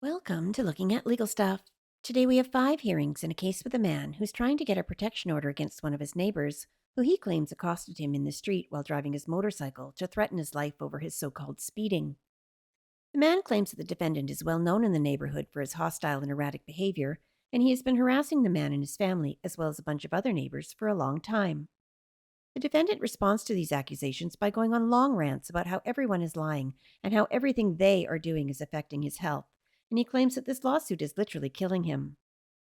Welcome to Looking at Legal Stuff. Today we have 5 hearings in a case with a man who's trying to get a protection order against one of his neighbors, who he claims accosted him in the street while driving his motorcycle to threaten his life over his so called speeding. The man claims that the defendant is well known in the neighborhood for his hostile and erratic behavior, and he has been harassing the man and his family, as well as a bunch of other neighbors, for a long time. The defendant responds to these accusations by going on long rants about how everyone is lying and how everything they are doing is affecting his health, and he claims that this lawsuit is literally killing him.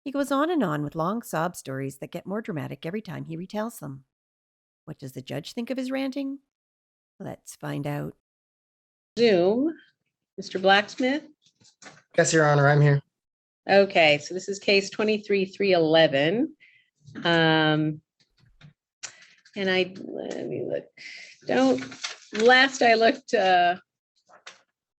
He goes on and on with long sob stories that get more dramatic every time he retells them. What does the judge think of his ranting? Let's find out. Zoom, Mr. Blacksmith. Yes, Your Honor, I'm here. Okay, so this is case 23-311. And let me look. Last I looked,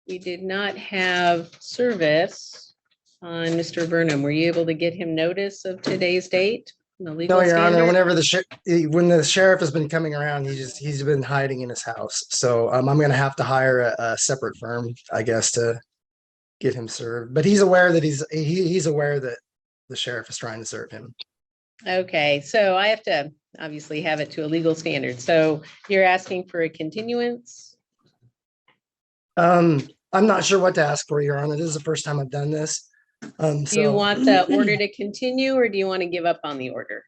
we did not have service on Mr. Burnham. Were you able to get him notice of today's date? No, Your Honor, when the sheriff has been coming around, he's been hiding in his house. So I'm going to have to hire a separate firm, I guess, to get him served. But he's aware that he's aware that the sheriff is trying to serve him. Okay, so I have to obviously have it to a legal standard. So you're asking for a continuance? I'm not sure what to ask for, Your Honor. This is the first time I've done this. Do you want the order to continue, or do you want to give up on the order?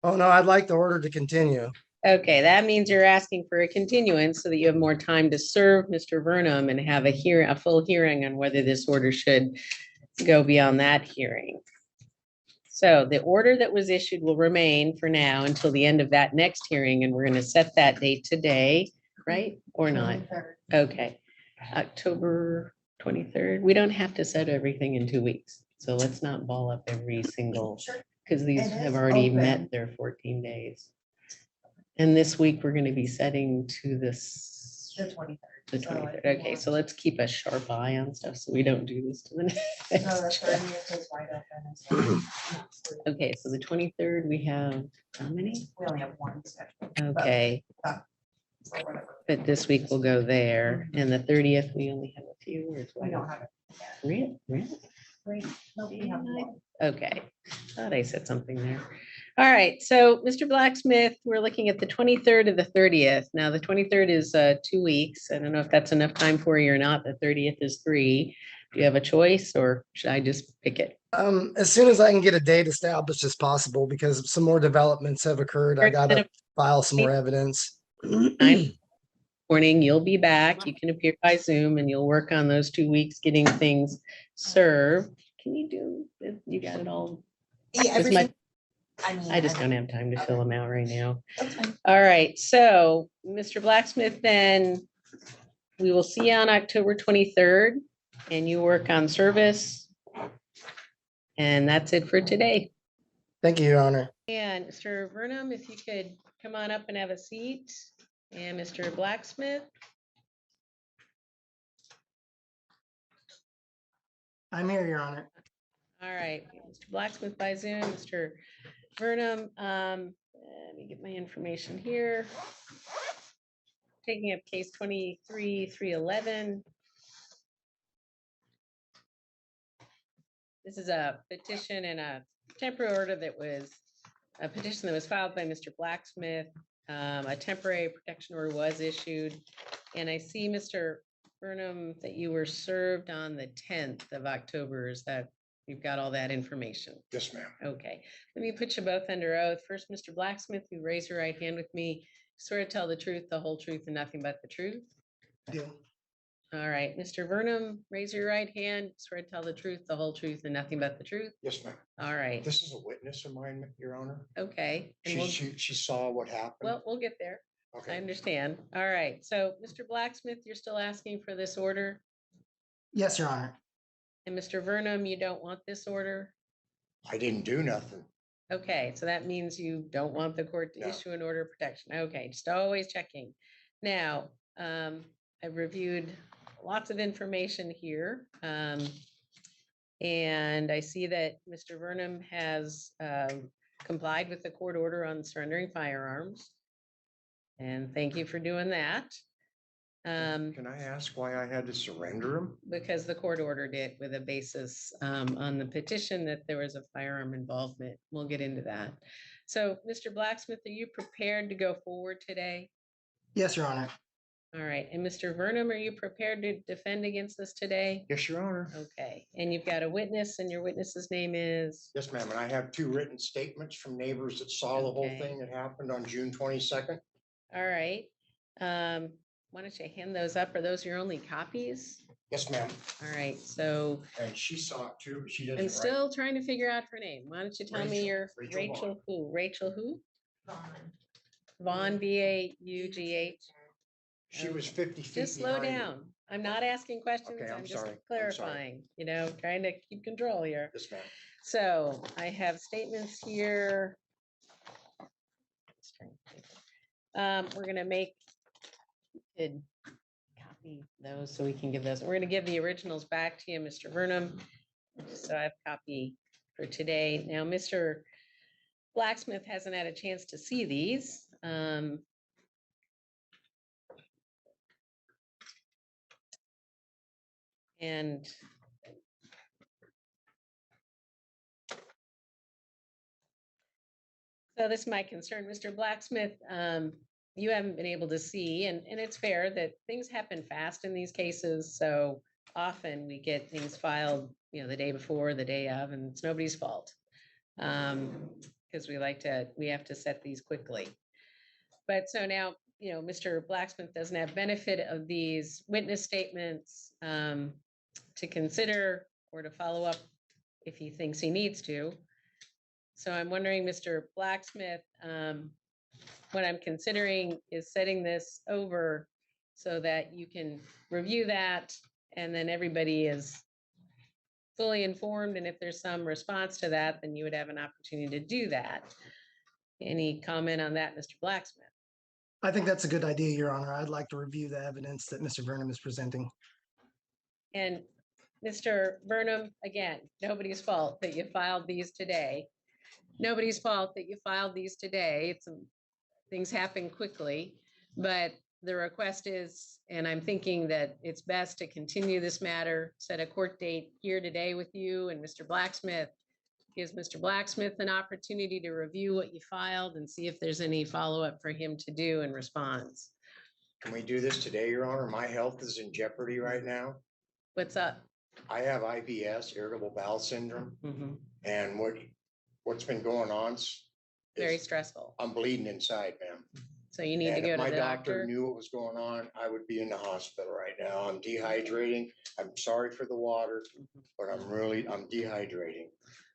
Oh, no, I'd like the order to continue. Okay, that means you're asking for a continuance so that you have more time to serve Mr. Burnham and have a full hearing on whether this order should go beyond that hearing. So the order that was issued will remain for now until the end of that next hearing, and we're going to set that date today, right? Or not? Okay, October 23rd. We don't have to set everything in 2 weeks, so let's not ball up every single, because these have already met their 14 days. And this week, we're going to be setting to this. The 23rd. The 23rd. Okay, so let's keep a sharp eye on stuff so we don't do this to the No, the next. 30th is wide open. Okay, so the 23rd, we have how many? We only have one scheduled. Okay, So whatever. but this week we'll go there. And the 30th, we only have a few. Or it's We don't have it. Really? Great. No, we have one. Okay, thought I said something there. All right, so Mr. Blacksmith, we're looking at the 23rd of the 30th. Now, the 23rd is 2 weeks. I don't know if that's enough time for you or not. The 30th is 3. Do you have a choice, or should I just pick it? As soon as I can get a date established as possible, because some more developments have occurred. I got to file some more evidence. Morning, you'll be back. You can appear by Zoom and you'll work on those 2 weeks getting things served. Can you do it? You got it all? Yeah, This might- everything. I just don't have time to fill them out right now. That's fine. All right, so Mr. Blacksmith, then we will see you on October 23rd and you work on service. And that's it for today. Thank you, Your Honor. And Mr. Burnham, if you could come on up and have a seat. And Mr. Blacksmith. I'm here, Your Honor. All right, Mr. Blacksmith by Zoom, Mr. Burnham. Let me get my information here. Taking up case 23-311. This is a petition and a temporary order that was a petition that was filed by Mr. Blacksmith. A temporary protection order was issued. And I see, Mr. Burnham, that you were served on the 10th of October. Is that, you've got all that information? Yes, ma'am. Okay, let me put you both under oath. First, Mr. Blacksmith, you raise your right hand with me. Swear to tell the truth, the whole truth, and nothing but the truth. Do. All right, Mr. Burnham, raise your right hand. Swear to tell the truth, the whole truth, and nothing but the truth. Yes, ma'am. All right, This is a witness of mine, Your Honor. okay. And She saw what happened. well, we'll get there. I Okay. understand. All right, so Mr. Blacksmith, you're still asking for this order? Yes, Your Honor. And Mr. Burnham, you don't want this order? I didn't do nothing. Okay, so that means you don't want the court to No. issue an order of protection. Okay, just always checking. Now, I've reviewed lots of information here. And I see that Mr. Burnham has complied with the court order on surrendering firearms. And thank you for doing that. Can I ask why I had to surrender him? Because the court ordered it with a basis on the petition that there was a firearm involvement. We'll get into that. So, Mr. Blacksmith, are you prepared to go forward today? Yes, Your Honor. All right. And Mr. Vernum, are you prepared to defend against this today? Yes, Your Honor. Okay. And you've got a witness, and your witness's name is? Yes, ma'am. And I have 2 written statements from neighbors that saw the whole Okay. thing that happened on June 22nd. All right. Why don't you hand those up? Are those your only copies? Yes, ma'am. All right. So And she saw it too, but she doesn't I'm write. still trying to figure out her name. Why don't you tell me Rachel. your Rachel Rachel who? Rachel who? Vaughn. Vaughn, Vaughh. She was 50 feet Just slow behind me. down. I'm not asking questions. Okay, I'm I'm just sorry. I'm sorry. clarifying, trying to keep control here. Yes, ma'am. So I have statements here. We're gonna make could copy those so we can give those. We're gonna give the originals back to you, Mr. Vernum. So I have a copy for today. Now, Mr. Blacksmith hasn't had a chance to see these. And so this is my concern, Mr. Blacksmith. You haven't been able to see, and it's fair that things happen fast in these cases. So often we get things filed, the day before, the day of, and it's nobody's fault. Because we have to set these quickly. But so now, Mr. Blacksmith doesn't have benefit of these witness statements to consider or to follow up if he thinks he needs to. So I'm wondering, Mr. Blacksmith, what I'm considering is setting this over so that you can review that and then everybody is fully informed. And if there's some response to that, then you would have an opportunity to do that. Any comment on that, Mr. Blacksmith? I think that's a good idea, Your Honor. I'd like to review the evidence that Mr. Vernum is presenting. And Mr. Vernum, again, nobody's fault that you filed these today. Nobody's fault that you filed these today. Things happen quickly, but the request is, and I'm thinking that it's best to continue this matter, set a court date here today with you and Mr. Blacksmith. Gives Mr. Blacksmith an opportunity to review what you filed and see if there's any follow-up for him to do in response. Can we do this today, Your Honor? My health is in jeopardy right now. What's up? I have IBS, irritable bowel syndrome, Mhm. and what's been going on Very is stressful. I'm bleeding inside, ma'am. So you need to And go if to my the doctor doctor. knew what was going on, I would be in the hospital right now. I'm dehydrating. I'm sorry for the water, but I'm dehydrating.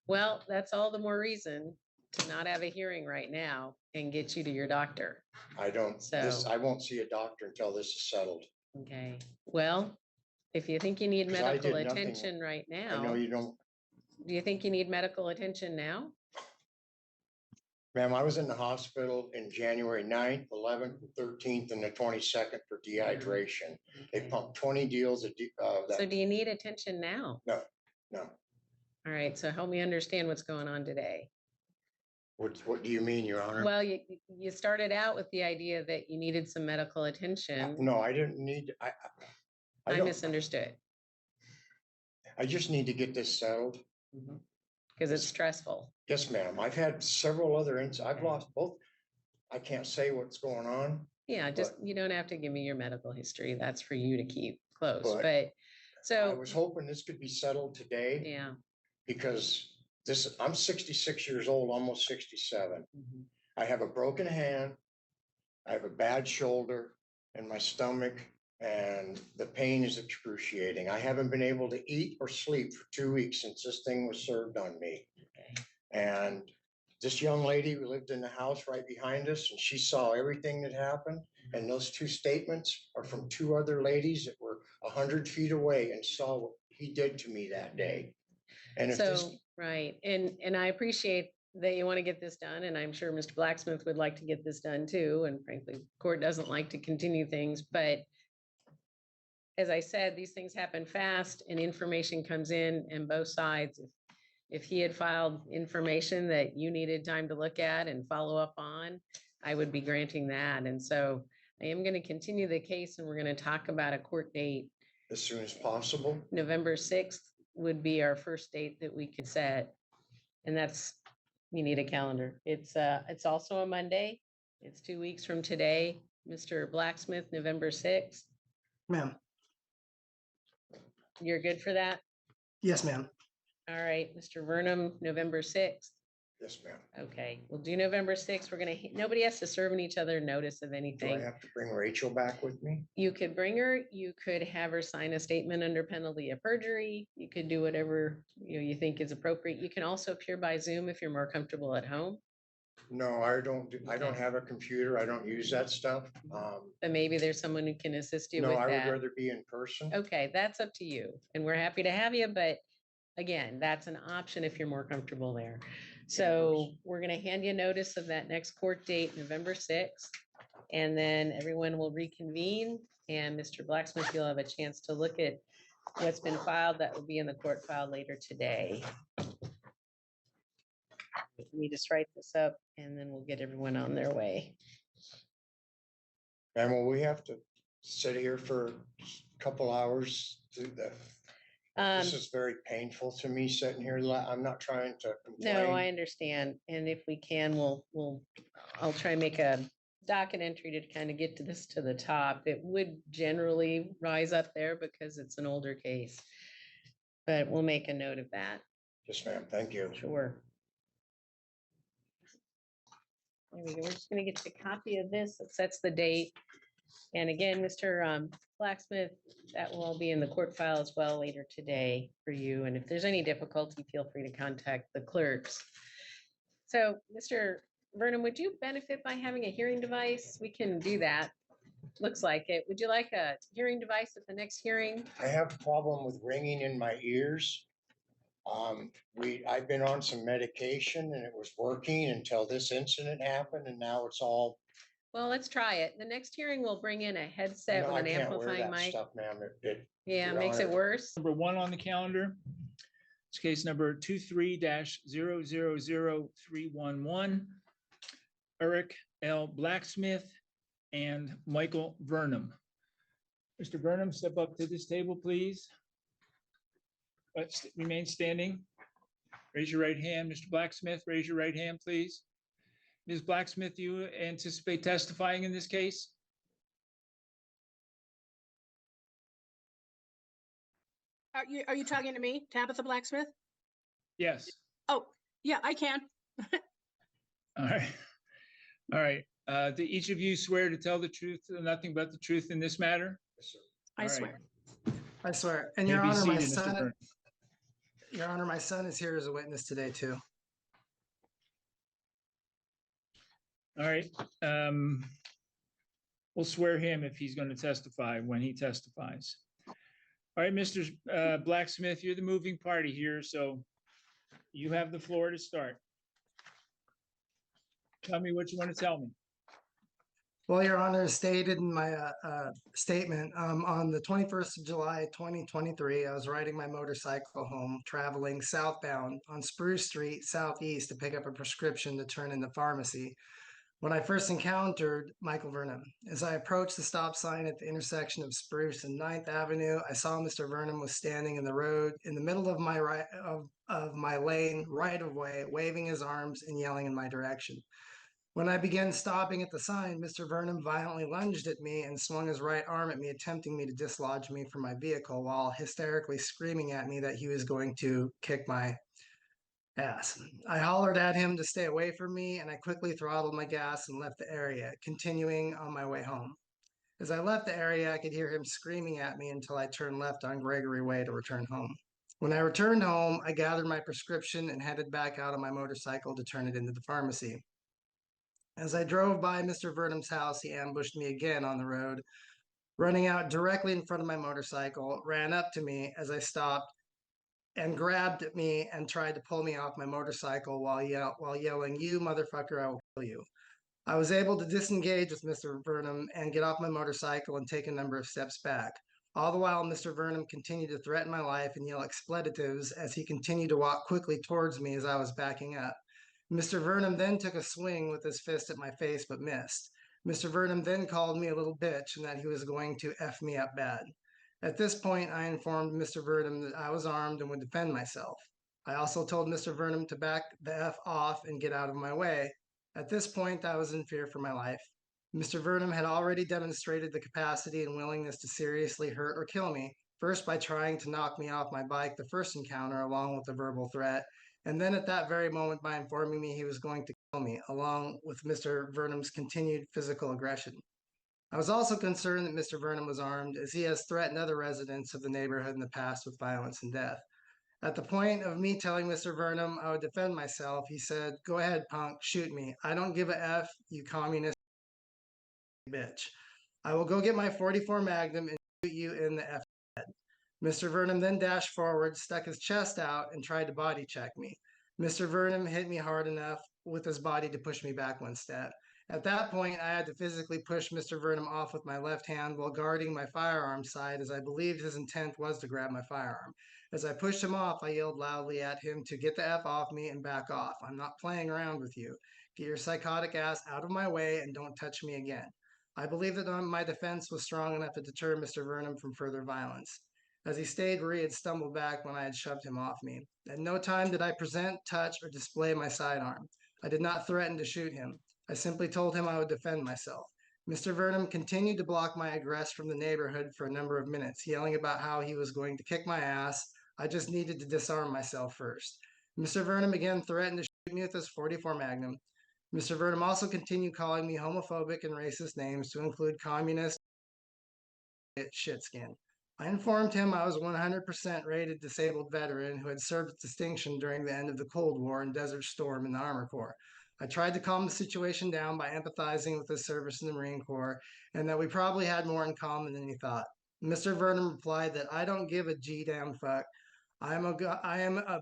Well, that's all the more reason to not have a hearing right now and get you to your doctor. I won't see a doctor until this is settled. Okay, well, if you think you need 'Cause I medical did nothing. attention right I know now, you don't, do you think you need medical attention now? ma'am, I was in the hospital in January 9th, 11th, 13th, and the 22nd for dehydration. They Okay. pumped 20 deals of So that. do you need attention now? No. All right, so help me understand what's going on today. What do you mean, Your Honor? Well, you started out with the idea that you needed some medical attention. No, I didn't need, I I don't, misunderstood. I just need to get this settled. Because it's stressful. Yes, ma'am. I've had several other I've lost both. I can't say what's going on. Yeah, you don't have to give me your medical history. That's for you to keep close, But but I so, was hoping this could be settled today yeah. because I'm 66 years old, almost 67. I have a broken hand. I have a bad shoulder and my stomach, and the pain is excruciating. I haven't been able to eat or sleep for 2 weeks since this thing was served on me. Okay. And this young lady who lived in the house right behind us, and she saw everything that happened. And those 2 statements are from 2 other ladies that were 100 feet away and saw what he did to me that day. And if this, So, right, and I appreciate that you want to get this done, and I'm sure Mr. Blacksmith would like to get this done too, and frankly, court doesn't like to continue things, but as I said, these things happen fast and information comes in both sides. If he had filed information that you needed time to look at and follow up on, I would be granting that. And so I am going to continue the case and we're going to talk about a court date. As soon as possible. November 6th would be our first date that we could set. And that's, you need a calendar. It's also a Monday. It's 2 weeks from today. Mr. Blacksmith, November 6th. Ma'am. You're good for that? Yes, ma'am. All right, Mr. Vernum, November 6th. Yes, ma'am. Okay, we'll do November 6th. Nobody has to serve each other notice of Do I anything. have to bring Rachel back with me? You could bring her, you could have her sign a statement under penalty of perjury. You could do whatever you think is appropriate. You can also appear by Zoom if you're more comfortable at home. No, I don't have a computer. I don't use that stuff. But maybe there's someone who can assist you No, with I would that. rather be in person. Okay, that's up to you. And we're happy to have you, but again, that's an option if you're more comfortable there. So we're gonna hand you notice of that next court date, November 6th. And then everyone will reconvene and Mr. Blacksmith, you'll have a chance to look at what's been filed. That will be in the court file later today. Let me just write this up and then we'll get everyone on their way. And will we have to sit here for a couple hours? This is very painful to me sitting here. I'm not trying to No, I complain. understand. And if we can, I'll try and make a docket entry to kind of get to this to the top. It would generally rise up there because it's an older case. But we'll make a note of that. Yes, ma'am. Thank you. Sure. There we go. We're just gonna get you a copy of this. That sets the date. And again, Mr. Blacksmith, that will all be in the court file as well later today for you. And if there's any difficulty, feel free to contact the clerks. So, Mr. Vernum, would you benefit by having a hearing device? We can do that. Looks like it. Would you like a hearing device at the next hearing? I have a problem with ringing in my ears. I've been on some medication and it was working until this incident happened and now it's all. Well, let's try it. The next hearing, we'll bring in a headset No, with I an can't wear amplifying that mic. stuff, ma'am. Yeah, it Your makes it Honor. worse. Number 1 on the calendar. It's case number 23-000311. Eric L. Blacksmith and Michael Vernum. Mr. Vernum, step up to this table, please. Remain standing. Raise your right hand. Mr. Blacksmith, raise your right hand, please. Ms. Blacksmith, do you anticipate testifying in this case? Are you talking to me, Tabitha Blacksmith? Yes. Oh, yeah, I can. All right. All right. Do each of you swear to tell the truth, nothing but the truth in this matter? Yes, sir. I All right. swear. I swear. And You Your may be Honor, my seated, Mr. son, Vernum. Your Honor, my son is here as a witness today too. All right. We'll swear him if he's going to testify when he testifies. All right, Mr. Blacksmith, you're the moving party here, so you have the floor to start. Tell me what you want to tell me. Well, Your Honor, as stated in my statement, on the 21st of July, 2023, I was riding my motorcycle home, traveling southbound on Spruce Street Southeast to pick up a prescription to turn in the pharmacy when I first encountered Michael Vernum. As I approached the stop sign at the intersection of Spruce and 9th Avenue, I saw Mr. Vernum was standing in the road in the middle of my my lane right of way, waving his arms and yelling in my direction. When I began stopping at the sign, Mr. Vernum violently lunged at me and swung his right arm at me, attempting me to dislodge me from my vehicle while hysterically screaming at me that he was going to kick my ass. I hollered at him to stay away from me, and I quickly throttled my gas and left the area, continuing on my way home. As I left the area, I could hear him screaming at me until I turned left on Gregory Way to return home. When I returned home, I gathered my prescription and headed back out on my motorcycle to turn it into the pharmacy. As I drove by Mr. Vernum's house, he ambushed me again on the road, running out directly in front of my motorcycle, ran up to me as I stopped, and grabbed at me and tried to pull me off my motorcycle while yelling, "You motherfucker, I will kill you." I was able to disengage with Mr. Vernum and get off my motorcycle and take a number of steps back. All the while, Mr. Vernum continued to threaten my life and yell expletives as he continued to walk quickly towards me as I was backing up. Mr. Vernum then took a swing with his fist at my face but missed. Mr. Vernon then called me a little bitch and that he was going to F me up bad. At this point, I informed Mr. Vernon that I was armed and would defend myself. I also told Mr. Vernon to back the F off and get out of my way. At this point, I was in fear for my life. Mr. Vernon had already demonstrated the capacity and willingness to seriously hurt or kill me, first by trying to knock me off my bike the first encounter along with a verbal threat, and then at that very moment by informing me he was going to kill me, along with Mr. Vernon's continued physical aggression. I was also concerned that Mr. Vernon was armed, as he has threatened other residents of the neighborhood in the past with violence and death. At the point of me telling Mr. Vernon I would defend myself, he said, "Go ahead, punk, shoot me. I don't give a F, you communist bitch. I will go get my 44 Magnum and shoot you in the F head." Mr. Vernon then dashed forward, stuck his chest out, and tried to body check me. Mr. Vernon hit me hard enough with his body to push me back one step. At that point, I had to physically push Mr. Vernon off with my left hand while guarding my firearm side, as I believed his intent was to grab my firearm. As I pushed him off, I yelled loudly at him to get the F off me and back off. I'm not playing around with you. Get your psychotic ass out of my way and don't touch me again. I believe that my defense was strong enough to deter Mr. Vernon from further violence, as he stayed where he had stumbled back when I had shoved him off me. At no time did I present, touch, or display my sidearm. I did not threaten to shoot him. I simply told him I would defend myself. Mr. Vernon continued to block my egress from the neighborhood for a number of minutes, yelling about how he was going to kick my ass. I just needed to disarm myself first. Mr. Vernon again threatened to shoot me with his 44 Magnum. Mr. Vernon also continued calling me homophobic and racist names, to include communist, shitskin. I informed him I was 100% rated disabled veteran who had served with distinction during the end of the Cold War and Desert Storm in the Armor Corps. I tried to calm the situation down by empathizing with his service in the Marine Corps, and that we probably had more in common than he thought. Mr. Vernon replied that I don't give a G-damn fuck. I am a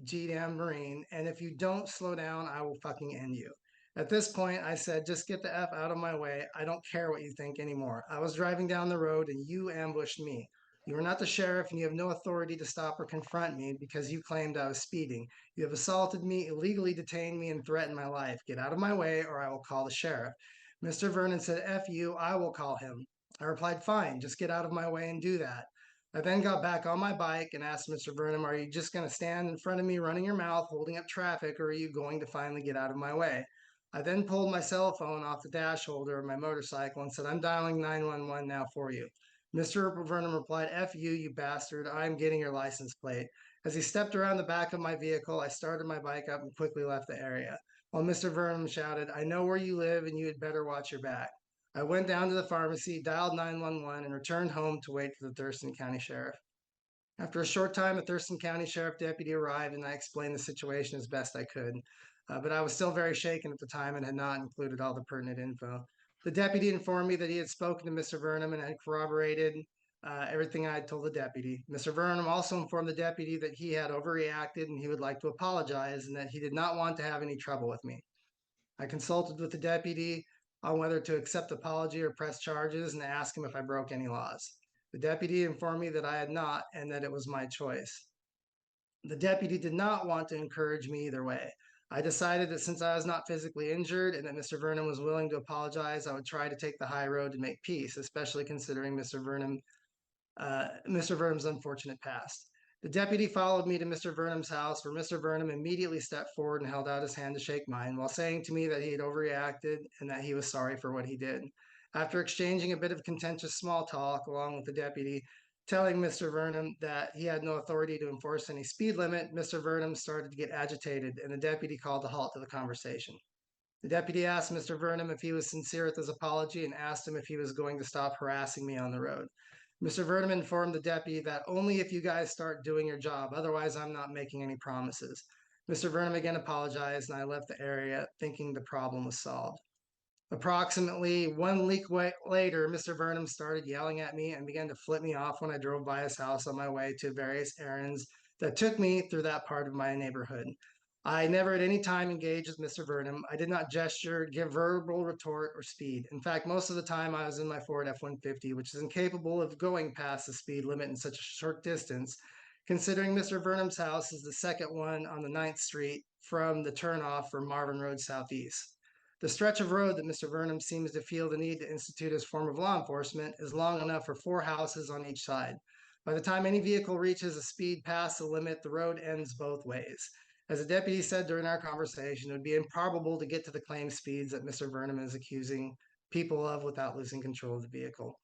G-damn Marine, and if you don't slow down, I will fucking end you. At this point, I said, "Just get the F out of my way. I don't care what you think anymore. I was driving down the road and you ambushed me. You are not the sheriff and you have no authority to stop or confront me because you claimed I was speeding. You have assaulted me, illegally detained me, and threatened my life. Get out of my way or I will call the sheriff." Mr. Vernon said, "F you, I will call him." I replied, "Fine, just get out of my way and do that." I then got back on my bike and asked Mr. Vernon, "Are you just going to stand in front of me running your mouth, holding up traffic, or are you going to finally get out of my way?" I then pulled my cell phone off the dash holder of my motorcycle and said, "I'm dialing 911 now for you." Mr. Vernon replied, "F you, you bastard. I'm getting your license plate." As he stepped around the back of my vehicle, I started my bike up and quickly left the area, while Mr. Vernon shouted, "I know where you live and you had better watch your back." I went down to the pharmacy, dialed 911, and returned home to wait for the Thurston County Sheriff. After a short time, a Thurston County Sheriff deputy arrived and I explained the situation as best I could. But I was still very shaken at the time and had not included all the pertinent info. The deputy informed me that he had spoken to Mr. Vernon and had corroborated everything I had told the deputy. Mr. Vernon also informed the deputy that he had overreacted and he would like to apologize and that he did not want to have any trouble with me. I consulted with the deputy on whether to accept the apology or press charges and ask him if I broke any laws. The deputy informed me that I had not and that it was my choice. The deputy did not want to encourage me either way. I decided that since I was not physically injured and that Mr. Vernon was willing to apologize, I would try to take the high road to make peace, especially considering Mr. Vernon's unfortunate past. The deputy followed me to Mr. Vernon's house, where Mr. Vernon immediately stepped forward and held out his hand to shake mine, while saying to me that he had overreacted and that he was sorry for what he did. After exchanging a bit of contentious small talk along with the deputy, telling Mr. Vernon that he had no authority to enforce any speed limit, Mr. Vernon started to get agitated, and the deputy called a halt to the conversation. The deputy asked Mr. Vernon if he was sincere with his apology and asked him if he was going to stop harassing me on the road. Mr. Vernon informed the deputy that only if you guys start doing your job, otherwise I'm not making any promises. Mr. Vernon again apologized and I left the area thinking the problem was solved. Approximately 1 week later, Mr. Vernon started yelling at me and began to flip me off when I drove by his house on my way to various errands that took me through that part of my neighborhood. I never at any time engaged with Mr. Vernon. I did not gesture, give verbal retort, or speed. In fact, most of the time I was in my Ford F-150, which is incapable of going past the speed limit in such a short distance, considering Mr. Vernon's house is the second one on the 9th Street from the turnoff for Marvin Road Southeast. The stretch of road that Mr. Vernon seems to feel the need to institute as form of law enforcement is long enough for 4 houses on each side. By the time any vehicle reaches a speed past the limit, the road ends both ways. As a deputy said during our conversation, it would be improbable to get to the claimed speeds that Mr. Vernon is accusing people of without losing control of the vehicle.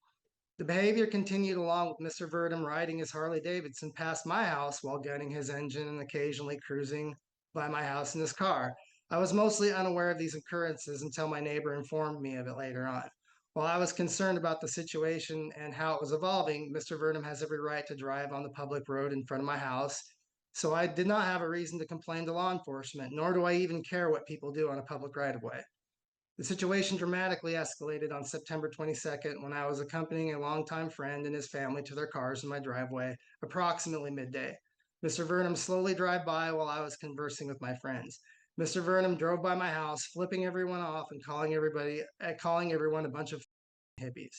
The behavior continued along with Mr. Vernon riding his Harley Davidson past my house while gunning his engine and occasionally cruising by my house in his car. I was mostly unaware of these occurrences until my neighbor informed me of it later on. While I was concerned about the situation and how it was evolving, Mr. Vernon has every right to drive on the public road in front of my house. So I did not have a reason to complain to law enforcement, nor do I even care what people do on a public right of way. The situation dramatically escalated on September 22nd when I was accompanying a longtime friend and his family to their cars in my driveway, approximately midday. Mr. Vernon slowly drove by while I was conversing with my friends. Mr. Vernon drove by my house, flipping everyone off and calling everyone a bunch of hippies.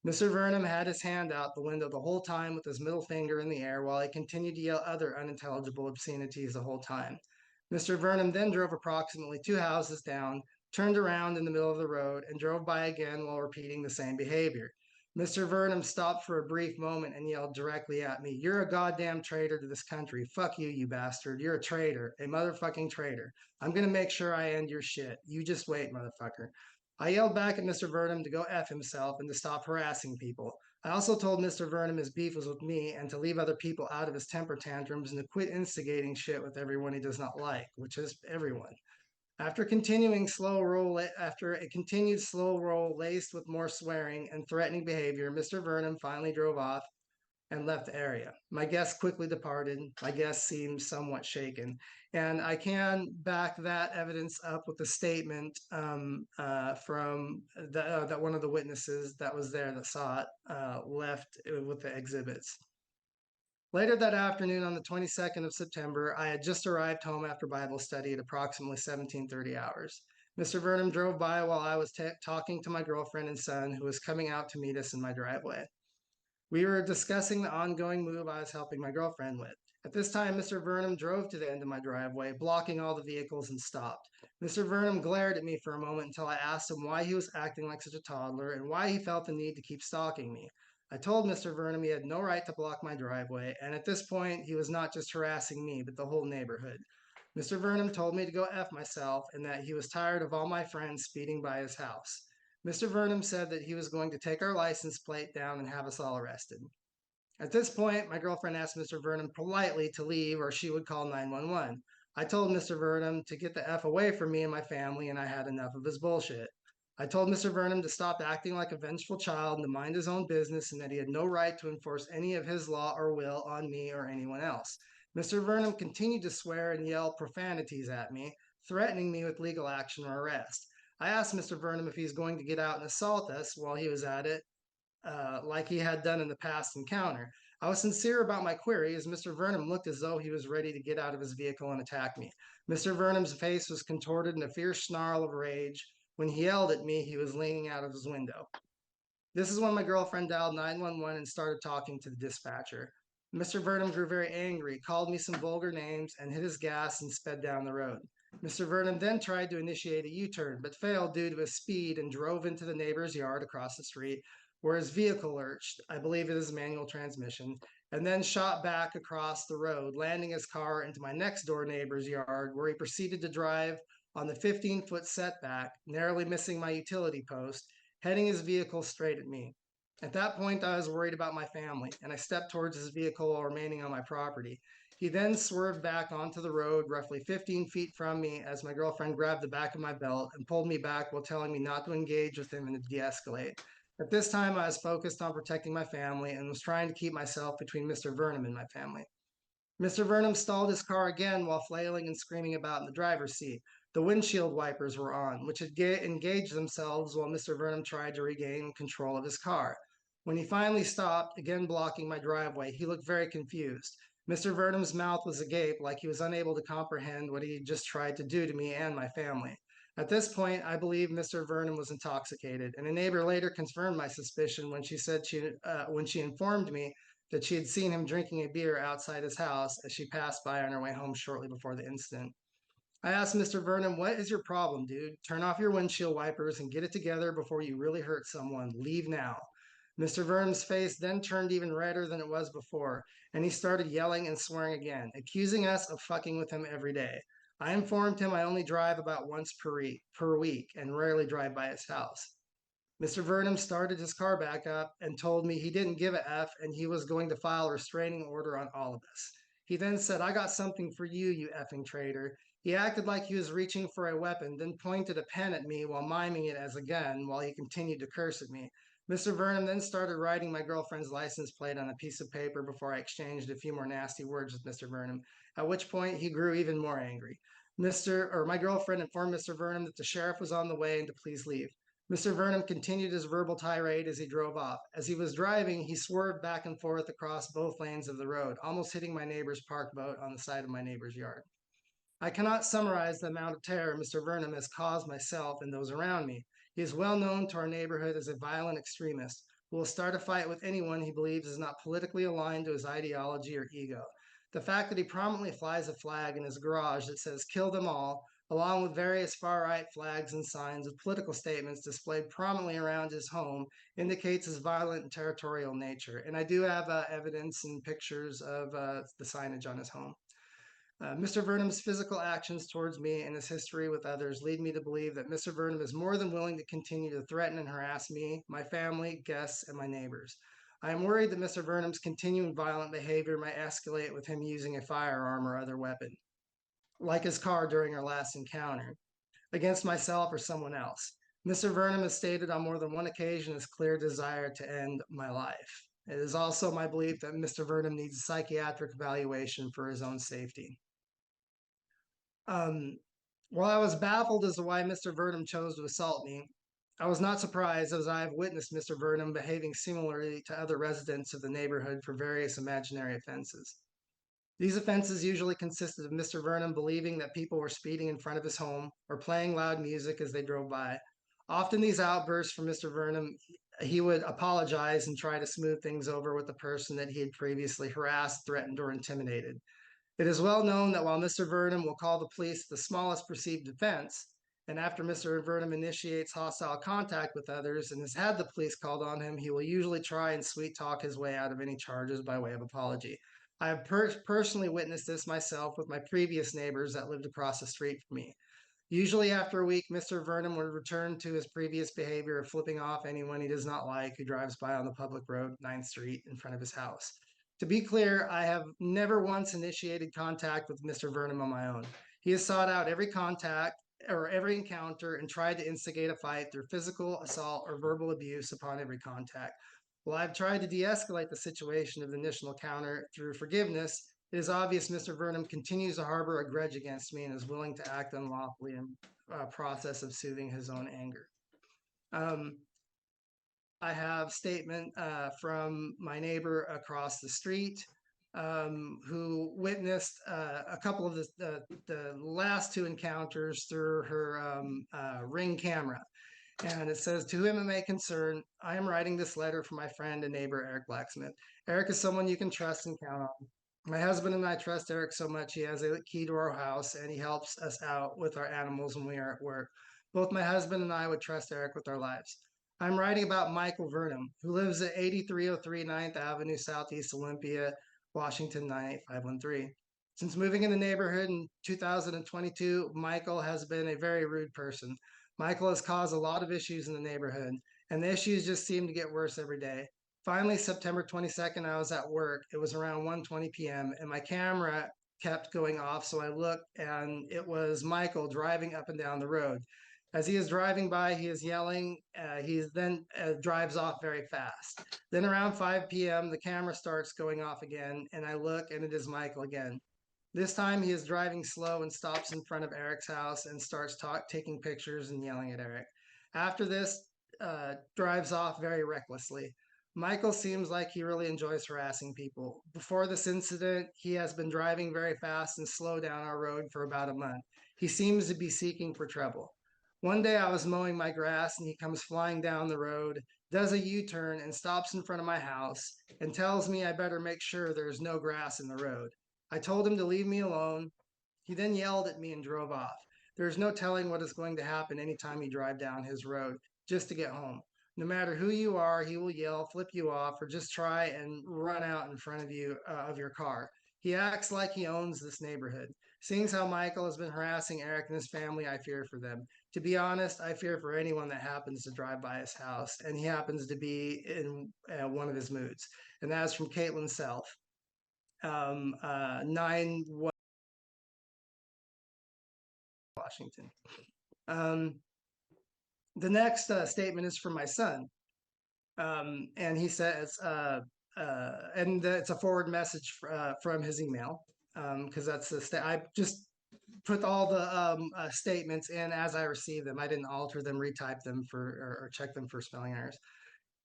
Mr. Vernon had his hand out the window the whole time with his middle finger in the air while he continued to yell other unintelligible obscenities the whole time. Mr. Vernon then drove approximately 2 houses down, turned around in the middle of the road, and drove by again while repeating the same behavior. Mr. Vernon stopped for a brief moment and yelled directly at me, "You're a goddamn traitor to this country. Fuck you, you bastard. You're a traitor, a motherfucking traitor. I'm gonna make sure I end your shit. You just wait, motherfucker." I yelled back at Mr. Vernon to go F himself and to stop harassing people. I also told Mr. Vernon his beef was with me and to leave other people out of his temper tantrums and to quit instigating shit with everyone he does not like, which is everyone. After a continued slow roll laced with more swearing and threatening behavior, Mr. Vernon finally drove off and left the area. My guest quickly departed. My guest seemed somewhat shaken. And I can back that evidence up with a statement from that one of the witnesses that was there that saw it left with the exhibits. Later that afternoon on the 22nd of September, I had just arrived home after Bible study at approximately 17:30 hours. Mr. Vernon drove by while I was talking to my girlfriend and son, who was coming out to meet us in my driveway. We were discussing the ongoing move I was helping my girlfriend with. At this time, Mr. Vernon drove to the end of my driveway, blocking all the vehicles, and stopped. Mr. Vernon glared at me for a moment until I asked him why he was acting like such a toddler and why he felt the need to keep stalking me. I told Mr. Vernon he had no right to block my driveway, and at this point, he was not just harassing me, but the whole neighborhood. Mr. Vernon told me to go F myself and that he was tired of all my friends speeding by his house. Mr. Vernon said that he was going to take our license plate down and have us all arrested. At this point, my girlfriend asked Mr. Vernon politely to leave or she would call 911. I told Mr. Vernon to get the F away from me and my family, and I had enough of his bullshit. I told Mr. Vernon to stop acting like a vengeful child and to mind his own business and that he had no right to enforce any of his law or will on me or anyone else. Mr. Vernon continued to swear and yell profanities at me, threatening me with legal action or arrest. I asked Mr. Vernon if he was going to get out and assault us while he was at it, like he had done in the past encounter. I was sincere about my query as Mr. Vernon looked as though he was ready to get out of his vehicle and attack me. Mr. Vernon's face was contorted in a fierce snarl of rage. When he yelled at me, he was leaning out of his window. This is when my girlfriend dialed 911 and started talking to the dispatcher. Mr. Vernon grew very angry, called me some vulgar names, and hit his gas and sped down the road. Mr. Vernon then tried to initiate a U-turn, but failed due to his speed and drove into the neighbor's yard across the street, where his vehicle lurched, I believe it is manual transmission, and then shot back across the road, landing his car into my next door neighbor's yard, where he proceeded to drive on the 15-foot setback, narrowly missing my utility post, heading his vehicle straight at me. At that point, I was worried about my family, and I stepped towards his vehicle while remaining on my property. He then swerved back onto the road roughly 15 feet from me as my girlfriend grabbed the back of my belt and pulled me back while telling me not to engage with him and to de-escalate. At this time, I was focused on protecting my family and was trying to keep myself between Mr. Vernon and my family. Mr. Vernon stalled his car again while flailing and screaming about in the driver's seat. The windshield wipers were on, which had engaged themselves while Mr. Vernon tried to regain control of his car. When he finally stopped, again blocking my driveway, he looked very confused. Mr. Vernon's mouth was agape, like he was unable to comprehend what he had just tried to do to me and my family. At this point, I believe Mr. Vernon was intoxicated, and a neighbor later confirmed my suspicion when she informed me that she had seen him drinking a beer outside his house as she passed by on her way home shortly before the incident. I asked Mr. Vernon, what is your problem, dude? Turn off your windshield wipers and get it together before you really hurt someone. Leave now. Mr. Vernon's face then turned even redder than it was before, and he started yelling and swearing again, accusing us of fucking with him every day. I informed him I only drive about once per week and rarely drive by his house. Mr. Vernon started his car back up and told me he didn't give a F and he was going to file a restraining order on all of us. He then said, I got something for you, you effing traitor. He acted like he was reaching for a weapon, then pointed a pen at me while miming it as a gun while he continued to curse at me. Mr. Vernon then started writing my girlfriend's license plate on a piece of paper before I exchanged a few more nasty words with Mr. Vernon, at which point he grew even more angry. My girlfriend informed Mr. Vernon that the sheriff was on the way and to please leave. Mr. Vernon continued his verbal tirade as he drove off. As he was driving, he swerved back and forth across both lanes of the road, almost hitting my neighbor's park boat on the side of my neighbor's yard. I cannot summarize the amount of terror Mr. Vernon has caused myself and those around me. He is well known to our neighborhood as a violent extremist who will start a fight with anyone he believes is not politically aligned to his ideology or ego. The fact that he prominently flies a flag in his garage that says kill them all, along with various far-right flags and signs with political statements displayed prominently around his home, indicates his violent and territorial nature. And I do have evidence and pictures of the signage on his home. Mr. Vernon's physical actions towards me and his history with others lead me to believe that Mr. Vernon is more than willing to continue to threaten and harass me, my family, guests, and my neighbors. I am worried that Mr. Vernon's continuing violent behavior might escalate with him using a firearm or other weapon, like his car during our last encounter, against myself or someone else. Mr. Vernon has stated on more than one occasion his clear desire to end my life. It is also my belief that Mr. Vernon needs a psychiatric evaluation for his own safety. While I was baffled as to why Mr. Vernon chose to assault me, I was not surprised as I have witnessed Mr. Vernon behaving similarly to other residents of the neighborhood for various imaginary offenses. These offenses usually consisted of Mr. Vernon believing that people were speeding in front of his home or playing loud music as they drove by. Often these outbursts from Mr. Vernon, he would apologize and try to smooth things over with the person that he had previously harassed, threatened, or intimidated. It is well known that while Mr. Vernon will call the police the smallest perceived offense, and after Mr. Vernon initiates hostile contact with others and has had the police called on him, he will usually try and sweet talk his way out of any charges by way of apology. I have personally witnessed this myself with my previous neighbors that lived across the street from me. Usually after a week, Mr. Vernon would return to his previous behavior of flipping off anyone he does not like who drives by on the public road, 9th Street, in front of his house. To be clear, I have never once initiated contact with Mr. Vernon on my own. He has sought out every contact or every encounter and tried to instigate a fight through physical assault or verbal abuse upon every contact. While I've tried to de-escalate the situation of the initial encounter through forgiveness, it is obvious Mr. Vernon continues to harbor a grudge against me and is willing to act unlawfully in a process of soothing his own anger. I have statement from my neighbor across the street who witnessed a couple of the last two encounters through her Ring camera. And it says, to whom it may concern, I am writing this letter for my friend and neighbor, Eric Blacksmith. Eric is someone you can trust and count on. My husband and I trust Eric so much he has a key to our house and he helps us out with our animals when we are at work. Both my husband and I would trust Eric with our lives. I'm writing about Michael Vernon, who lives at 8303 9th Avenue, Southeast Olympia, Washington 98513. Since moving in the neighborhood in 2022, Michael has been a very rude person. Michael has caused a lot of issues in the neighborhood, and the issues just seem to get worse every day. Finally, September 22nd, I was at work. It was around 1:20 p.m., and my camera kept going off, so I looked, and it was Michael driving up and down the road. As he is driving by, he is yelling. He then drives off very fast. Then around 5 p.m., the camera starts going off again, and I look, and it is Michael again. This time he is driving slow and stops in front of Eric's house and starts taking pictures and yelling at Eric. After this, drives off very recklessly. Michael seems like he really enjoys harassing people. Before this incident, he has been driving very fast and slow down our road for about a month. He seems to be seeking for trouble. One day I was mowing my grass and he comes flying down the road, does a U-turn and stops in front of my house and tells me I better make sure there's no grass in the road. I told him to leave me alone. He then yelled at me and drove off. There's no telling what is going to happen anytime you drive down his road just to get home. No matter who you are, he will yell, flip you off, or just try and run out in front of you of your car. He acts like he owns this neighborhood. Seeing how Michael has been harassing Eric and his family, I fear for them. To be honest, I fear for anyone that happens to drive by his house, and he happens to be in one of his moods. And that is from Caitlin Self. 9 Washington. The next statement is from my son. And he says, and it's a forward message from his email, because that's the I just put all the statements in as I received them. I didn't alter them, retype them or check them for spelling errors.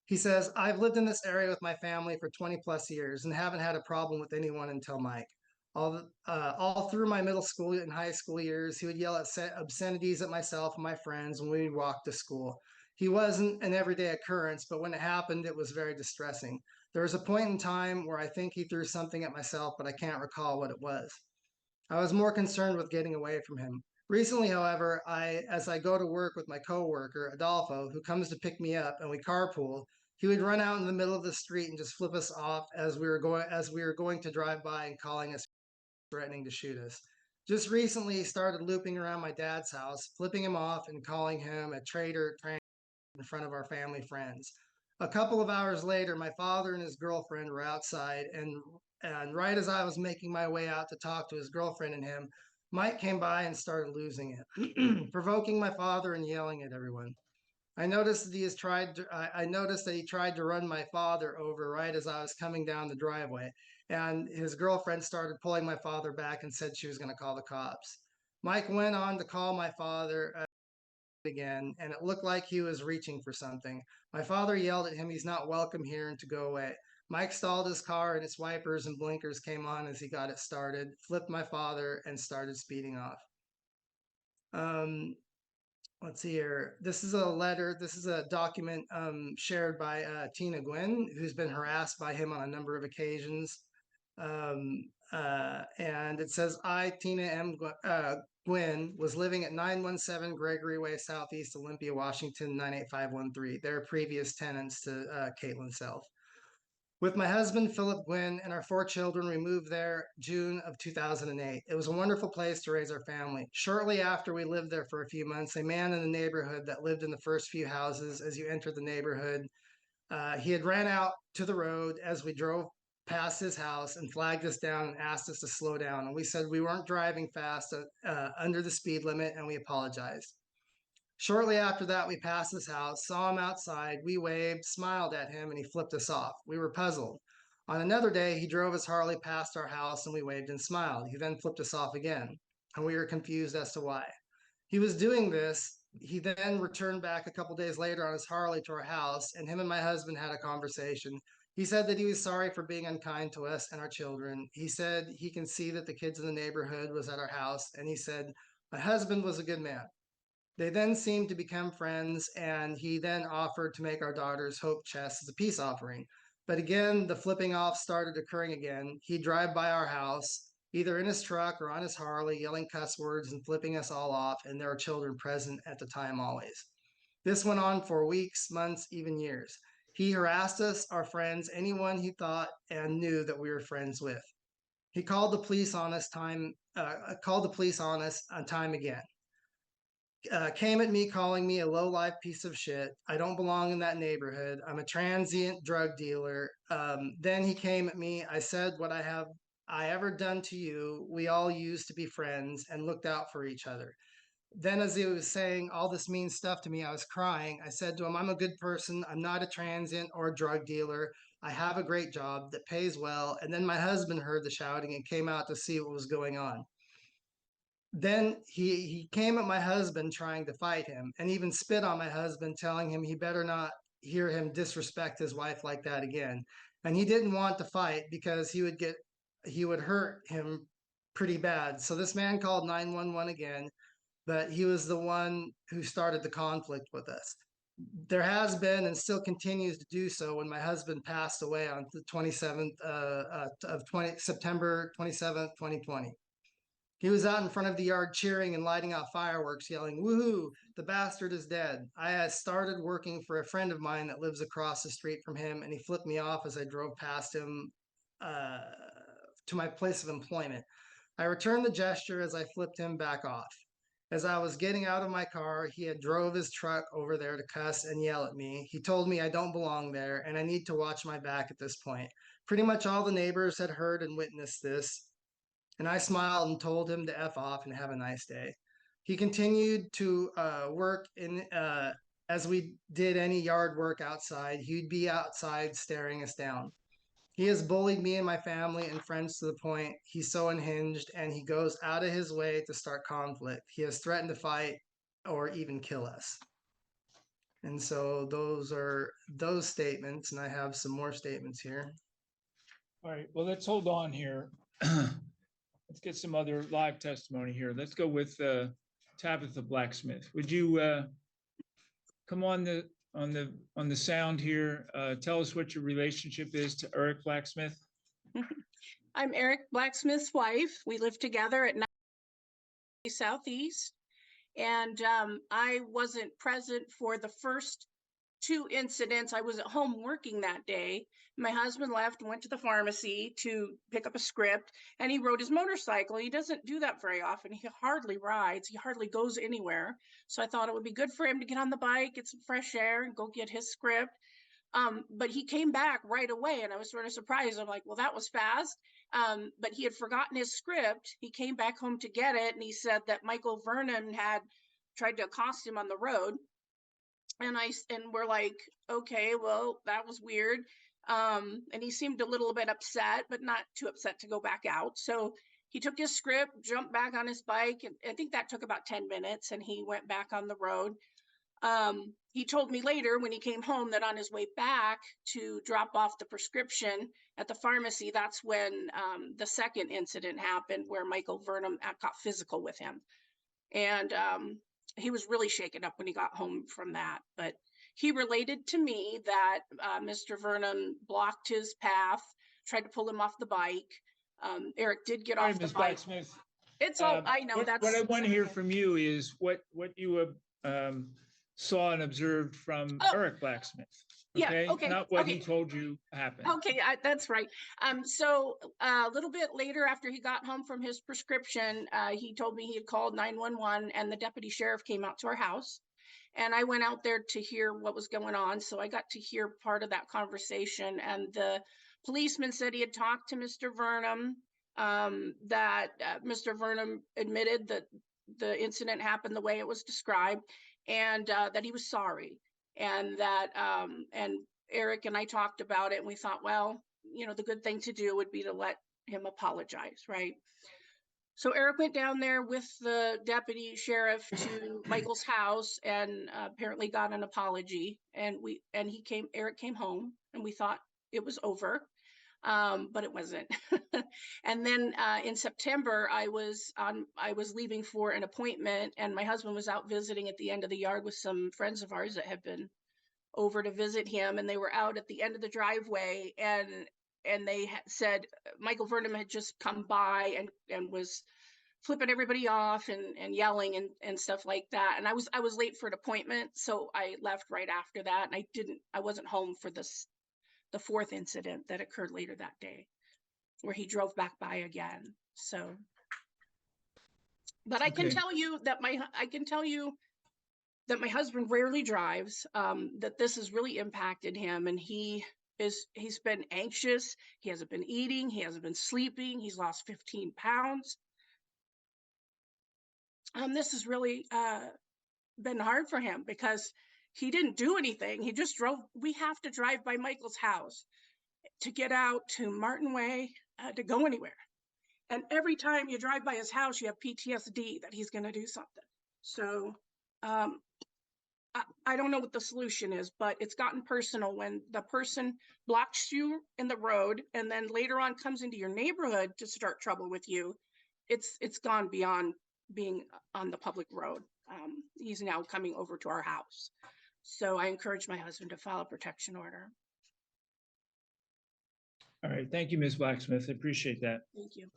He says, I've lived in this area with my family for 20 plus years and haven't had a problem with anyone until Mike. All through my middle school and high school years, he would yell at obscenities at myself and my friends when we would walk to school. He wasn't an everyday occurrence, but when it happened, it was very distressing. There was a point in time where I think he threw something at myself, but I can't recall what it was. I was more concerned with getting away from him. Recently, however, as I go to work with my coworker, Adolfo, who comes to pick me up and we carpool, he would run out in the middle of the street and just flip us off as we were going to drive by and calling us, threatening to shoot us. Just recently, he started looping around my dad's house, flipping him off and calling him a traitor in front of our family friends. A couple of hours later, my father and his girlfriend were outside, and right as I was making my way out to talk to his girlfriend and him, Mike came by and started losing it, provoking my father and yelling at everyone. I noticed that he tried to run my father over right as I was coming down the driveway, and his girlfriend started pulling my father back and said she was going to call the cops. Mike went on to call my father again, and it looked like he was reaching for something. My father yelled at him he's not welcome here and to go away. Mike stalled his car and its wipers and blinkers came on as he got it started, flipped my father, and started speeding off. Let's see here. This is a letter. This is a document shared by Tina Gwynn, who's been harassed by him on a number of occasions. And it says, I, Tina M. Gwynn, was living at 917 Gregory Way, Southeast Olympia, Washington, 98513. They're previous tenants to Caitlin Self. With my husband, Philip Gwynn, and our 4 children, we moved there June of 2008. It was a wonderful place to raise our family. Shortly after we lived there for a few months, a man in the neighborhood that lived in the first few houses as you enter the neighborhood, he had ran out to the road as we drove past his house and flagged us down and asked us to slow down. And we said we weren't driving fast under the speed limit, and we apologized. Shortly after that, we passed his house, saw him outside, we waved, smiled at him, and he flipped us off. We were puzzled. On another day, he drove his Harley past our house and we waved and smiled. He then flipped us off again, and we were confused as to why. He was doing this. He then returned back a couple days later on his Harley to our house, and him and my husband had a conversation. He said that he was sorry for being unkind to us and our children. He said he can see that the kids in the neighborhood was at our house, and he said, my husband was a good man. They then seemed to become friends, and he then offered to make our daughter's hope chest as a peace offering. But again, the flipping off started occurring again. He'd drive by our house, either in his truck or on his Harley, yelling cuss words and flipping us all off, and there were children present at the time always. This went on for weeks, months, even years. He harassed us, our friends, anyone he thought and knew that we were friends with. He called the police on us time again. Came at me calling me a low-life piece of shit. I don't belong in that neighborhood. I'm a transient drug dealer. Then he came at me. I said, what have I ever done to you? We all used to be friends and looked out for each other. Then as he was saying all this mean stuff to me, I was crying. I said to him, I'm a good person. I'm not a transient or a drug dealer. I have a great job that pays well. And then my husband heard the shouting and came out to see what was going on. Then he came at my husband trying to fight him and even spit on my husband, telling him he better not hear him disrespect his wife like that again. And he didn't want to fight because he would hurt him pretty bad. So this man called 911 again, but he was the one who started the conflict with us. There has been and still continues to do so when my husband passed away on the 27th of September 27th, 2020. He was out in front of the yard cheering and lighting out fireworks, yelling, "Woohoo, the bastard is dead." I had started working for a friend of mine that lives across the street from him, and he flipped me off as I drove past him to my place of employment. I returned the gesture as I flipped him back off. As I was getting out of my car, he had drove his truck over there to cuss and yell at me. He told me I don't belong there and I need to watch my back at this point. Pretty much all the neighbors had heard and witnessed this, and I smiled and told him to F off and have a nice day. He continued to work as we did any yard work outside. He'd be outside staring us down. He has bullied me and my family and friends to the point he's so unhinged, and he goes out of his way to start conflict. He has threatened to fight or even kill us. And so those are those statements, and I have some more statements here. All right, well, let's hold on here. Let's get some other live testimony here. Let's go with Tabitha Blacksmith. Would you come on the sound here? Tell us what your relationship is to Eric Blacksmith. I'm Eric Blacksmith's wife. We live together at 90 Southeast. And I wasn't present for the first two incidents. I was at home working that day. My husband left and went to the pharmacy to pick up a script, and he rode his motorcycle. He doesn't do that very often. He hardly rides. He hardly goes anywhere. So I thought it would be good for him to get on the bike, get some fresh air, and go get his script. But he came back right away, and I was sort of surprised. I'm like, well, that was fast. But he had forgotten his script. He came back home to get it, and he said that Michael Vernon had tried to accost him on the road. And we're like, okay, well, that was weird. And he seemed a little bit upset, but not too upset to go back out. So he took his script, jumped back on his bike, and I think that took about 10 minutes, and he went back on the road. He told me later when he came home that on his way back to drop off the prescription at the pharmacy, that's when the second incident happened where Michael Vernon got physical with him. And he was really shaken up when he got home from that. But he related to me that Mr. Vernon blocked his path, tried to pull him off the bike. Eric did get All off right, the Ms. bike. Blacksmith. It's all, I know, What I want to hear from you is what you saw and observed from Eric Blacksmith. Yeah, Okay, okay, not what he okay. told you happened. Okay, that's right. So a little bit later, after he got home from his prescription, he told me he had called 911, and the deputy sheriff came out to our house. And I went out there to hear what was going on. So I got to hear part of that conversation. And the policeman said he had talked to Mr. Vernon, that Mr. Vernon admitted that the incident happened the way it was described, and that he was sorry. And that, and Eric and I talked about it, and we thought, well, you know, the good thing to do would be to let him apologize, right? So Eric went down there with the deputy sheriff to Michael's house and apparently got an apology. And Eric came home, and we thought it was over, but it wasn't. And then in September, I was leaving for an appointment, and my husband was out visiting at the end of the yard with some friends of ours that had been over to visit him, and they were out at the end of the driveway, and they said Michael Vernon had just come by and was flipping everybody off and yelling and stuff like that. And I was late for an appointment, so I left right after that, and I wasn't home for the fourth incident that occurred later that day, where he drove back by again. So, but I can Okay. tell you that my husband rarely drives, that this has really impacted him, and he's been anxious. He hasn't been eating. He hasn't been sleeping. He's lost 15 pounds. This has really been hard for him because he didn't do anything. He just drove. We have to drive by Michael's house to get out to Martin Way, to go anywhere. And every time you drive by his house, you have PTSD that he's going to do something. So I don't know what the solution is, but it's gotten personal when the person blocks you in the road and then later on comes into your neighborhood to start trouble with you. It's gone beyond being on the public road. He's now coming over to our house. So I encourage my husband to file a protection order. All right, thank you, Ms. Blacksmith. I appreciate that. Thank you.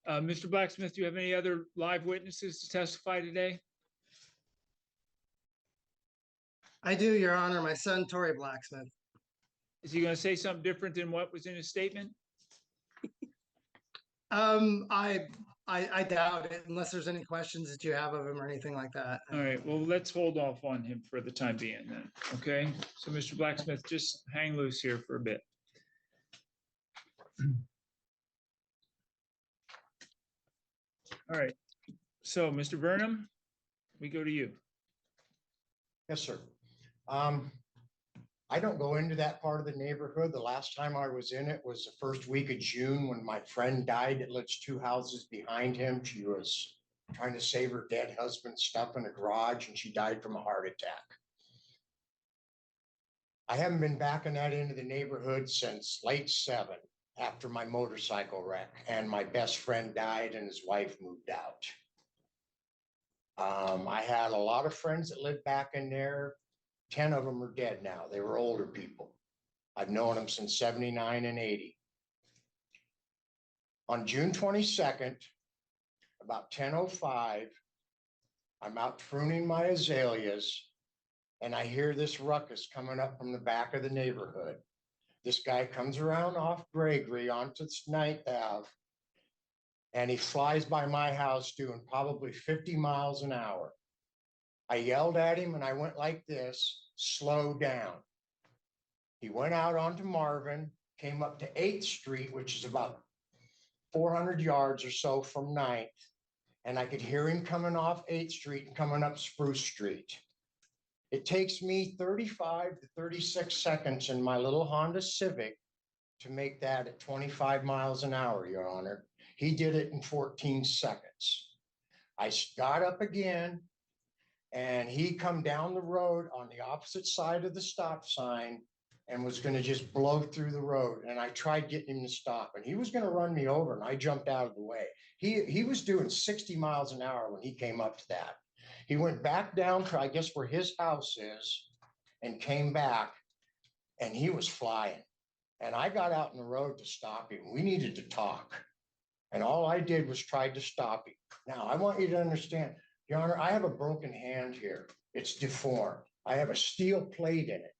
Mr. Blacksmith, do you have any other live witnesses to testify today? I do, Your Honor. My son, Tory Blacksmith. Is he going to say something different than what was in his statement? I doubt it, unless there's any questions that you have of him or anything like that. All right, well, let's hold off on him for the time being then, okay? So Mr. Blacksmith, just hang loose here for a bit. All right, so Mr. Burnham, we go to you. Yes, sir. I don't go into that part of the neighborhood. The last time I was in it was the first week of June when my friend died that lives 2 houses behind him. She was trying to save her dead husband's stuff in a garage and she died from a heart attack. I haven't been back in that end of the neighborhood since late 7 after my motorcycle wreck and my best friend died and his wife moved out. I had a lot of friends that lived back in there. 10 of them are dead now. They were older people. I've known them since 79 and 80. On June 22nd, about 10:05, I'm out pruning my azaleas and I hear this ruckus coming up from the back of the neighborhood. This guy comes around off Gregory onto Ninth Ave and he flies by my house doing probably 50 miles an hour. I yelled at him and I went like this, slow down. He went out onto Marvin, came up to 8th Street, which is about 400 yards or so from 9th. And I could hear him coming off 8th Street and coming up Spruce Street. It takes me 35 to 36 seconds in my little Honda Civic to make that at 25 miles an hour, Your Honor. He did it in 14 seconds. I got up again and he come down the road on the opposite side of the stop sign and was going to just blow through the road. And I tried getting him to stop and he was going to run me over and I jumped out of the way. He was doing 60 miles an hour when he came up to that. He went back down to, I guess, where his house is and came back and he was flying. And I got out in the road to stop him. We needed to talk. And all I did was try to stop him. Now, I want you to understand, Your Honor, I have a broken hand here. It's deformed. I have a steel plate in it.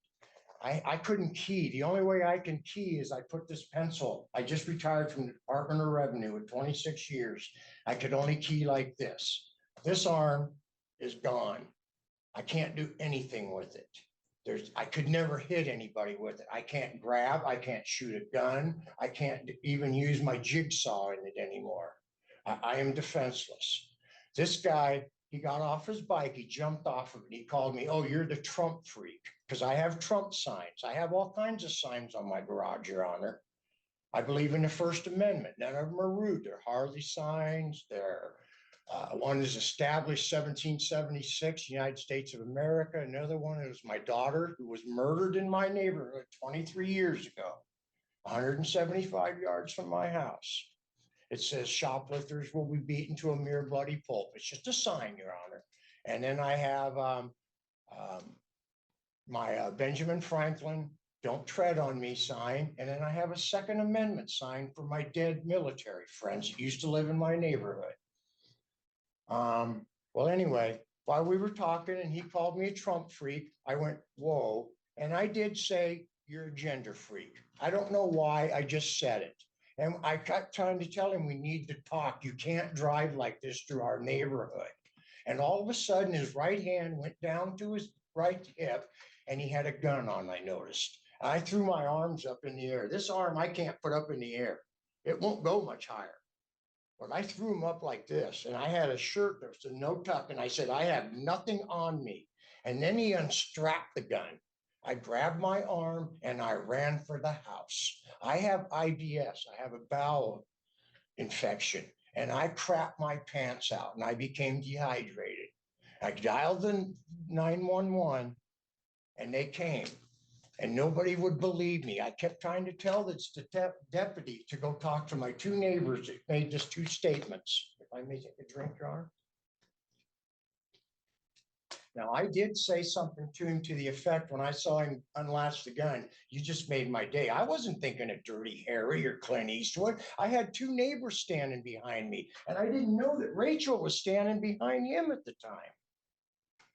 I couldn't key. The only way I can key is I put this pencil. I just retired from the Department of Revenue at 26 years. I could only key like this. This arm is gone. I can't do anything with it. I could never hit anybody with it. I can't grab, I can't shoot a gun. I can't even use my jigsaw in it anymore. I am defenseless. This guy, he got off his bike, he jumped off of it. He called me, oh, you're the Trump freak. Because I have Trump signs. I have all kinds of signs on my garage, Your Honor. I believe in the First Amendment. None of them are rude. They're Harley signs. One is established 1776, United States of America. Another one is my daughter who was murdered in my neighborhood 23 years ago, 175 yards from my house. It says shoplifters will be beaten to a mere bloody pulp. It's just a sign, Your Honor. And then I have my Benjamin Franklin, don't tread on me sign. And then I have a Second Amendment sign for my dead military friends that used to live in my neighborhood. Well, anyway, while we were talking and he called me a Trump freak, I went, whoa. And I did say, you're a gender freak. I don't know why, I just said it. And I kept trying to tell him we need to talk. You can't drive like this through our neighborhood. And all of a sudden his right hand went down to his right hip and he had a gun on, I noticed. I threw my arms up in the air. This arm I can't put up in the air. It won't go much higher. But I threw him up like this and I had a shirt that was a no tuck and I said, I have nothing on me. And then he unstrapped the gun. I grabbed my arm and I ran for the house. I have IBS. I have a bowel infection and I crapped my pants out and I became dehydrated. I dialed the 911 and they came. And nobody would believe me. I kept trying to tell this deputy to go talk to my 2 neighbors that made just 2 statements. If I may take a drink, Your Honor. Now, I did say something to him to the effect when I saw him unlatch the gun, you just made my day. I wasn't thinking of Dirty Harry or Clint Eastwood. I had two neighbors standing behind me, and I didn't know that Rachel was standing behind him at the time.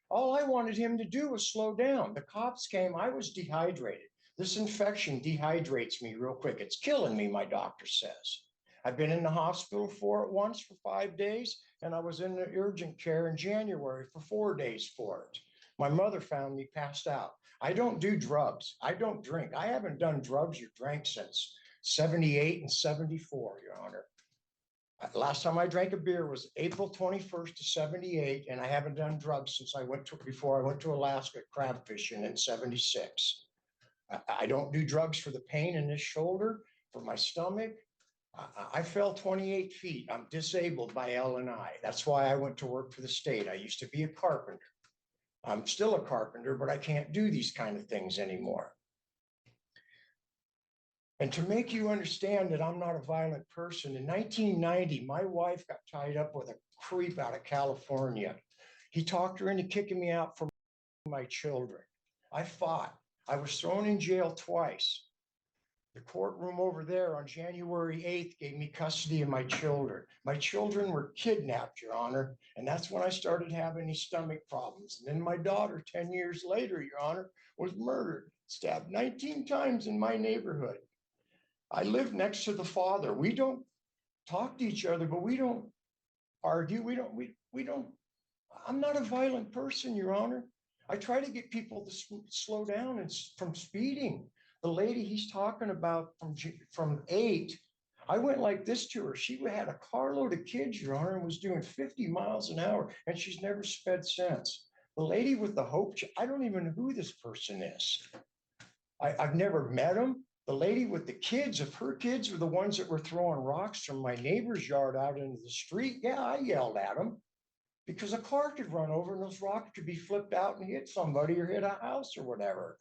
All I wanted him to do was slow down. The cops came, I was dehydrated. This infection dehydrates me real quick. It's killing me, my doctor says. I've been in the hospital for it once for 5 days, and I was in the urgent care in January for 4 days for it. My mother found me passed out. I don't do drugs. I don't drink. I haven't done drugs or drank since 78 and 74, Your Honor. Last time I drank a beer was April 21st of 78, and I haven't done drugs since before I went to Alaska crab fishing in 76. I don't do drugs for the pain in this shoulder, for my stomach. I fell 28 feet. I'm disabled by L&I. That's why I went to work for the state. I used to be a carpenter. I'm still a carpenter, but I can't do these kind of things anymore. And to make you understand that I'm not a violent person, in 1990, my wife got tied up with a creep out of California. He talked her into kicking me out for my children. I fought. I was thrown in jail twice. The courtroom over there on January 8th gave me custody of my children. My children were kidnapped, Your Honor, and that's when I started having these stomach problems. And then my daughter, 10 years later, Your Honor, was murdered, stabbed 19 times in my neighborhood. I live next to the father. We don't talk to each other, but we don't argue. We don't, I'm not a violent person, Your Honor. I try to get people to slow down and from speeding. The lady he's talking about from 8, I went like this to her. She had a carload of kids, Your Honor, and was doing 50 miles an hour, and she's never sped since. The lady with the hope, I don't even know who this person is. I've never met him. The lady with the kids, if her kids were the ones that were throwing rocks from my neighbor's yard out into the street, yeah, I yelled at them because a car could run over and those rocks could be flipped out and hit somebody or hit a house or whatever.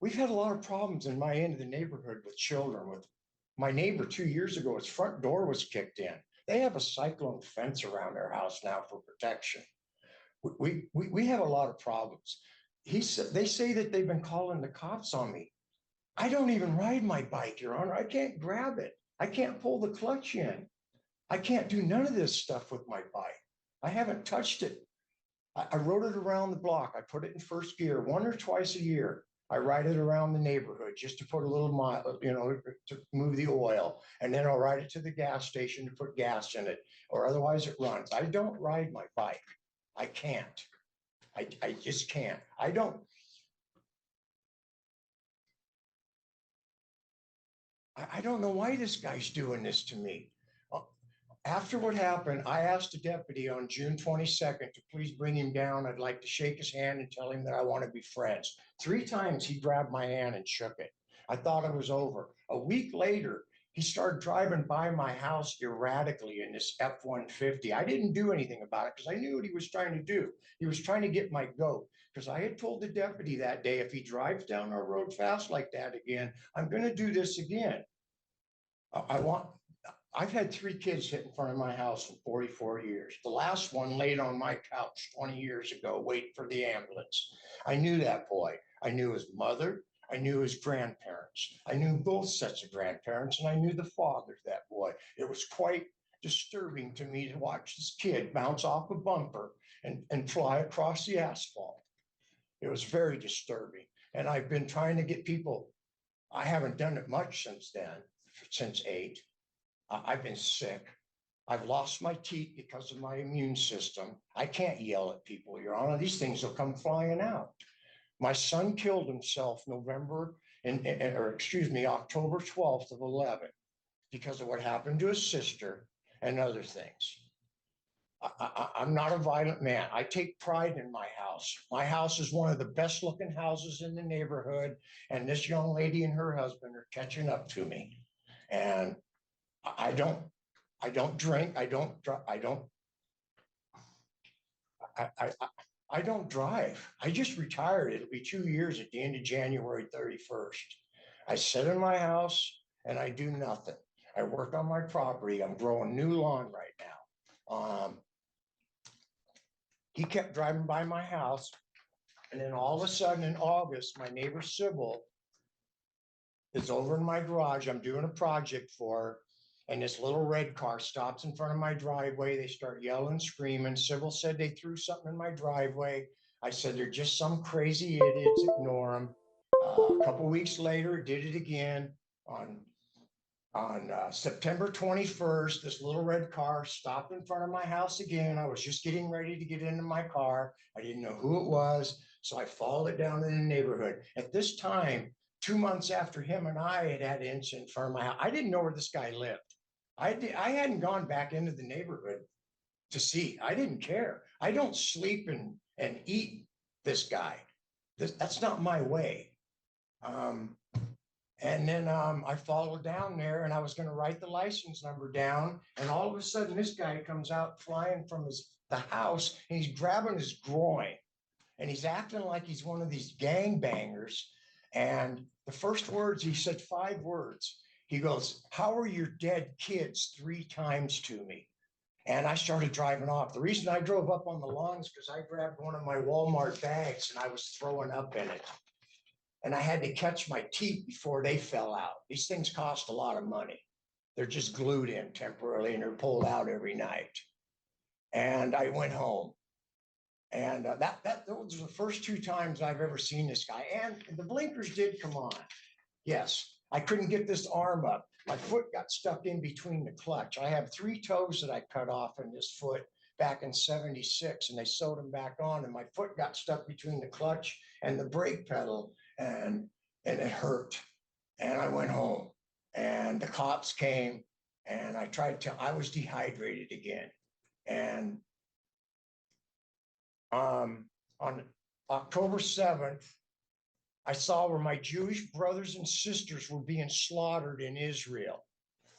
We've had a lot of problems in my end of the neighborhood with children. With my neighbor 2 years ago, his front door was kicked in. They have a cyclone fence around their house now for protection. We have a lot of problems. They say that they've been calling the cops on me. I don't even ride my bike, Your Honor. I can't grab it. I can't pull the clutch in. I can't do none of this stuff with my bike. I haven't touched it. I rode it around the block. I put it in first gear 1 or twice a year. I ride it around the neighborhood just to put a little mile, to move the oil. And then I'll ride it to the gas station to put gas in it, or otherwise it runs. I don't ride my bike. I can't. I just can't. I don't know why this guy's doing this to me. After what happened, I asked the deputy on June 22nd to please bring him down. I'd like to shake his hand and tell him that I want to be friends. 3 times he grabbed my hand and shook it. I thought it was over. A week later, he started driving by my house erratically in this F-150. I didn't do anything about it because I knew what he was trying to do. He was trying to get my goat because I had told the deputy that day, if he drives down our road fast like that again, I'm going to do this again. I've had 3 kids hit in front of my house in 44 years. The last one laid on my couch 20 years ago, waiting for the ambulance. I knew that boy. I knew his mother. I knew his grandparents. I knew both sets of grandparents, and I knew the father of that boy. It was quite disturbing to me to watch this kid bounce off a bumper and fly across the asphalt. It was very disturbing. And I've been trying to get people, I haven't done it much since then, since 8. I've been sick. I've lost my teeth because of my immune system. I can't yell at people, Your Honor. These things will come flying out. My son killed himself October 12th of 11 because of what happened to his sister and other things. I'm not a violent man. I take pride in my house. My house is one of the best looking houses in the neighborhood, and this young lady and her husband are catching up to me. And I don't drink. I don't drive. I just retired. It'll be 2 years at the end of January 31st. I sit in my house and I do nothing. I work on my property. I'm growing new lawn right now. He kept driving by my house. And then all of a sudden in August, my neighbor Sybil is over in my garage. I'm doing a project for her. And this little red car stops in front of my driveway. They start yelling, screaming. Sybil said they threw something in my driveway. I said, they're just some crazy idiots, ignore them. A couple weeks later, did it again on September 21st. This little red car stopped in front of my house again. I was just getting ready to get into my car. I didn't know who it was. So I followed it down in the neighborhood. At this time, 2 months after him and I had had an incident in front of my house, I didn't know where this guy lived. I hadn't gone back into the neighborhood to see. I didn't care. I don't sleep and eat this guy. That's not my way. And then I followed down there and I was going to write the license number down. And all of a sudden, this guy comes out flying from the house and he's grabbing his groin and he's acting like he's one of these gangbangers. And the first words, he said 5 words. He goes, "How are your dead kids 3 times to me?" And I started driving off. The reason I drove up on the lawn is because I grabbed one of my Walmart bags and I was throwing up in it. And I had to catch my teeth before they fell out. These things cost a lot of money. They're just glued in temporarily and they're pulled out every night. And I went home. And those were the first 2 times I've ever seen this guy. And the blinkers did come on. Yes, I couldn't get this arm up. My foot got stuck in between the clutch. I have 3 toes that I cut off in this foot back in '76 and they sewed them back on and my foot got stuck between the clutch and the brake pedal and it hurt. And I went home and the cops came and I was dehydrated again. And on October 7th, I saw where my Jewish brothers and sisters were being slaughtered in Israel.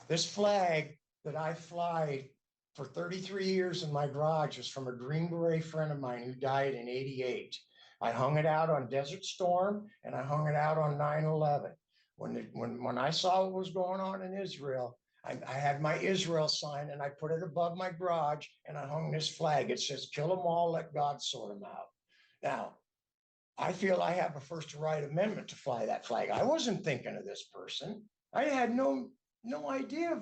This flag that I fly for 33 years in my garage was from a Green Beret friend of mine who died in '88. I hung it out on Desert Storm and I hung it out on 9/11. When I saw what was going on in Israel, I had my Israel sign and I put it above my garage and I hung this flag. It says, "Kill them all, let God sort them out." Now, I feel I have a First Right Amendment to fly that flag. I wasn't thinking of this person. I had no idea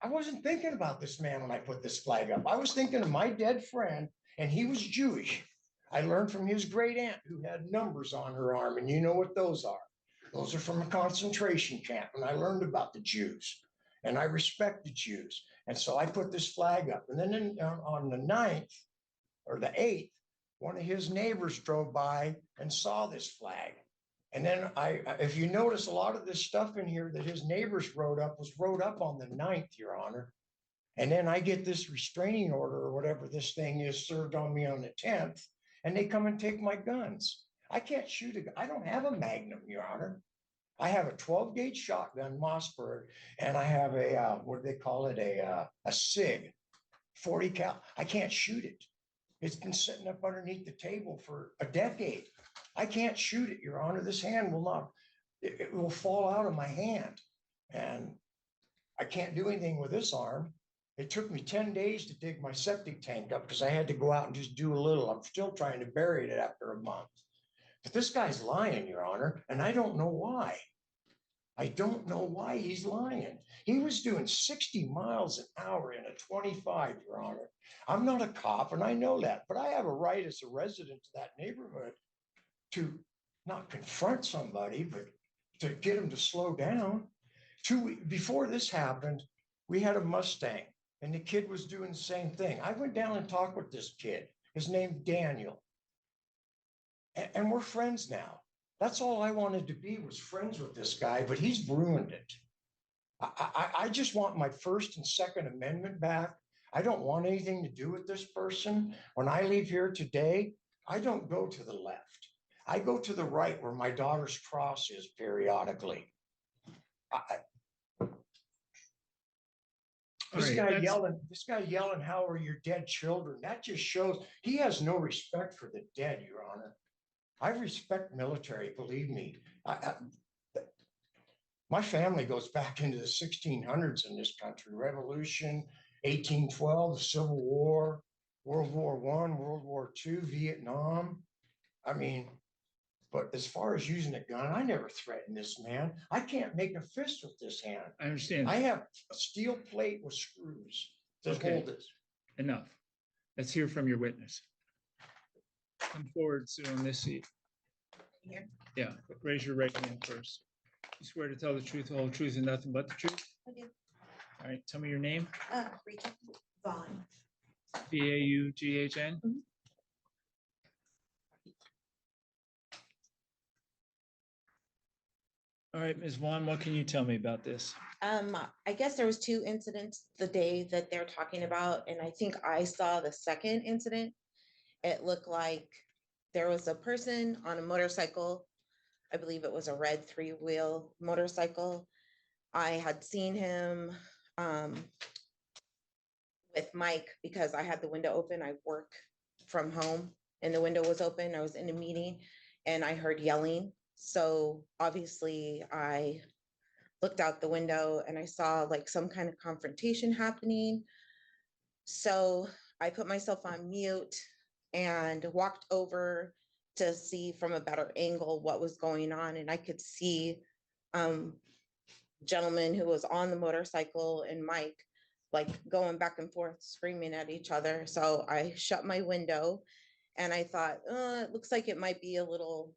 I wasn't thinking about this man when I put this flag up. I was thinking of my dead friend, and he was Jewish. I learned from his great aunt who had numbers on her arm, and you know what those are. Those are from a concentration camp, and I learned about the Jews, and I respect the Jews. And so I put this flag up. And then on the 9th or the 8th, one of his neighbors drove by and saw this flag. And then if you notice, a lot of this stuff in here that his neighbors wrote up was wrote up on the 9th, Your Honor. And then I get this restraining order or whatever this thing is served on me on the 10th, and they come and take my guns. I can't shoot I don't have a Magnum, Your Honor. I have a 12-gauge shotgun, Mossberg, and I have a, what do they call it? A SIG, 40 cal. I can't shoot it. It's been sitting up underneath the table for a decade. I can't shoot it, Your Honor. This hand will not, it will fall out of my hand. And I can't do anything with this arm. It took me 10 days to dig my septic tank up because I had to go out and just do a little. I'm still trying to bury it after a month. But this guy's lying, Your Honor, and I don't know why. I don't know why he's lying. He was doing 60 miles an hour in a 25, Your Honor. I'm not a cop, and I know that, but I have a right as a resident of that neighborhood to not confront somebody, but to get him to slow down. Before this happened, we had a Mustang, and the kid was doing the same thing. I went down and talked with this kid. His name's Daniel. And we're friends now. That's all I wanted to be, was friends with this guy, but he's ruined it. I just want my First and Second Amendment back. I don't want anything to do with this person. When I leave here today, I don't go to the left. I go to the right where my daughter's cross is periodically. This guy yelling, "How are your dead children?" That just shows he has no respect for the dead, Your Honor. I respect military, believe me. My family goes back into the 1600s in this country, Revolution, 1812, the Civil War, World War I, World War II, Vietnam. I mean, but as far as using a gun, I never threatened this man. I can't make a fist with this hand. I understand. I have a steel plate with screws to Okay. hold it. Enough. Let's hear from your witness. Come forward, Sue, on this seat. Here. Yeah, but raise your right hand first. You swear to tell the truth, the whole truth, and nothing but the truth? I do. All right, tell me your name. Rachel Vaughn. Vaughn. Mhm. All right, Ms. Vaughn, what can you tell me about this? I guess there was two incidents the day that they're talking about, and I think I saw the second incident. It looked like there was a person on a motorcycle. I believe it was a red 3-wheel motorcycle. I had seen him with Mike because I had the window open. I work from home and the window was open. I was in a meeting and I heard yelling. So obviously I looked out the window and I saw like some kind of confrontation happening. So I put myself on mute and walked over to see from a better angle what was going on. And I could see gentleman who was on the motorcycle and Mike like going back and forth, screaming at each other. So I shut my window and I thought, it looks like it might be a little,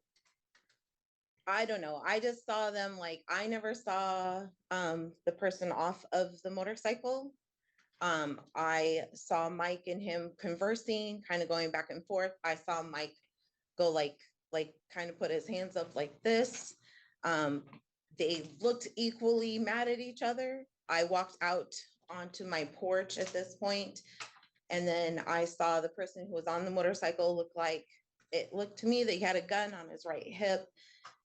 I don't know. I just saw them like, I never saw the person off of the motorcycle. I saw Mike and him conversing, kind of going back and forth. I saw Mike go like kind of put his hands up like this. They looked equally mad at each other. I walked out onto my porch at this point, and then I saw the person who was on the motorcycle it looked to me that he had a gun on his right hip,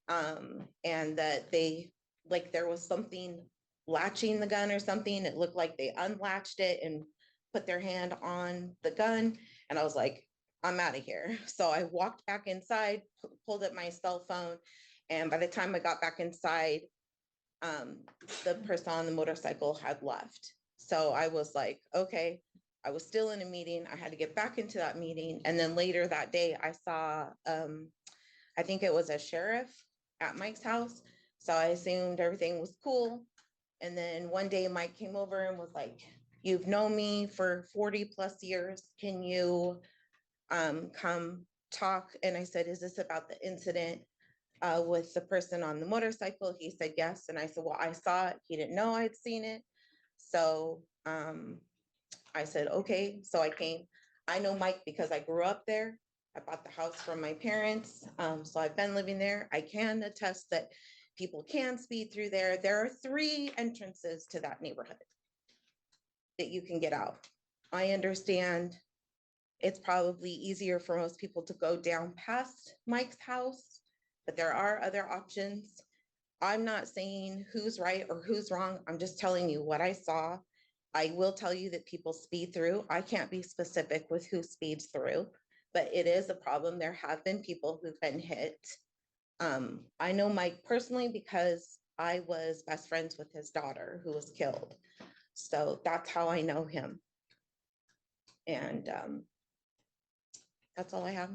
and that there was something latching the gun or something. It looked like they unlatched it and put their hand on the gun, and I was like, I'm out of here. So I walked back inside, pulled up my cell phone, and by the time I got back inside, the person on the motorcycle had left. So I was like, okay, I was still in a meeting. I had to get back into that meeting. And then later that day, I saw, I think it was a sheriff at Mike's house. So I assumed everything was cool. And then one day Mike came over and was like, you've known me for 40 plus years. Can you come talk? And I said, is this about the incident with the person on the motorcycle? He said yes. And I said, well, I saw it. He didn't know I'd seen it. So I said, okay. So I came. I know Mike because I grew up there. I bought the house from my parents. So I've been living there. I can attest that people can speed through there. There are 3 entrances to that neighborhood that you can get out. I understand it's probably easier for most people to go down past Mike's house, but there are other options. I'm not saying who's right or who's wrong. I'm just telling you what I saw. I will tell you that people speed through. I can't be specific with who speeds through, but it is a problem. There have been people who've been hit. I know Mike personally because I was best friends with his daughter who was killed. So that's how I know him. And that's all I have.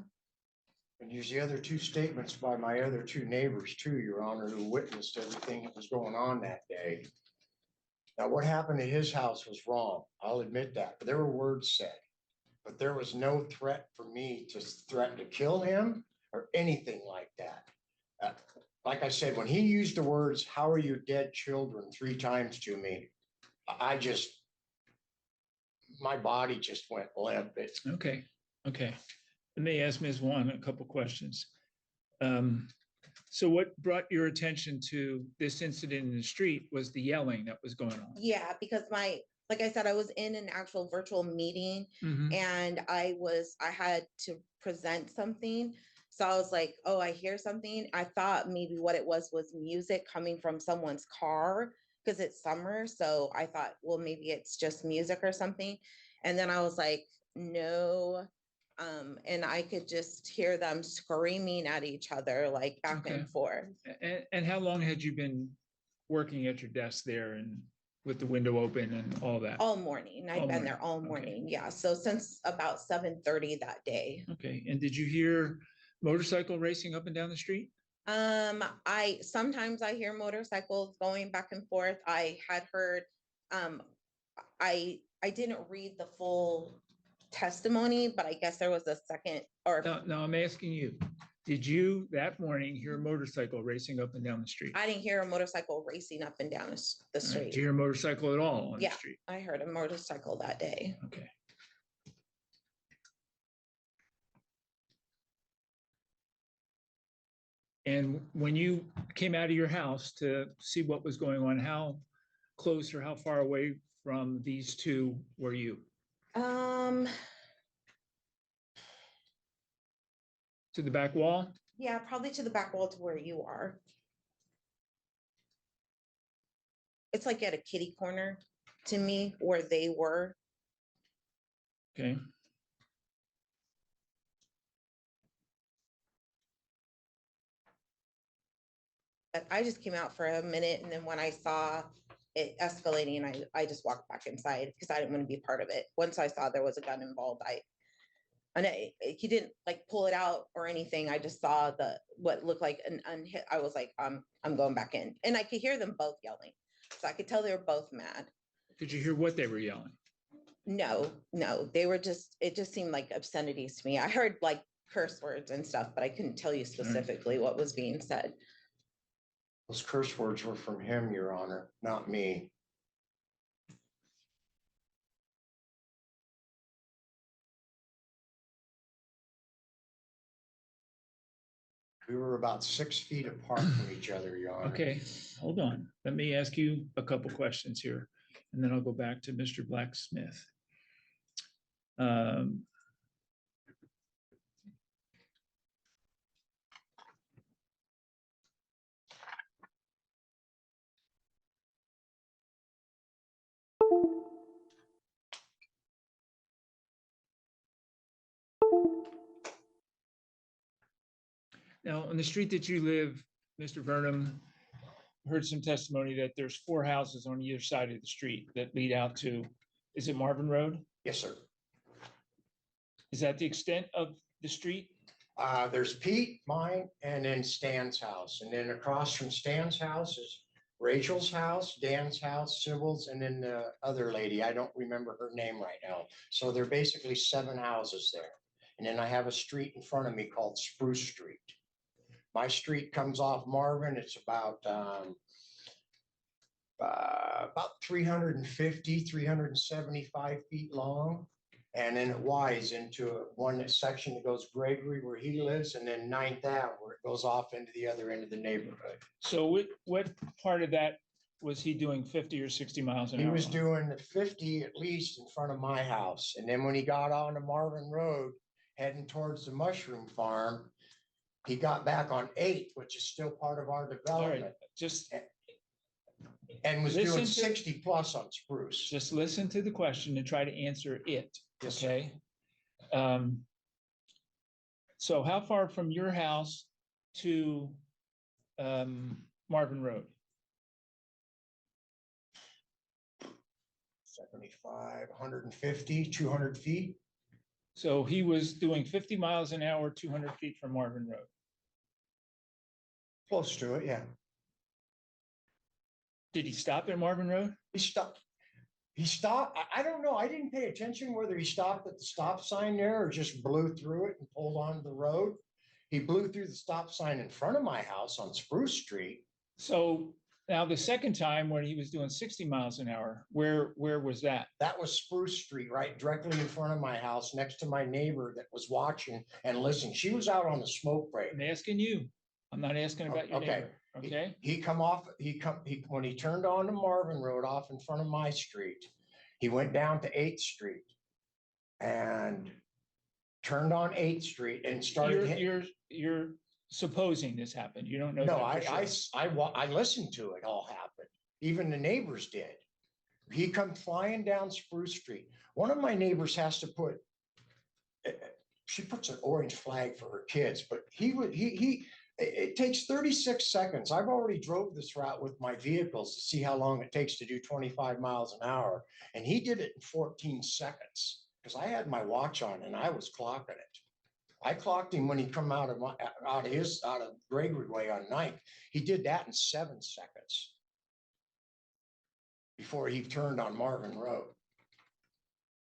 And there's the other 2 statements by my other 2 neighbors too, Your Honor, who witnessed everything that was going on that day. Now, what happened to his house was wrong. I'll admit that. But there were words said, but there was no threat for me to threaten to kill him or anything like that. Like I said, when he used the words, "How are your dead children?" 3 times to me, my body just went limp. Okay. Let me ask Ms. Vaughn a couple questions. So what brought your attention to this incident in the street was the yelling that was going on? Yeah, because like I said, I was in an actual virtual meeting and I had to present something. So I was like, oh, I hear something. I thought maybe what it was music coming from someone's car because it's summer. So I thought, well, maybe it's just music or something. And then I was like, no. And I could just hear them screaming at each other, like back Okay. and forth. And how long had you been working at your desk there and with the window open and all that? All morning. I'd All been there morning, all okay. morning. Yeah. So since about 7:30 that day. Okay, and did you hear motorcycle racing up and down the street? Sometimes I hear motorcycles going back and forth. I had heard, I didn't read the full testimony, but I guess there was a second or No, I'm asking you, did you that morning hear a motorcycle racing up and down the street? I didn't hear a motorcycle racing up and down the All right, street. did you hear a motorcycle at all on the Yeah. street? I heard a motorcycle that day. Okay. And when you came out of your house to see what was going on, how close or how far away from these two were you? To the back wall? Yeah, probably to the back wall to where you are. It's like at a kitty corner to me where they were. Okay. But I just came out for a minute, and then when I saw it escalating, I just walked back inside because I didn't want to be a part of it. Once I saw there was a gun involved, he didn't like pull it out or anything. I just saw what looked like an unhit. I was like, I'm going back in, and I could hear them both yelling, so I could tell they were both mad. Did you hear what they were yelling? No, they were it just seemed like obscenities to me. I heard like curse words and stuff, but I couldn't tell you specifically what was being said. Those curse words were from him, Your Honor, not me. We were about 6 feet apart from each other, Your Honor. Okay, hold on. Let me ask you a couple questions here, and then I'll go back to Mr. Blacksmith. Now, on the street that you live, Mr. Burnham, heard some testimony that there's 4 houses on either side of the street that lead out to, is it Marvin Road? Yes, sir. Is that the extent of the street? There's Pete, mine, and then Stan's house. And then across from Stan's house is Rachel's house, Dan's house, Sybil's, and then the other lady. I don't remember her name right now. So there are basically 7 houses there. And then I have a street in front of me called Spruce Street. My street comes off Marvin. It's about 350, 375 feet long. And then it wides into one section that goes Gregory where he lives, and then 9th Ave where it goes off into the other end of the neighborhood. So what part of that was he doing 50 or 60 miles an hour? He was doing 50 at least in front of my house. And then when he got onto Marvin Road, heading towards the mushroom farm, he got back on 8th, which is still part of our All right, development, just and was listen doing to- 60 plus on Spruce. just listen to the question and try to answer it, Yes, sir. okay? So how far from your house to Marvin Road? 75, 150, 200 feet. So he was doing 50 miles an hour, 200 feet from Marvin Road. Close to it, yeah. Did he stop at Marvin Road? He stopped. I don't know. I didn't pay attention whether he stopped at the stop sign there or just blew through it and pulled onto the road. He blew through the stop sign in front of my house on Spruce Street. So now the second time when he was doing 60 miles an hour, where was that? That was Spruce Street, right directly in front of my house, next to my neighbor that was watching and listening. She was out on the smoke break. I'm asking you. I'm not asking about your Okay. neighbor, okay? When he turned onto Marvin Road off in front of my street, he went down to 8th Street and turned on 8th Street and started. You're supposing this happened. You don't know. No, that for sure. I listened to it all happen. Even the neighbors did. He come flying down Spruce Street. One of my neighbors has to she puts an orange flag for her kids, but It takes 36 seconds. I've already drove this route with my vehicles to see how long it takes to do 25 miles an hour. And he did it in 14 seconds because I had my watch on and I was clocking it. I clocked him when he come out of Gregory Way on 9th. He did that in 7 seconds before he turned on Marvin Road.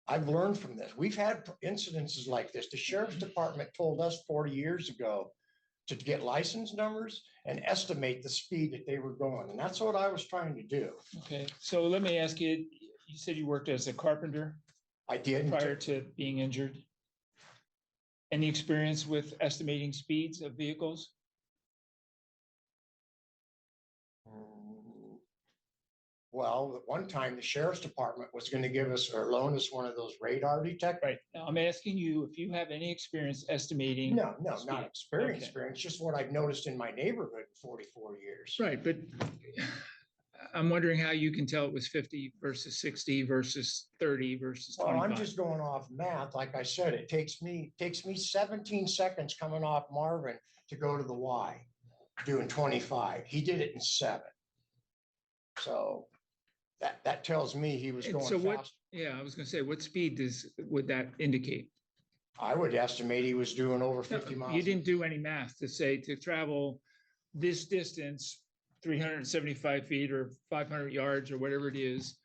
I've learned from this. We've had incidences like this. The sheriff's department told us 40 years ago to get license numbers and estimate the speed that they were going. And that's what I was trying to do. Okay, so let me ask you, you said you worked as a carpenter I did. prior to being injured. Any experience with estimating speeds of vehicles? Well, at one time, the sheriff's department was going to give us or loan us one of those radar detectors. Right, now I'm asking you if you have any experience estimating. No, not speed. experience, Okay. just what I've noticed in my neighborhood in 44 years. Right, but I'm wondering how you can tell it was 50 versus 60 versus 30 versus Well, 25. I'm just going off math. Like I said, it takes me 17 seconds coming off Marvin to go to the Y, doing 25. He did it in 7. So that tells me he was And going so what, fast. yeah, I was gonna say, what speed would that indicate? I would estimate he was doing over No, 50 miles. You didn't do any math to say to travel this distance, 375 feet or 500 yards or whatever it is,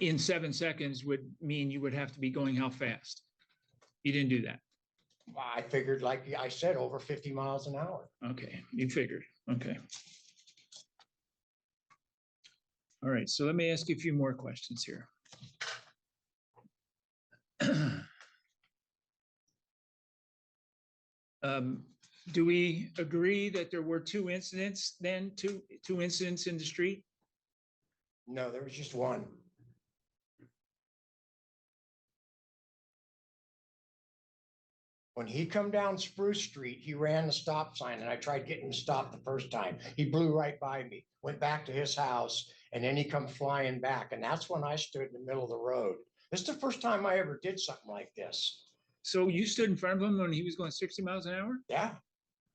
in 7 seconds would mean you would have to be going how fast? You didn't do that. I figured, like I said, over 50 miles an hour. Okay, you figured, okay. All right, so let me ask you a few more questions here. Do we agree that there were 2 incidents then, two incidents in the street? No, there was just one. When he come down Spruce Street, he ran the stop sign and I tried getting him to stop the first time. He blew right by me, went back to his house, and then he come flying back. And that's when I stood in the middle of the road. This is the first time I ever did something like this. So you stood in front of him when he was going 60 miles an hour? Yeah,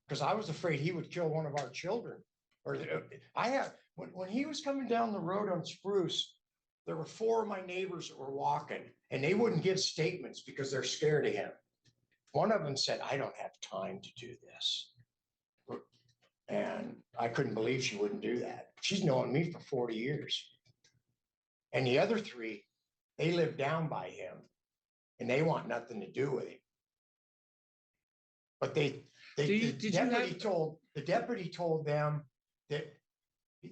because I was afraid he would kill one of our children. When he was coming down the road on Spruce, there were 4 of my neighbors that were walking and they wouldn't give statements because they're scared of him. One of them said, "I don't have time to do this." And I couldn't believe she wouldn't do that. She's known me for 40 years. And the other 3, they live down by him and they want nothing to do with him. But the deputy told them that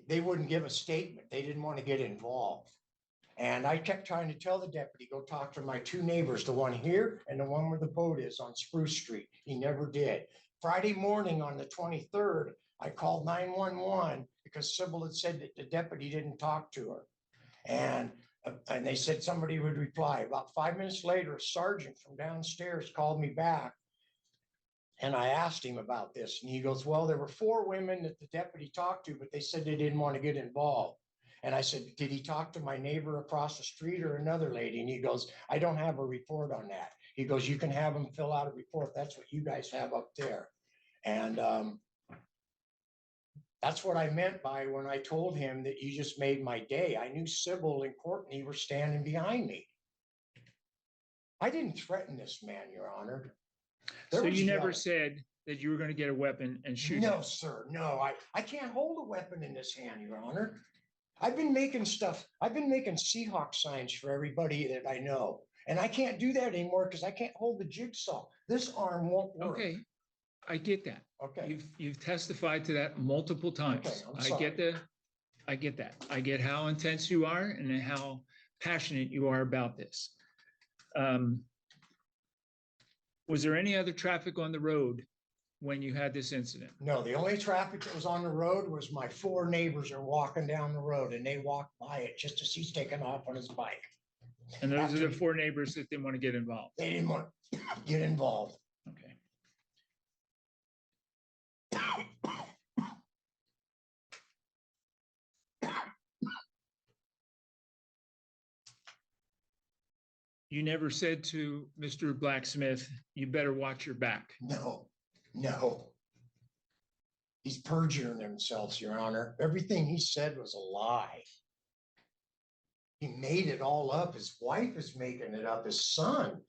they wouldn't give a statement. They didn't want to get involved. And I kept trying to tell the deputy, go talk to my 2 neighbors, the one here and the one where the boat is on Spruce Street. He never did. Friday morning on the 23rd, I called 911 because Sybil had said that the deputy didn't talk to her. And they said somebody would reply. About 5 minutes later, a sergeant from downstairs called me back. And I asked him about this. And he goes, "Well, there were 4 women that the deputy talked to, but they said they didn't want to get involved." And I said, "Did he talk to my neighbor across the street or another lady?" And he goes, "I don't have a report on that." He goes, "You can have them fill out a report. That's what you guys have up there." And that's what I meant by when I told him that you just made my day. I knew Sybil and Courtney were standing behind me. I didn't threaten this man, Your Honor. So you never said that you were going to get a weapon and shoot him? No, sir. No, I can't hold a weapon in this hand, Your Honor. I've been making stuff. I've been making Seahawk signs for everybody that I know. And I can't do that anymore because I can't hold the jigsaw. This arm won't work. Okay, I get that. Okay. You've testified to that multiple times. Okay, I'm I sorry. get that. I get how intense you are and how passionate you are about this. Was there any other traffic on the road when you had this incident? No, the only traffic that was on the road was my 4 neighbors are walking down the road and they walked by it just as he's taking off on his bike. And those After are the 4 neighbors that didn't want to get involved. They didn't want to get involved. Okay. You never said to Mr. Blacksmith, "You better watch your back." No, no. He's perjuring himself, Your Honor. Everything he said was a lie. He made it all up. His wife is making it up, his son.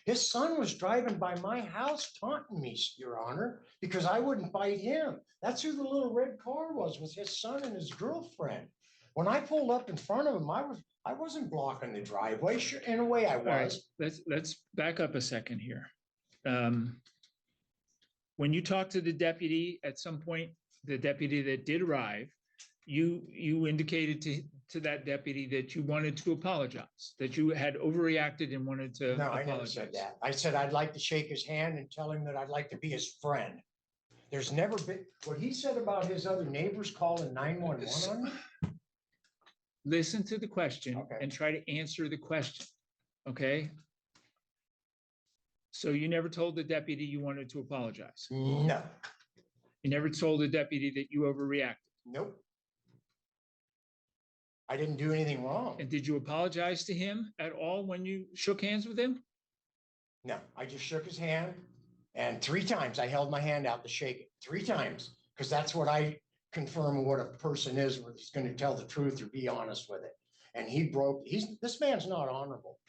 His son was driving by my house taunting me, Your Honor, because I wouldn't bite him. That's who the little red car was his son and his girlfriend. When I pulled up in front of him, I wasn't blocking the driveway. Sure, in a way I All right, was. let's back up a second here. When you talked to the deputy at some point, the deputy that did arrive, you indicated to that deputy that you wanted to apologize, that you had overreacted and wanted to No, I never said apologize. that. I said I'd like to shake his hand and tell him that I'd like to be his friend. There's never been, what he said about his other neighbors calling 911 on me. Listen to the question Okay. and try to answer the question, okay? So you never told the deputy you wanted to apologize? No, You never told the deputy that you overreacted? nope. I didn't do anything wrong. And did you apologize to him at all when you shook hands with him? No, I just shook his hand and 3 times I held my hand out to shake it. 3 times, because that's what I confirm what a person is, whether he's going to tell the truth or be honest with it. And this man's not honorable.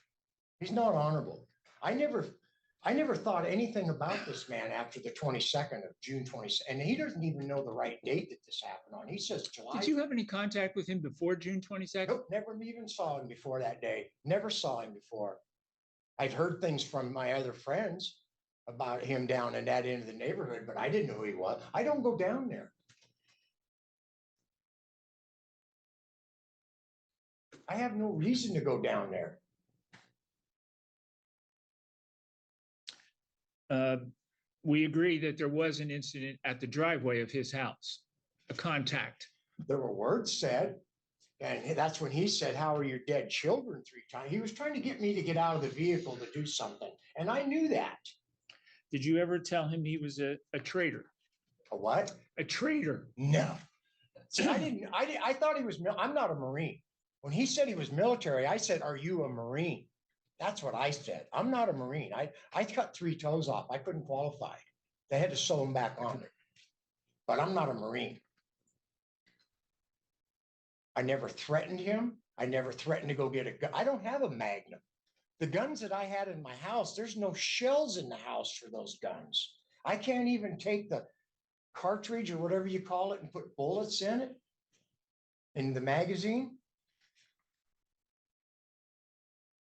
He's not honorable. I never thought anything about this man after the 22nd of June 22nd. And he doesn't even know the right date that this happened on. He says July. Did you have any contact with him before June 22nd? Nope, never even saw him before that day. Never saw him before. I'd heard things from my other friends about him down in that end of the neighborhood, but I didn't know who he was. I don't go down there. I have no reason to go down there. We agree that there was an incident at the driveway of his house, a contact. There were words said, and that's when he said, "How are your dead children?" 3 times. He was trying to get me to get out of the vehicle to do something, and I knew that. Did you ever tell him he was a traitor? A what? A traitor? No. See, I thought he was, I'm not a Marine. When he said he was military, I said, "Are you a Marine?" That's what I said. I'm not a Marine. I cut 3 toes off. I couldn't qualify. They had to sew them back on. But I'm not a Marine. I never threatened him. I never threatened to go get a gun. I don't have a Magnum. The guns that I had in my house, there's no shells in the house for those guns. I can't even take the cartridge or whatever you call it and put bullets in it, in the magazine.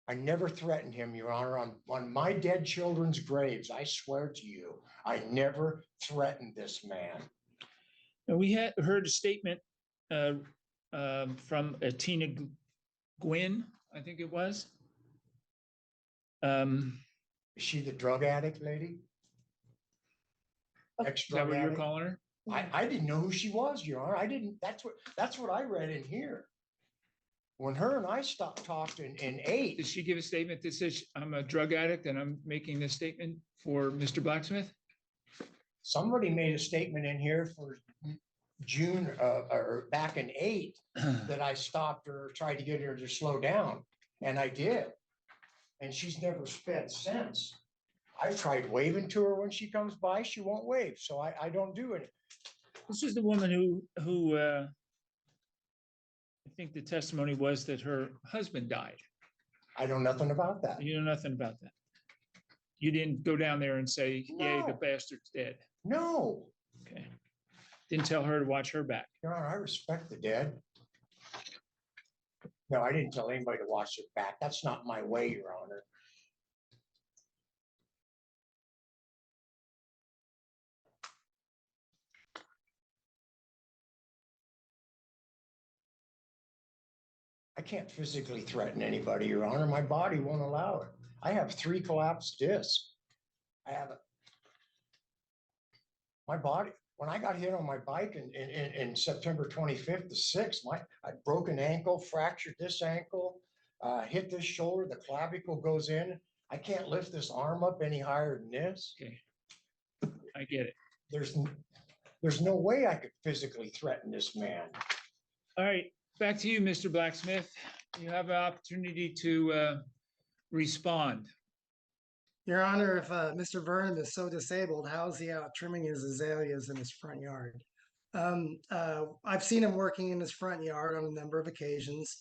I never threatened him, Your Honor, on my dead children's graves. I swear to you, I never threatened this man. And we had heard a statement from Tina Gwynn, I think it was. Is she the drug addict lady? Is that Ex-drug what you're addict? calling her? I didn't know who she was, Your Honor. I didn't, that's what I read in here. When her and I stopped talking in 8. Did she give a statement that says, "I'm a drug addict and I'm making this statement for Mr. Blacksmith"? Somebody made a statement in here for June, or back in 8, that I stopped her, tried to get her to slow down, and I did. And she's never sped since. I've tried waving to her when she comes by, she won't wave, so I don't do it. This is the woman who I think the testimony was that her husband died. I know nothing about that. You know nothing about that. You didn't go down there and say, "Yay, the No. bastard's dead." No, Okay. Didn't tell her to watch her back. Your Honor, I respect the dead. No, I didn't tell anybody to watch their back. That's not my way, Your Honor. I can't physically threaten anybody, Your Honor. My body won't allow it. I have 3 collapsed discs. I have my body, when I got hit on my bike in September 25th to 6th, I broke an ankle, fractured this ankle, hit this shoulder, the clavicle goes in. I can't lift this arm up any higher than this. Okay. I get it. There's no way I could physically threaten this man. All right, back to you, Mr. Blacksmith. You have an opportunity to respond. Your Honor, if Mr. Vernon is so disabled, how is he out trimming his azaleas in his front yard? I've seen him working in his front yard on a number of occasions.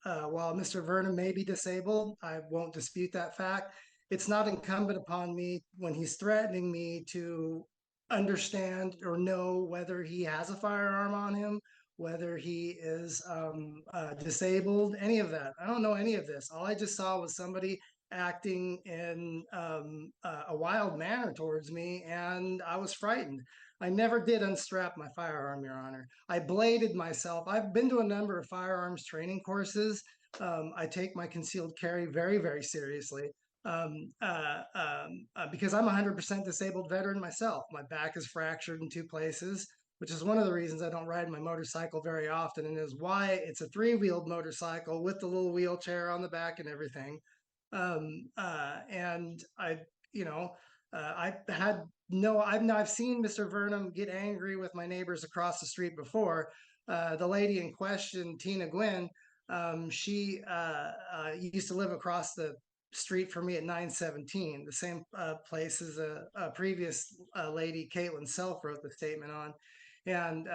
While Mr. Vernon may be disabled, I won't dispute that fact. It's not incumbent upon me when he's threatening me to understand or know whether he has a firearm on him, whether he is disabled, any of that. I don't know any of this. All I just saw was somebody acting in a wild manner towards me, and I was frightened. I never did unstrap my firearm, Your Honor. I bladed myself. I've been to a number of firearms training courses. I take my concealed carry very, very seriously because I'm a 100% disabled veteran myself. My back is fractured in 2 places, which is one of the reasons I don't ride my motorcycle very often, and is why it's a 3-wheeled motorcycle with the little wheelchair on the back and everything. And I, you know, I had no, I've seen Mr. Vernon get angry with my neighbors across the street before. The lady in question, Tina Gwynn, she used to live across the street from me at 917, the same place as a previous lady, Caitlin Self, wrote the statement on. And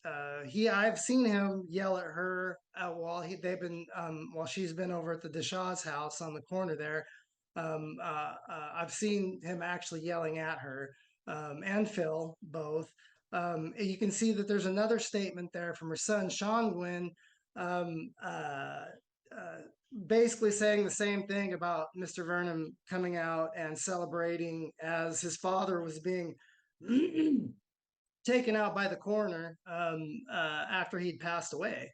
I've seen him yell at her while she's been over at the Deshaw's house on the corner there. I've seen him actually yelling at her and Phil both. You can see that there's another statement there from her son, Sean Gwynn, um, uh, uh, basically saying the same thing about Mr. Vernon coming out and celebrating as his father was being taken out by the coroner after he'd passed away.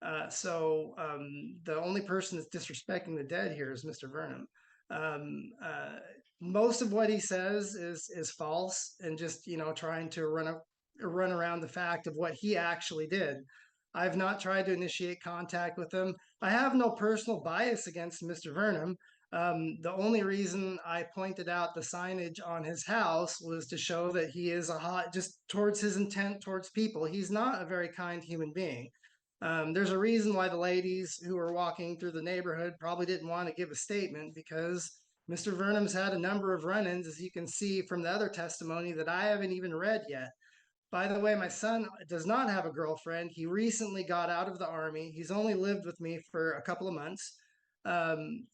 The only person that's disrespecting the dead here is Mr. Vernon. Um, uh, Most of what he says is false and just trying to run around the fact of what he actually did. I've not tried to initiate contact with him. I have no personal bias against Mr. Vernon. The only reason I pointed out the signage on his house was to show that he is just towards his intent towards people. He's not a very kind human being. There's a reason why the ladies who were walking through the neighborhood probably didn't want to give a statement, because Mr. Vernon's had a number of run-ins, as you can see from the other testimony that I haven't even read yet. By the way, my son does not have a girlfriend. He recently got out of the Army. He's only lived with me for a couple of months. And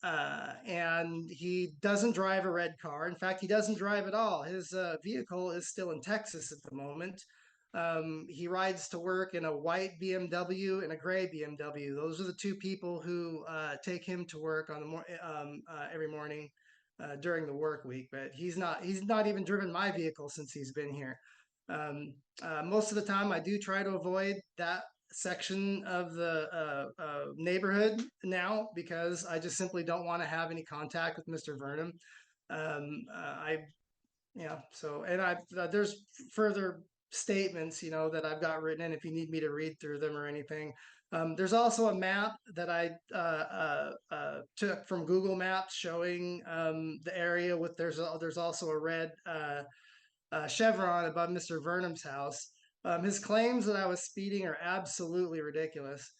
he doesn't drive a red car. In fact, he doesn't drive at all. His vehicle is still in Texas at the moment. He rides to work in a white BMW and a gray BMW. Those are the 2 people who take him to work on every morning during the work week. But he's not even driven my vehicle since he's been here. Most of the time, I do try to avoid that section of the neighborhood now, because I just simply don't want to have any contact with Mr. Vernon. There's further statements, that I've got written in if you need me to read through them or anything. There's also a map that I took from Google Maps showing the area with there's also a red chevron above Mr. Vernon's house. His claims that I was speeding are absolutely ridiculous.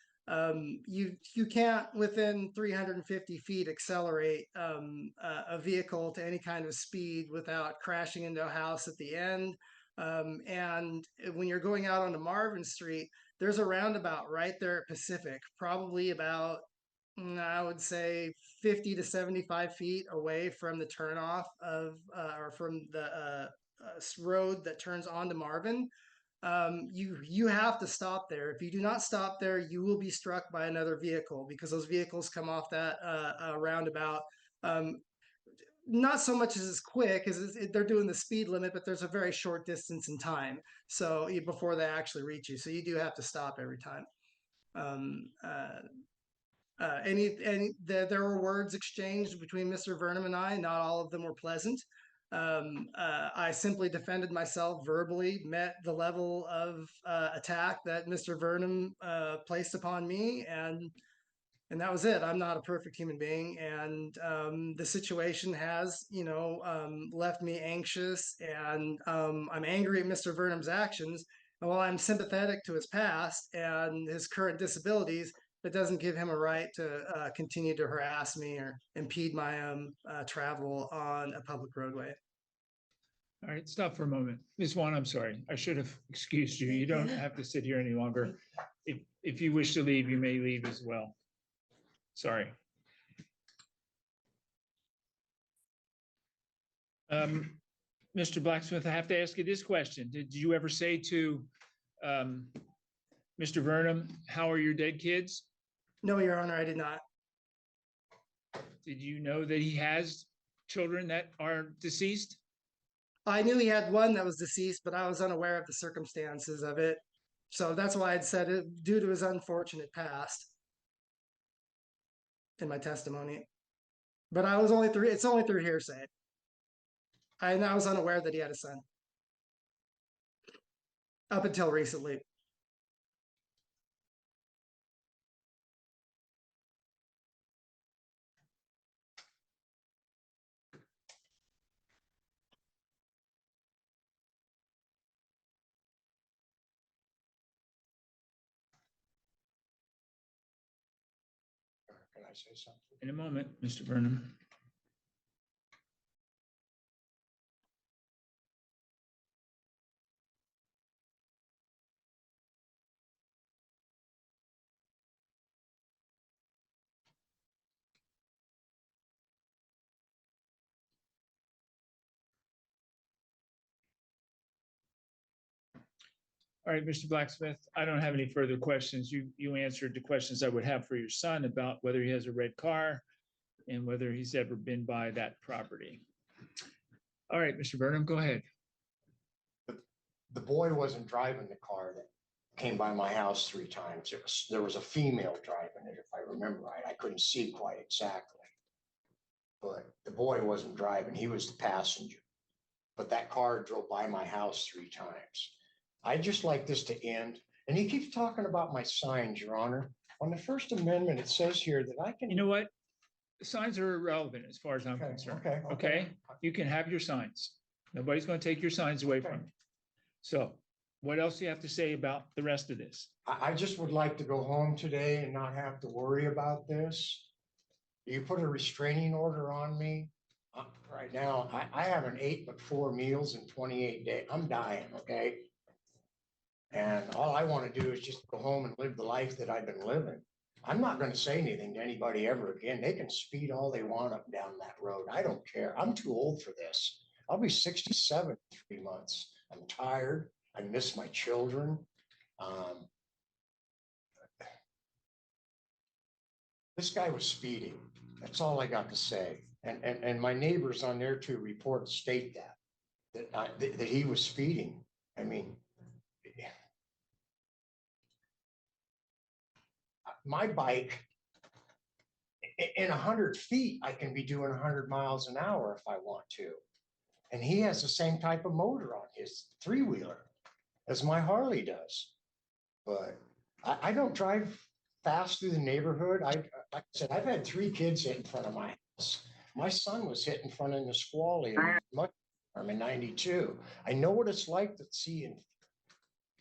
You can't within 350 feet accelerate a vehicle to any kind of speed without crashing into a house at the end. And when you're going out onto Marvin Street, there's a roundabout right there at Pacific, probably about I would say 50 to 75 feet away from the turnoff or from the road that turns onto Marvin. You have to stop there. If you do not stop there, you will be struck by another vehicle, because those vehicles come off that roundabout. Not so much as quick as they're doing the speed limit, but there's a very short distance in time. So before they actually reach you, so you do have to stop every time. There were words exchanged between Mr. Vernon and I. Not all of them were pleasant. I simply defended myself verbally, met the level of attack that Mr. Vernon placed upon me, and that was it. I'm not a perfect human being, and the situation has, left me anxious, and I'm angry at Mr. Vernon's actions. And while I'm sympathetic to his past and his current disabilities, that doesn't give him a right to continue to harass me or impede my travel on a public roadway. All right, stop for a moment. Ms. Vaughn, I'm sorry. I should have excused you. You don't have to sit here any longer. If you wish to leave, you may leave as well. Sorry. Mr. Blacksmith, I have to ask you this question. Did you ever say to Mr. Burnham, how are your dead kids? No, Your Honor, I did not. Did you know that he has children that are deceased? I knew he had one that was deceased, but I was unaware of the circumstances of it. So that's why I'd said it due to his unfortunate past in my testimony. But I was only it's only through hearsay. I was unaware that he had a son up until recently. Can I say something? In a moment, Mr. Burnham. All right, Mr. Blacksmith, I don't have any further questions. You answered the questions I would have for your son about whether he has a red car and whether he's ever been by that property. All right, Mr. Burnham, go ahead. The boy wasn't driving the car that came by my house 3 times. There was a female driving it, if I remember right. I couldn't see quite exactly. But the boy wasn't driving, he was the passenger. But that car drove by my house 3 times. I'd just like this to end. And he keeps talking about my signs, Your Honor. On the First Amendment, it says here that I can. You know what? The signs are irrelevant as far as I'm concerned. Okay? You can have your signs. Nobody's going to take your signs away from you. So what else do you have to say about the rest of this? I just would like to go home today and not have to worry about this. You put a restraining order on me. Right now, I haven't ate but 4 meals in 28 days. I'm dying, okay? And all I want to do is just go home and live the life that I've been living. I'm not going to say anything to anybody ever again. They can speed all they want up down that road. I don't care. I'm too old for this. I'll be 67 in 3 months. I'm tired. I miss my children. This guy was speeding. That's all I got to say. And my neighbors on there 2 reports state that he was speeding. I mean, my bike in 100 feet, I can be doing 100 miles an hour if I want to. And he has the same type of motor on his 3-wheeler as my Harley does. But I don't drive fast through the neighborhood. Like I said, I've had 3 kids hit in front of my house. My son was hit in front of Nisqually in 92. I know what it's like to see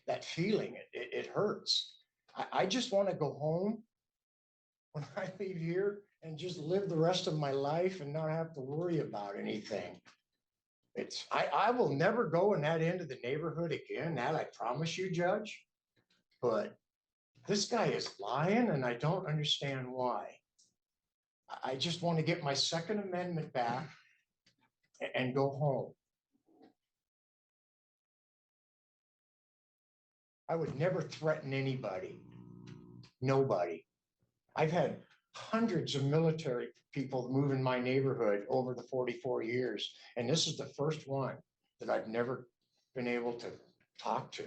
that feeling. It hurts. I just want to go home when I leave here and just live the rest of my life and not have to worry about anything. I will never go in that end of the neighborhood again. That I promise you, Judge. But this guy is lying, and I don't understand why. I just want to get my Second Amendment back and go home. I would never threaten anybody. Nobody. I've had hundreds of military people move in my neighborhood over the 44 years, and this is the first one that I've never been able to talk to.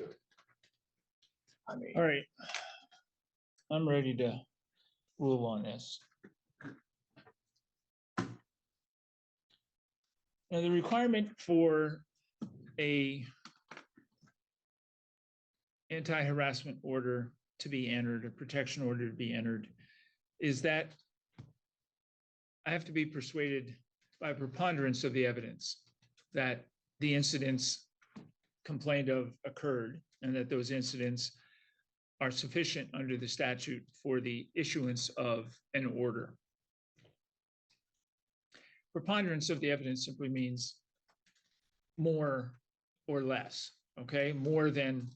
I mean, All right. I'm ready to rule on this. Now, the requirement for a anti-harassment order to be entered, a protection order to be entered, is that I have to be persuaded by preponderance of the evidence that the incidents complained of occurred and that those incidents are sufficient under the statute for the issuance of an order. Preponderance of the evidence simply means more or less, okay? More than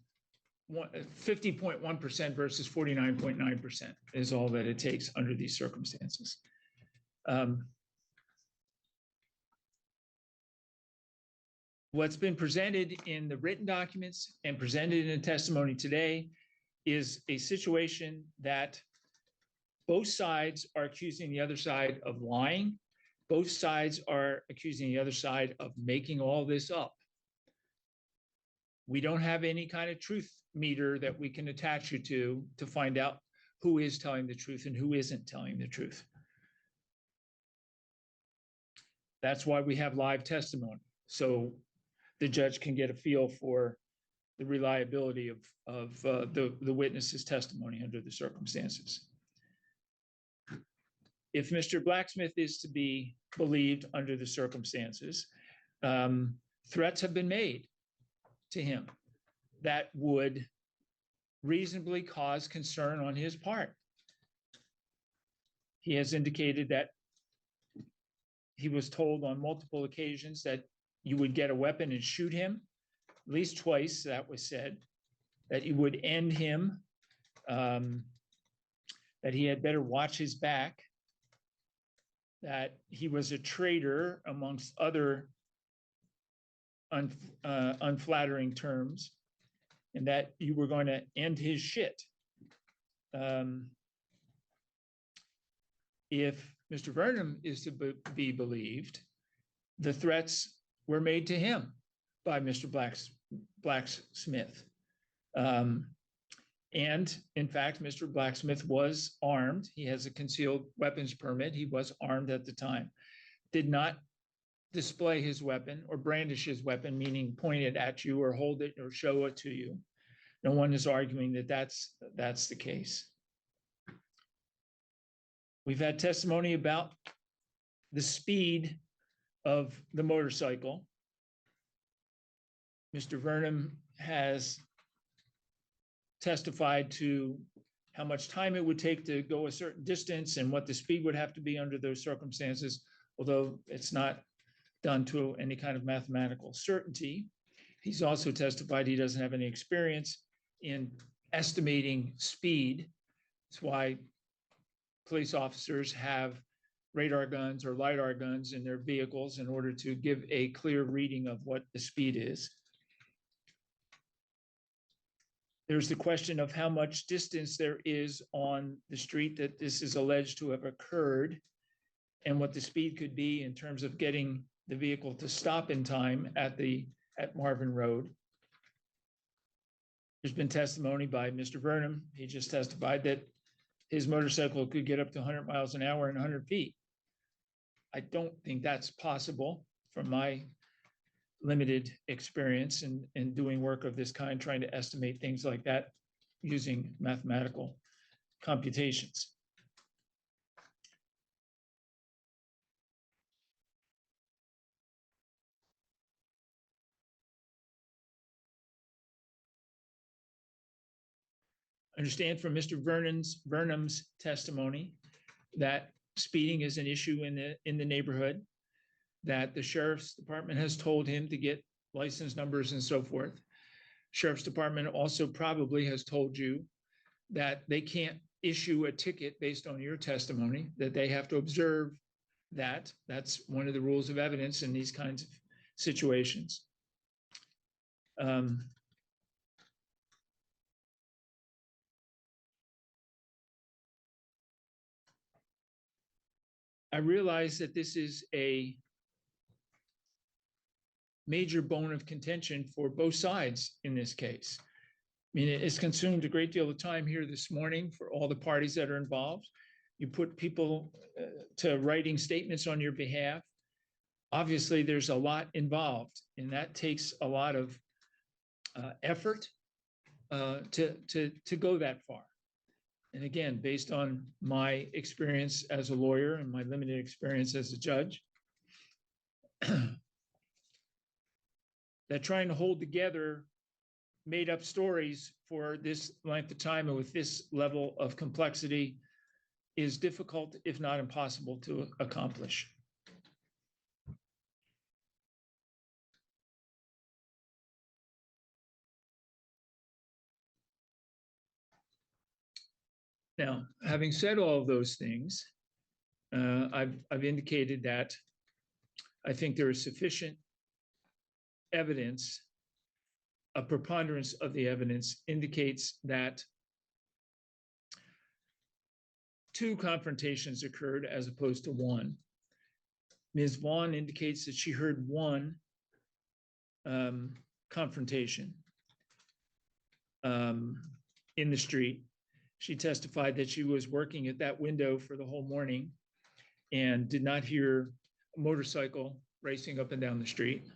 50.1% versus 49.9% is all that it takes under these circumstances. What's been presented in the written documents and presented in the testimony today is a situation that both sides are accusing the other side of lying. Both sides are accusing the other side of making all this up. We don't have any kind of truth meter that we can attach you to find out who is telling the truth and who isn't telling the truth. That's why we have live testimony, so the judge can get a feel for the reliability of the witness's testimony under the circumstances. If Mr. Blacksmith is to be believed under the circumstances, threats have been made to him that would reasonably cause concern on his part. He has indicated that he was told on multiple occasions that you would get a weapon and shoot him. At least twice that was said, that you would end him, that he had better watch his back, that he was a traitor amongst other unflattering terms, and that you were going to end his shit. If Mr. Burnham is to be believed, the threats were made to him by Mr. Blacksmith. And in fact, Mr. Blacksmith was armed. He has a concealed weapons permit. He was armed at the time. Did not display his weapon or brandish his weapon, meaning point it at you or hold it or show it to you. No one is arguing that that's the case. We've had testimony about the speed of the motorcycle. Mr. Burnham has testified to how much time it would take to go a certain distance and what the speed would have to be under those circumstances, although it's not done to any kind of mathematical certainty. He's also testified he doesn't have any experience in estimating speed. That's why police officers have radar guns or LiDAR guns in their vehicles in order to give a clear reading of what the speed is. There's the question of how much distance there is on the street that this is alleged to have occurred and what the speed could be in terms of getting the vehicle to stop in time at Marvin Road. There's been testimony by Mr. Burnham. He just testified that his motorcycle could get up to 100 miles an hour and 100 feet. I don't think that's possible from my limited experience in doing work of this kind, trying to estimate things like that using mathematical computations. I understand from Mr. Burnham's testimony that speeding is an issue in the neighborhood, that the sheriff's department has told him to get license numbers and so forth. Sheriff's department also probably has told you that they can't issue a ticket based on your testimony, that they have to observe that. That's one of the rules of evidence in these kinds of situations. I realize that this is a major bone of contention for both sides in this case. I mean, it's consumed a great deal of time here this morning for all the parties that are involved. You put people to writing statements on your behalf. Obviously, there's a lot involved, and that takes a lot of effort to go that far. And again, based on my experience as a lawyer and my limited experience as a judge, that trying to hold together made up stories for this length of time and with this level of complexity is difficult, if not impossible, to accomplish. Now, having said all of those things, I've indicated that I think there is sufficient evidence, a preponderance of the evidence indicates that two confrontations occurred as opposed to one. Ms. Vaughn indicates that she heard one confrontation in the street. She testified that she was working at that window for the whole morning and did not hear a motorcycle racing up and down the street.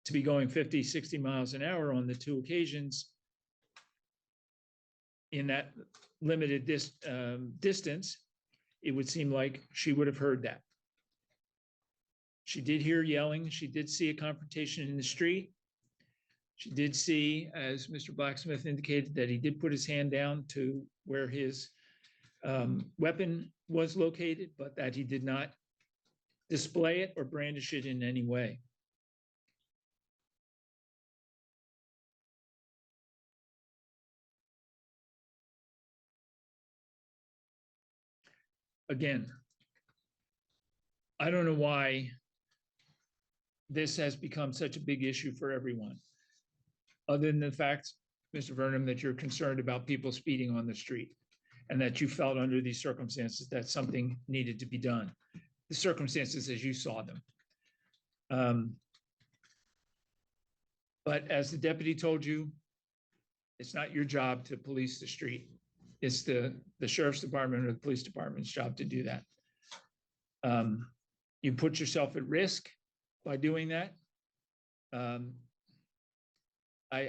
To be going 50, 60 miles an hour on the two occasions in that limited distance, it would seem like she would have heard that. She did hear yelling. She did see a confrontation in the street. She did see, as Mr. Blacksmith indicated, that he did put his hand down to where his weapon was located, but that he did not display it or brandish it in any way. Again, I don't know why this has become such a big issue for everyone, other than the fact, Mr. Vernon, that you're concerned about people speeding on the street and that you felt under these circumstances that something needed to be done. The circumstances as you saw them. But as the deputy told you, it's not your job to police the street. It's the sheriff's department or the police department's job to do that. You put yourself at risk by doing that. I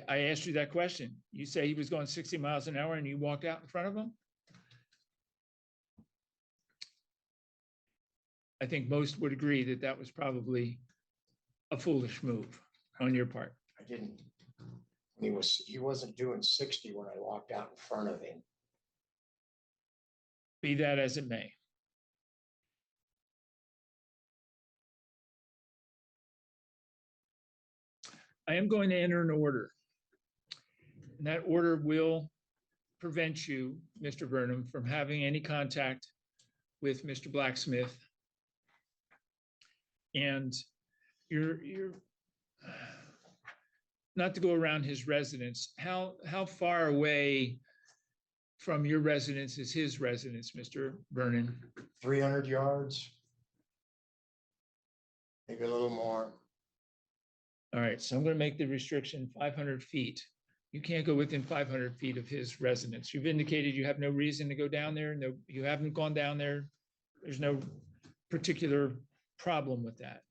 asked you that question. You say he was going 60 miles an hour and you walked out in front of him? I think most would agree that that was probably a foolish move on your part. I didn't. He wasn't doing 60 when I walked out in front of him. Be that as it may. I am going to enter an order. And that order will prevent you, Mr. Burnham, from having any contact with Mr. Blacksmith. And you're not to go around his residence. How far away from your residence is his residence, Mr. Vernon? 300 yards. Maybe a little more. All right, so I'm going to make the restriction 500 feet. You can't go within 500 feet of his residence. You've indicated you have no reason to go down there. No, you haven't gone down there. There's no particular problem with that.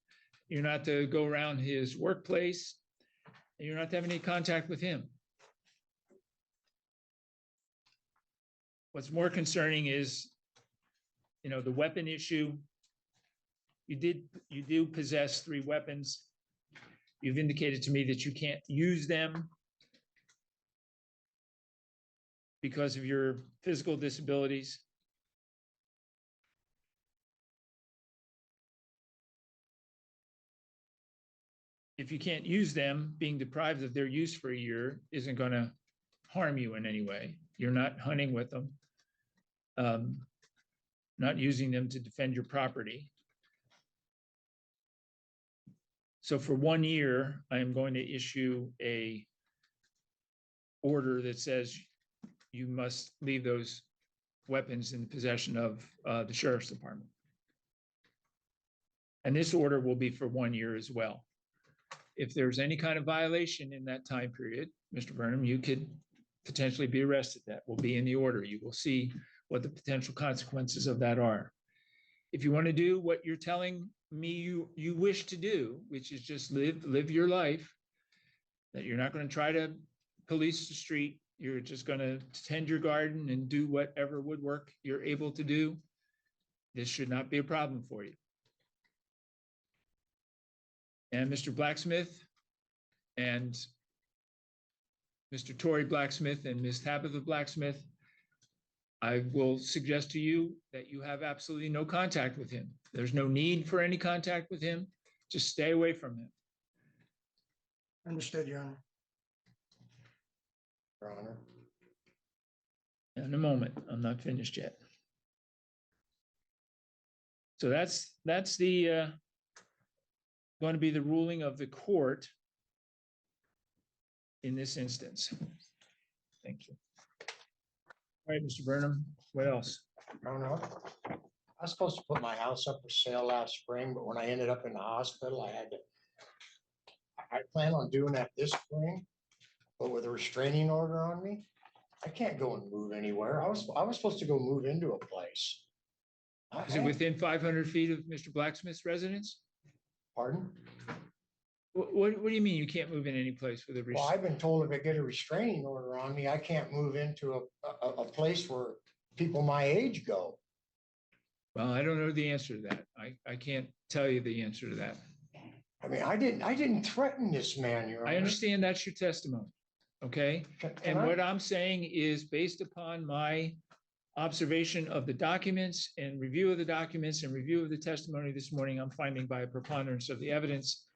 You're not to go around his workplace. And you're not to have any contact with him. What's more concerning is, the weapon issue. You do possess 3 weapons. You've indicated to me that you can't use them because of your physical disabilities. If you can't use them, being deprived of their use for a year isn't going to harm you in any way. You're not hunting with them, not using them to defend your property. So for 1 year, I am going to issue a order that says you must leave those weapons in the possession of the sheriff's department. And this order will be for 1 year as well. If there's any kind of violation in that time period, Mr. Burnham, you could potentially be arrested. That will be in the order. You will see what the potential consequences of that are. If you want to do what you're telling me you wish to do, which is just live your life, that you're not going to try to police the street, you're just going to tend your garden and do whatever woodwork you're able to do, this should not be a problem for you. And Mr. Blacksmith and Mr. Tory Blacksmith and Ms. Tabitha Blacksmith, I will suggest to you that you have absolutely no contact with him. There's no need for any contact with him. Just stay away from him. Understood, Your Honor. Your Honor. In a moment, I'm not finished yet. So that's the going to be the ruling of the court in this instance. Thank you. All right, Mr. Burnham, what else? I don't know. I was supposed to put my house up for sale last spring, but when I ended up in the hospital, I plan on doing that this spring, but with a restraining order on me, I can't go and move anywhere. I was supposed to go move into a place. Is it within 500 feet of Mr. Blacksmith's residence? Pardon? What do you mean you can't move in any place with a Well, I've been told if I get a restraining order on me, I can't move into a place where people my age go. Well, I don't know the answer to that. I can't tell you the answer to that. I mean, I didn't threaten this man, Your Honor. I understand that's your testimony, okay? Can And I- what I'm saying is based upon my observation of the documents and review of the documents and review of the testimony this morning, I'm finding by a preponderance of the evidence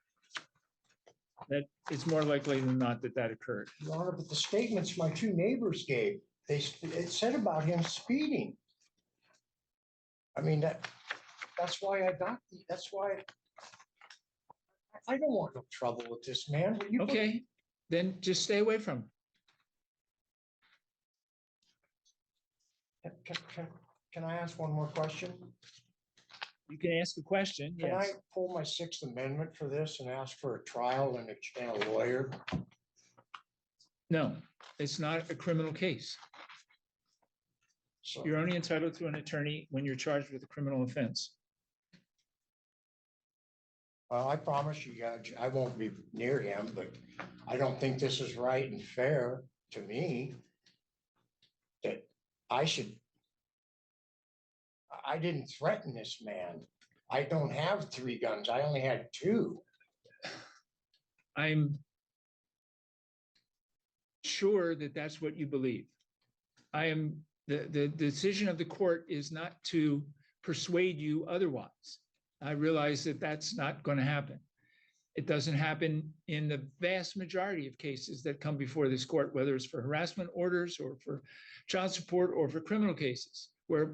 that it's more likely than not that that occurred. Your Honor, but the statements my two neighbors gave, it said about him speeding. I mean, that's why I don't want no trouble with this man. But you Okay, then just stay away from him. Can I ask one more question? You can ask a question, Can I yes. pull my Sixth Amendment for this and ask for a trial and a lawyer? No, it's not a criminal case. So, You're only entitled to an attorney when you're charged with a criminal offense. well, I promise you, Judge, I won't be near him, but I don't think this is right and fair to me. That I didn't threaten this man. I don't have 3 guns. I only had 2. I'm sure that that's what you believe. The decision of the court is not to persuade you otherwise. I realize that that's not going to happen. It doesn't happen in the vast majority of cases that come before this court, whether it's for harassment orders or for child support or for criminal cases, where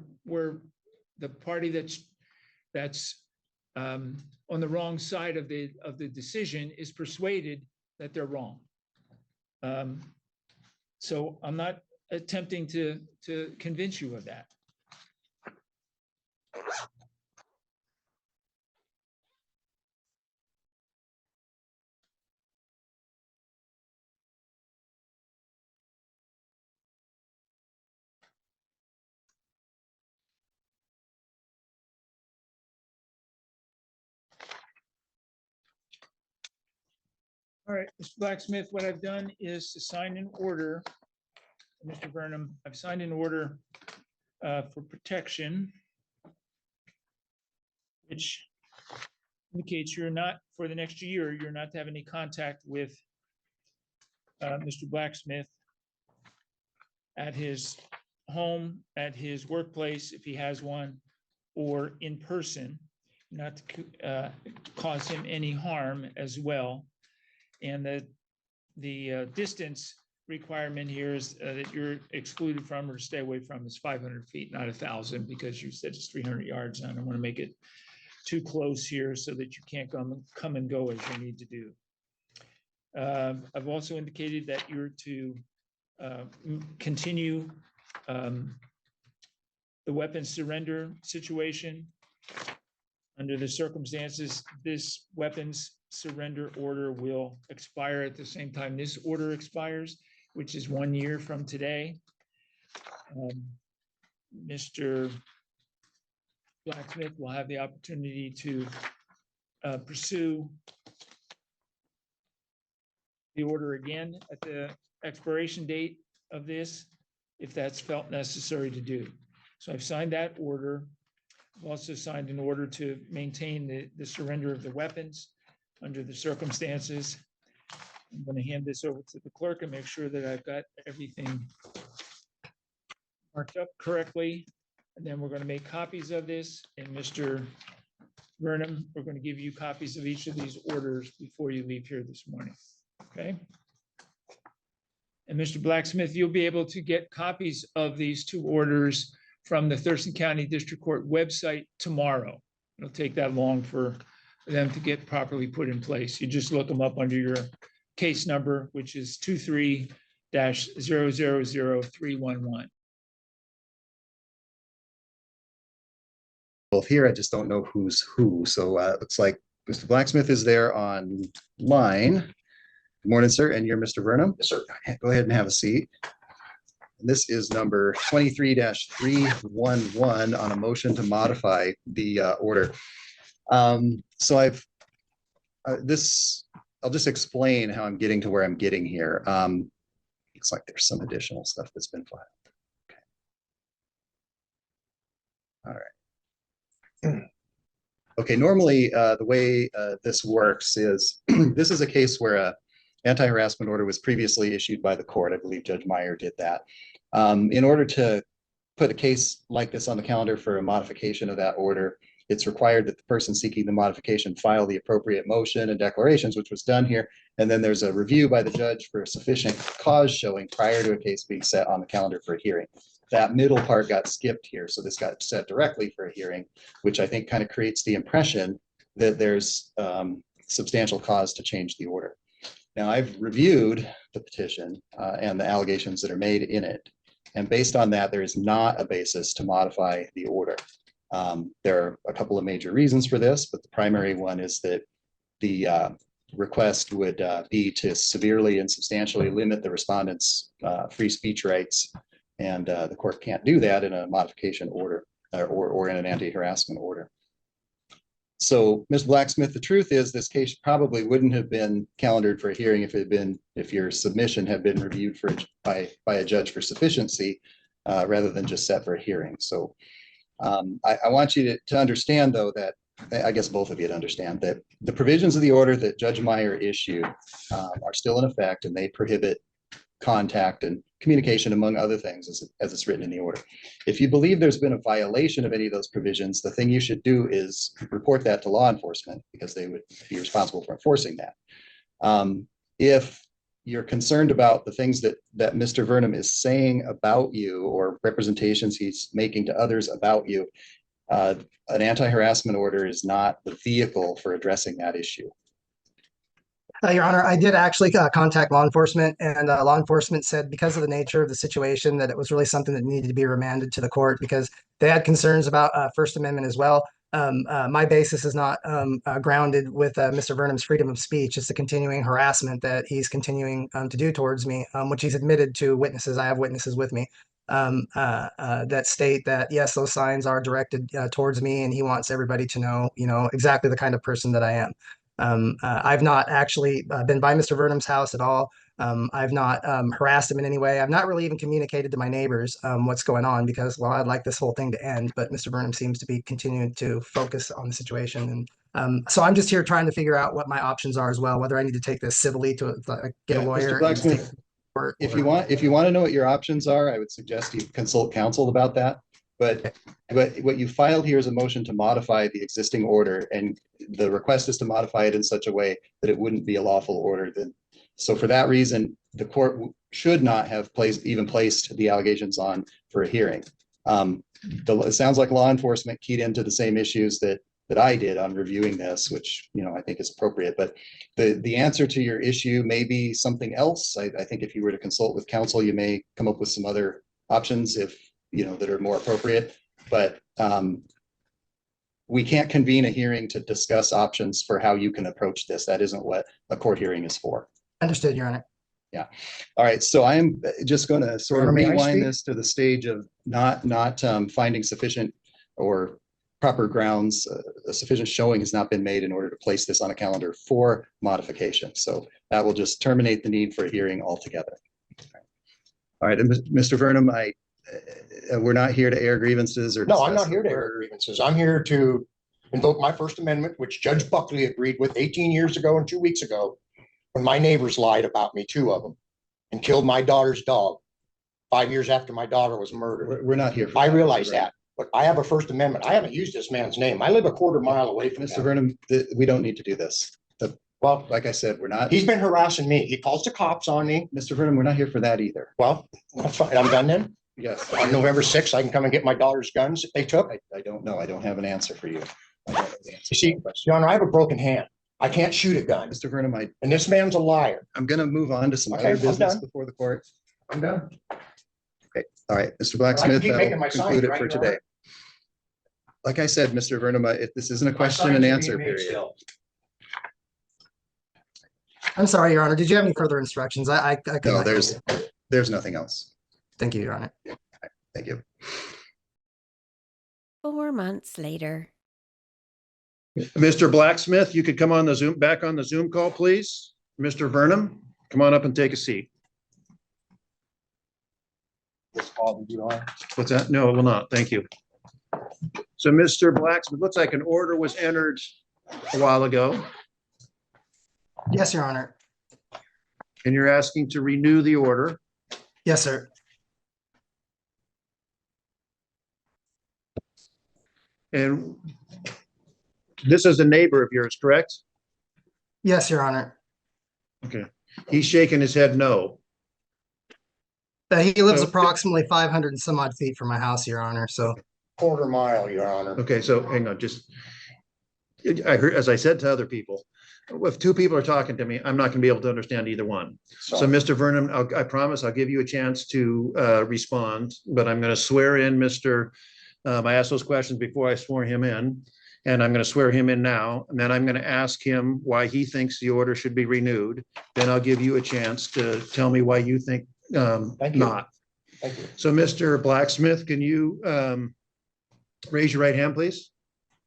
the party that's on the wrong side of the decision is persuaded that they're wrong. So I'm not attempting to convince you of that. All right, Mr. Blacksmith, what I've done is to sign an order. Mr. Burnham, I've signed an order for protection, which indicates you're not, for the next year, you're not to have any contact with Mr. Blacksmith at his home, at his workplace, if he has one, or in person, not to cause him any harm as well. And the distance requirement here is that you're excluded from or stay away from is 500 feet, not 1,000, because you said it's 300 yards. And I don't want to make it too close here so that you can't come and go as you need to do. I've also indicated that you're to continue the weapons surrender situation. Under the circumstances, this weapons surrender order will expire at the same time this order expires, which is 1 year from today. Mr. Blacksmith will have the opportunity to pursue the order again at the expiration date of this, if that's felt necessary to do. So I've signed that order. I've also signed an order to maintain the surrender of the weapons under the circumstances. I'm going to hand this over to the clerk and make sure that I've got everything marked up correctly. And then we're going to make copies of this. And Mr. Burnham, we're going to give you copies of each of these orders before you leave here this morning. Okay? And Mr. Blacksmith, you'll be able to get copies of these two orders from the Thurston County District Court website tomorrow. It'll take that long for them to get properly put in place. You just look them up under your case number, which is 23-000311. Both here, I just don't know who's who. So it looks like Mr. Blacksmith is there online. Good morning, sir. And you're Mr. Vernum? Yes, sir. Go ahead and have a seat. This is number 23-311 on a motion to modify the order. So I'll just explain how I'm getting to where I'm getting here. Looks like there's some additional stuff that's been filed. Okay. All right. Okay, normally the way this works is this is a case where a anti-harassment order was previously issued by the court. I believe Judge Meyer did that. In order to put a case like this on the calendar for a modification of that order, it's required that the person seeking the modification file the appropriate motion and declarations, which was done here. And then there's a review by the judge for a sufficient cause showing prior to a case being set on the calendar for a hearing. That middle part got skipped here. So this got set directly for a hearing, which I think kind of creates the impression that there's substantial cause to change the order. Now, I've reviewed the petition and the allegations that are made in it. And based on that, there is not a basis to modify the order. There are a couple of major reasons for this, but the primary one is that the request would be to severely and substantially limit the respondent's free speech rights. And the court can't do that in a modification order or in an anti-harassment order. So, Mr. Blacksmith, the truth is this case probably wouldn't have been calendared for a hearing if your submission had been reviewed by a judge for sufficiency rather than just set for a hearing. So I want you to understand, though, that I guess both of you to understand that the provisions of the order that Judge Meyer issued are still in effect, and they prohibit contact and communication, among other things, as it's written in the order. If you believe there's been a violation of any of those provisions, the thing you should do is report that to law enforcement, because they would be responsible for enforcing that. If you're concerned about the things that Mr. Vernum is saying about you or representations he's making to others about you, an anti-harassment order is not the vehicle for addressing that issue. Your Honor, I did actually contact law enforcement, and law enforcement said because of the nature of the situation that it was really something that needed to be remanded to the court because they had concerns about First Amendment as well. My basis is not grounded with Mr. Vernum's freedom of speech. It's the continuing harassment that he's continuing to do towards me, which he's admitted to witnesses. I have witnesses with me that state that, yes, those signs are directed towards me, and he wants everybody to know, exactly the kind of person that I am. I've not actually been by Mr. Vernum's house at all. I've not harassed him in any way. I've not really even communicated to my neighbors what's going on because, well, I'd like this whole thing to end, but Mr. Vernum seems to be continuing to focus on the situation. And so I'm just here trying to figure out what my options are as well, whether I need to take this civilly to get a lawyer. Mr. Blacksmith, if you want to know what your options are, I would suggest you consult counsel about that. But what you filed here is a motion to modify the existing order, and the request is to modify it in such a way that it wouldn't be a lawful order. So for that reason, the court should not have placed the allegations on for a hearing. It sounds like law enforcement keyed into the same issues that I did on reviewing this, which I think is appropriate. But the answer to your issue may be something else. I think if you were to consult with counsel, you may come up with some other options that are more appropriate, but we can't convene a hearing to discuss options for how you can approach this. That isn't what a court hearing is for. Understood, Your Honor. Yeah. All right. So I'm just going to sort of May I rewind speak? this to the stage of not finding sufficient or proper grounds. A sufficient showing has not been made in order to place this on a calendar for modification. So that will just terminate the need for a hearing altogether. All right. And Mr. Vernum, we're not here to air grievances or No, I'm discuss not here to air grievances. I'm here to invoke my First Amendment, which Judge Buckley agreed with 18 years ago and 2 weeks ago when my neighbors lied about me, 2 of them, and killed my daughter's dog 5 years after my daughter was murdered. We're not here for I that, realize Mr. that, but I have a First Amendment. I haven't used this man's name. I live a quarter mile away from Mr. him. Vernum, we don't need to do this. Well, Like I said, we're not, he's been harassing me. He calls the cops on me. Mr. Vernon, we're not here for that either. Well, that's fine. I'm done then. Yes. On November 6th, I can come and get my daughter's guns that they took. I don't know. I don't have an answer for you. I don't know the answer You to see, that question. Your Honor, I have a broken hand. I can't shoot a gun. Mr. Vernon, And this man's a liar. I'm going to move on to some Okay, other I'm business done. before the court. I'm done. All right, Mr. I can Blacksmith, keep making that'll my signs, conclude it right, for Your today. Honor? Like I said, Mr. Vernon, if this isn't a My question signs and are answer being made period. still. I'm sorry, Your Honor. Did you have any further instructions? I could No, not hear you. there's nothing else. Thank you, Your Honor. Thank you. 4 months later. Mr. Blacksmith, you could come on the Zoom, back on the Zoom call, please. Mr. Vernon, come on up and take a seat. What's that? No, it will not. Thank you. So, Mr. Blacksmith, looks like an order was entered a while ago, Yes, Your Honor. and you're asking to renew the order. Yes, sir. And this is a neighbor of yours, correct? Yes, Your Honor. Okay. He's shaking his head no. He lives Okay. approximately 500 and some odd feet from my house, Your Honor. So, Quarter mile, Your Honor. Okay, so hang on, just, I heard, as I said to other people, if two people are talking to me, I'm not gonna be able to understand either one. So, Mr. Vernon, I promise I'll give you a chance to respond, but I'm gonna swear in Mr. I asked those questions before I swore him in, and I'm gonna swear him in now, and then I'm gonna ask him why he thinks the order should be renewed. Then I'll give you a chance to tell me why you think Thank you. not. Thank you. So, Mr. Blacksmith, can you raise your right hand, please?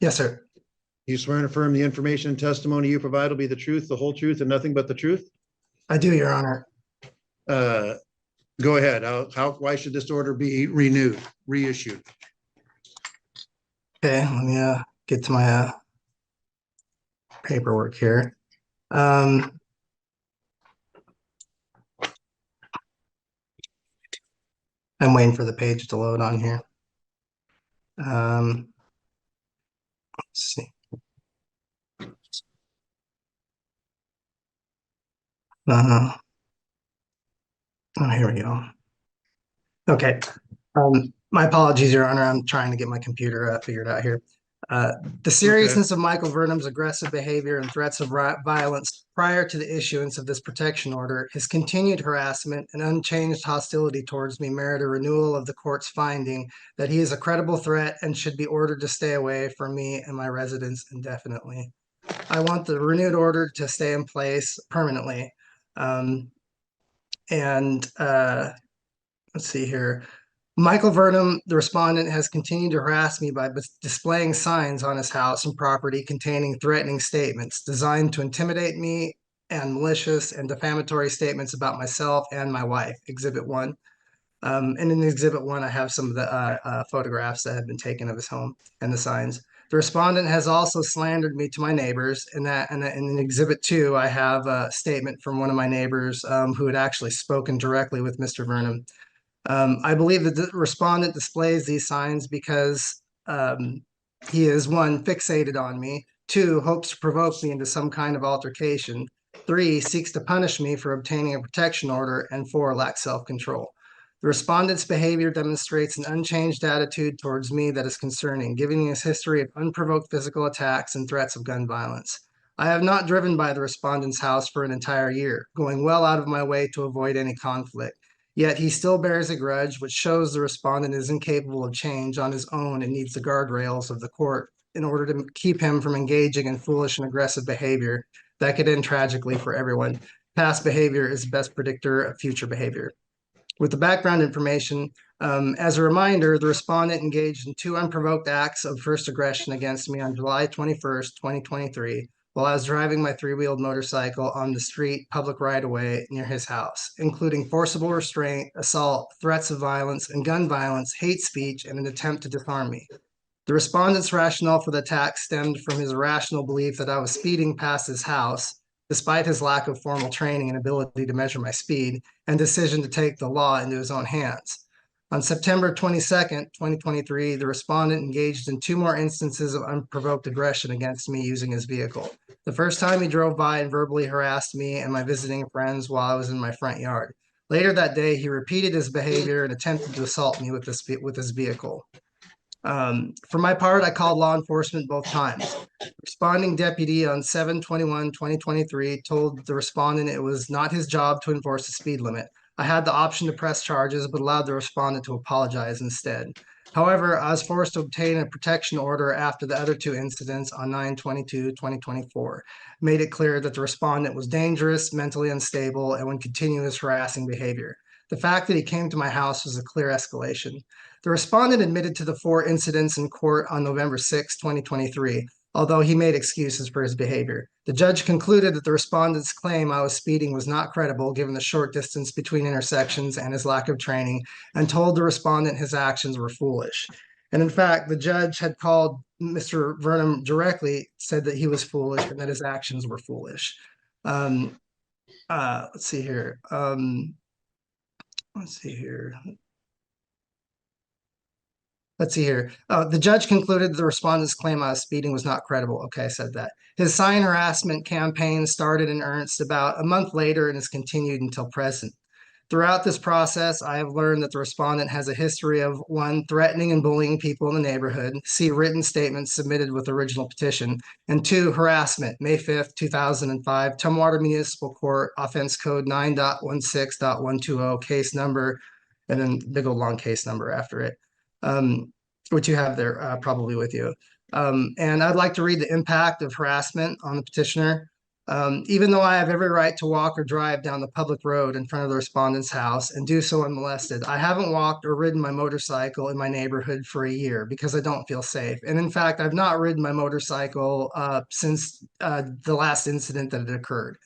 yes, sir. You swear and affirm the information and testimony you provide will be the truth, the whole truth, and nothing but the truth? I do, Your Honor. Go ahead. Why should this order be renewed, reissued? Okay, let me get to my paperwork here. I'm waiting for the page to load on here. Let's see. Oh, here we go. Okay. My apologies, Your Honor. I'm trying to get my computer figured out here. The seriousness of Michael Vernon's aggressive behavior and threats of violence prior to the issuance of this protection order, his continued harassment and unchanged hostility towards me merit a renewal of the court's finding that he is a credible threat and should be ordered to stay away from me and my residence indefinitely. I want the renewed order to stay in place permanently. Let's see here. Michael Vernon, the respondent, has continued to harass me by displaying signs on his house and property containing threatening statements designed to intimidate me and malicious and defamatory statements about myself and my wife, Exhibit 1. And in Exhibit 1, I have some of the photographs that have been taken of his home and the signs. The respondent has also slandered me to my neighbors, and in Exhibit 2, I have a statement from one of my neighbors who had actually spoken directly with Mr. Vernon. I believe that the respondent displays these signs because he is, 1, fixated on me, 2, hopes to provoke me into some kind of altercation, 3, seeks to punish me for obtaining a protection order, and 4, lacks self-control. The respondent's behavior demonstrates an unchanged attitude towards me that is concerning, given his history of unprovoked physical attacks and threats of gun violence. I have not driven by the respondent's house for an entire year, going well out of my way to avoid any conflict. Yet he still bears a grudge, which shows the respondent is incapable of change on his own and needs the guardrails of the court in order to keep him from engaging in foolish and aggressive behavior that could end tragically for everyone. Past behavior is the best predictor of future behavior. With the background information, as a reminder, the respondent engaged in 2 unprovoked acts of first aggression against me on July 21st, 2023, while I was driving my 3-wheeled motorcycle on the street public right-of-way near his house, including forcible restraint, assault, threats of violence, and gun violence, hate speech, and an attempt to disarm me. The respondent's rationale for the attack stemmed from his irrational belief that I was speeding past his house, despite his lack of formal training and ability to measure my speed, and decision to take the law into his own hands. On September 22nd, 2023, the respondent engaged in 2 more instances of unprovoked aggression against me using his vehicle. The first time he drove by and verbally harassed me and my visiting friends while I was in my front yard. Later that day, he repeated his behavior and attempted to assault me with his vehicle. For my part, I called law enforcement both times. Responding deputy on 7/21/2023 told the respondent it was not his job to enforce the speed limit. I had the option to press charges, but allowed the respondent to apologize instead. However, I was forced to obtain a protection order after the other two incidents on 9/22/2024 made it clear that the respondent was dangerous, mentally unstable, and would continue his harassing behavior. The fact that he came to my house was a clear escalation. The respondent admitted to the 4 incidents in court on November 6, 2023, although he made excuses for his behavior. The judge concluded that the respondent's claim I was speeding was not credible given the short distance between intersections and his lack of training, and told the respondent his actions were foolish. And in fact, the judge had called Mr. Vernum directly, said that he was foolish and that his actions were foolish. Let's see here. The judge concluded the respondent's claim I was speeding was not credible. Okay, I said that. His sign harassment campaign started in earnest about a month later and has continued until present. Throughout this process, I have learned that the respondent has a history of 1, threatening and bullying people in the neighborhood, see written statements submitted with original petition, and 2, harassment, May 5th, 2005, Tumwater Municipal Court, offense code 9.16.120, case number, and then big old long case number after it, which you have there probably with you. And I'd like to read the impact of harassment on the petitioner. Even though I have every right to walk or drive down the public road in front of the respondent's house and do so unmolested, I haven't walked or ridden my motorcycle in my neighborhood for a year because I don't feel safe. And in fact, I've not ridden my motorcycle since the last incident that had occurred.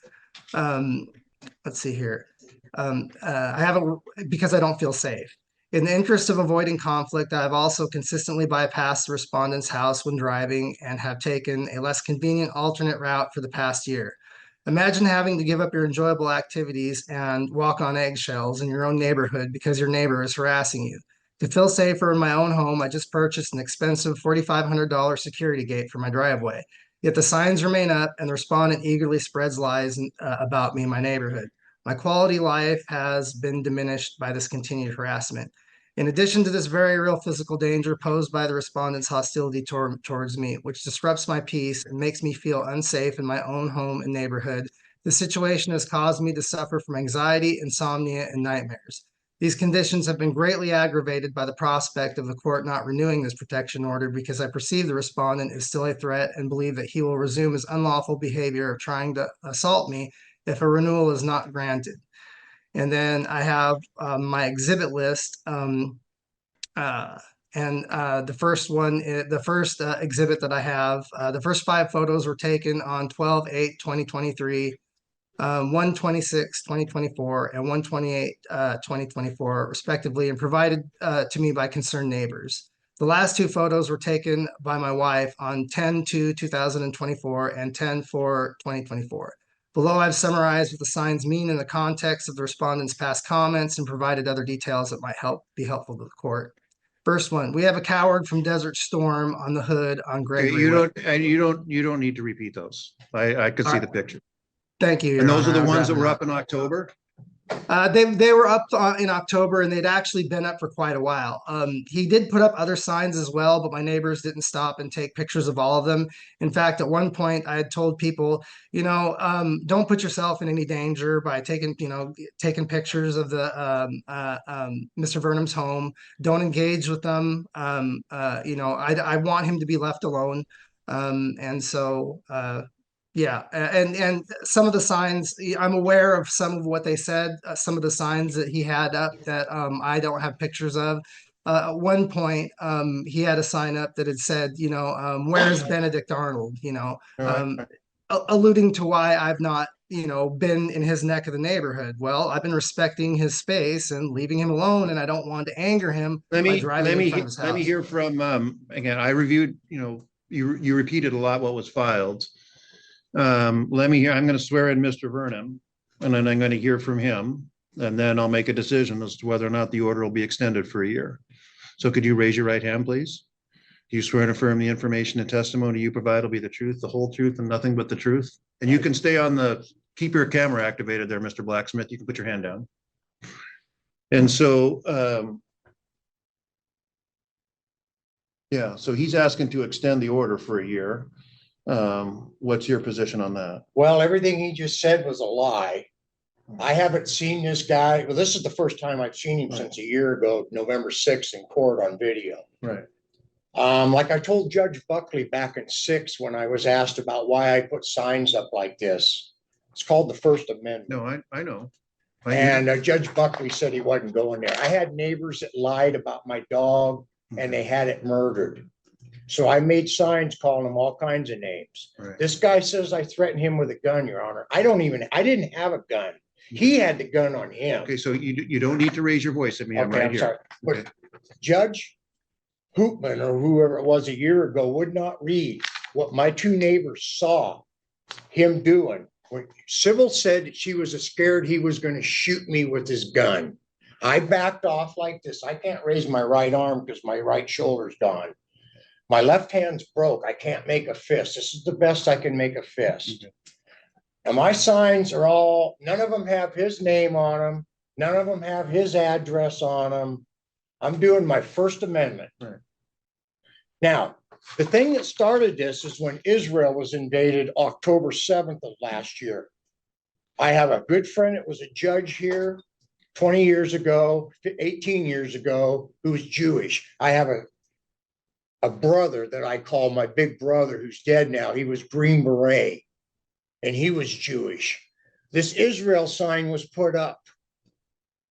Let's see here. I haven't because I don't feel safe. In the interest of avoiding conflict, I have also consistently bypassed the respondent's house when driving and have taken a less convenient alternate route for the past year. Imagine having to give up your enjoyable activities and walk on eggshells in your own neighborhood because your neighbor is harassing you. To feel safer in my own home, I just purchased an expensive $4,500 security gate for my driveway. Yet the signs remain up and the respondent eagerly spreads lies about me in my neighborhood. My quality life has been diminished by this continued harassment. In addition to this very real physical danger posed by the respondent's hostility towards me, which disrupts my peace and makes me feel unsafe in my own home and neighborhood, the situation has caused me to suffer from anxiety, insomnia, and nightmares. These conditions have been greatly aggravated by the prospect of the court not renewing this protection order because I perceive the respondent is still a threat and believe that he will resume his unlawful behavior of trying to assault me if a renewal is not granted. And then I have my exhibit list. The first one, the first exhibit that I have, the first 5 photos were taken on 12/8/2023, 1/26/2024, and 1/28/2024, respectively, and provided to me by concerned neighbors. The last 2 photos were taken by my wife on 10/2/2024 and 10/4/2024. Below, I've summarized what the signs mean in the context of the respondent's past comments and provided other details that might be helpful to the court. First one, we have a coward from Desert Storm on the hood on Gregory. You don't need to repeat those. I could see the picture. Thank you. And those are the ones that were up in October? They were up in October and they'd actually been up for quite a while. He did put up other signs as well, but my neighbors didn't stop and take pictures of all of them. In fact, at one point I had told people, don't put yourself in any danger by taking pictures of the Mr. Vernum's home. Don't engage with them. I want him to be left alone. Yeah, and some of the signs, I'm aware of some of what they said, some of the signs that he had up that I don't have pictures of. At one point, he had a sign up that had said, where's Benedict Arnold, alluding to why I've not, been in his neck of the neighborhood. Well, I've been respecting his space and leaving him alone, and I don't want to anger him by driving in front of his house. Let me hear from, again, I reviewed, you repeated a lot what was filed. Let me hear, I'm going to swear in Mr. Vernum, and then I'm going to hear from him, and then I'll make a decision as to whether or not the order will be extended for a year. So could you raise your right hand, please? Do you swear and affirm the information and testimony you provide will be the truth, the whole truth, and nothing but the truth? And you can stay on the, keep your camera activated there, Mr. Blacksmith. You can put your hand down. And so, yeah, so he's asking to extend the order for a year. What's your position on that? Well, everything he just said was a lie. I haven't seen this guy. Well, this is the first time I've seen him since a year ago, November 6th in court on video. Right. Like I told Judge Buckley back in 6 when I was asked about why I put signs up like this. It's called the First Amendment. No, I know. And Judge Buckley said he wasn't going there. I had neighbors that lied about my dog and they had it murdered. So I made signs calling him all kinds of names. Right. This guy says I threatened him with a gun, Your Honor. I didn't have a gun. He had the gun on him. Okay, so you don't need to raise your voice at me. I'm Okay, right I'm here. sorry. But Okay. Judge Hoopman or whoever it was a year ago would not read what my 2 neighbors saw him doing. When Sybil said that she was scared he was going to shoot me with his gun. I backed off like this. I can't raise my right arm because my right shoulder's gone. My left hand's broke. I can't make a fist. This is the best I can make a fist. Okay. And my signs are all, none of them have his name on them. None of them have his address on them. I'm doing my First Amendment. Right. Now, the thing that started this is when Israel was invaded October 7th of last year. I have a good friend that was a judge here 20 years ago, 18 years ago, who was Jewish. I have a brother that I call my big brother who's dead now. He was Green Beret and he was Jewish. This Israel sign was put up.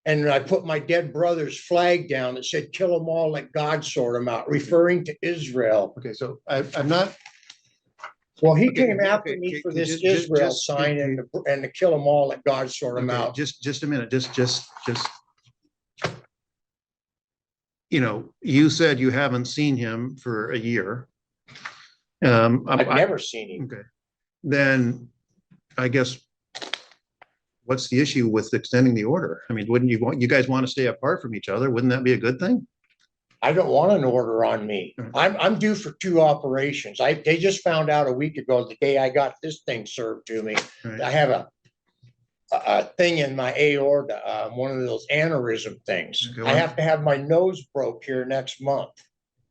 And I put my dead brother's flag down that said, kill them all, let God sort them out, referring to Israel. Okay, so I'm not. Well, he Okay, came after okay, me for okay, this just- Israel just- sign and to kill them all, let God sort them Okay, out. just a minute, just. You know, you said you haven't seen him for a year. I've never seen him. Okay, then I guess what's the issue with extending the order? I mean, wouldn't you guys want to stay apart from each other? Wouldn't that be a good thing? I don't want an order on me. I'm due for 2 operations. They just found out a week ago, the day I got this thing served to me. Right. I have a thing in my aorta, one of those aneurysm things. Go I on. have to have my nose broke here next month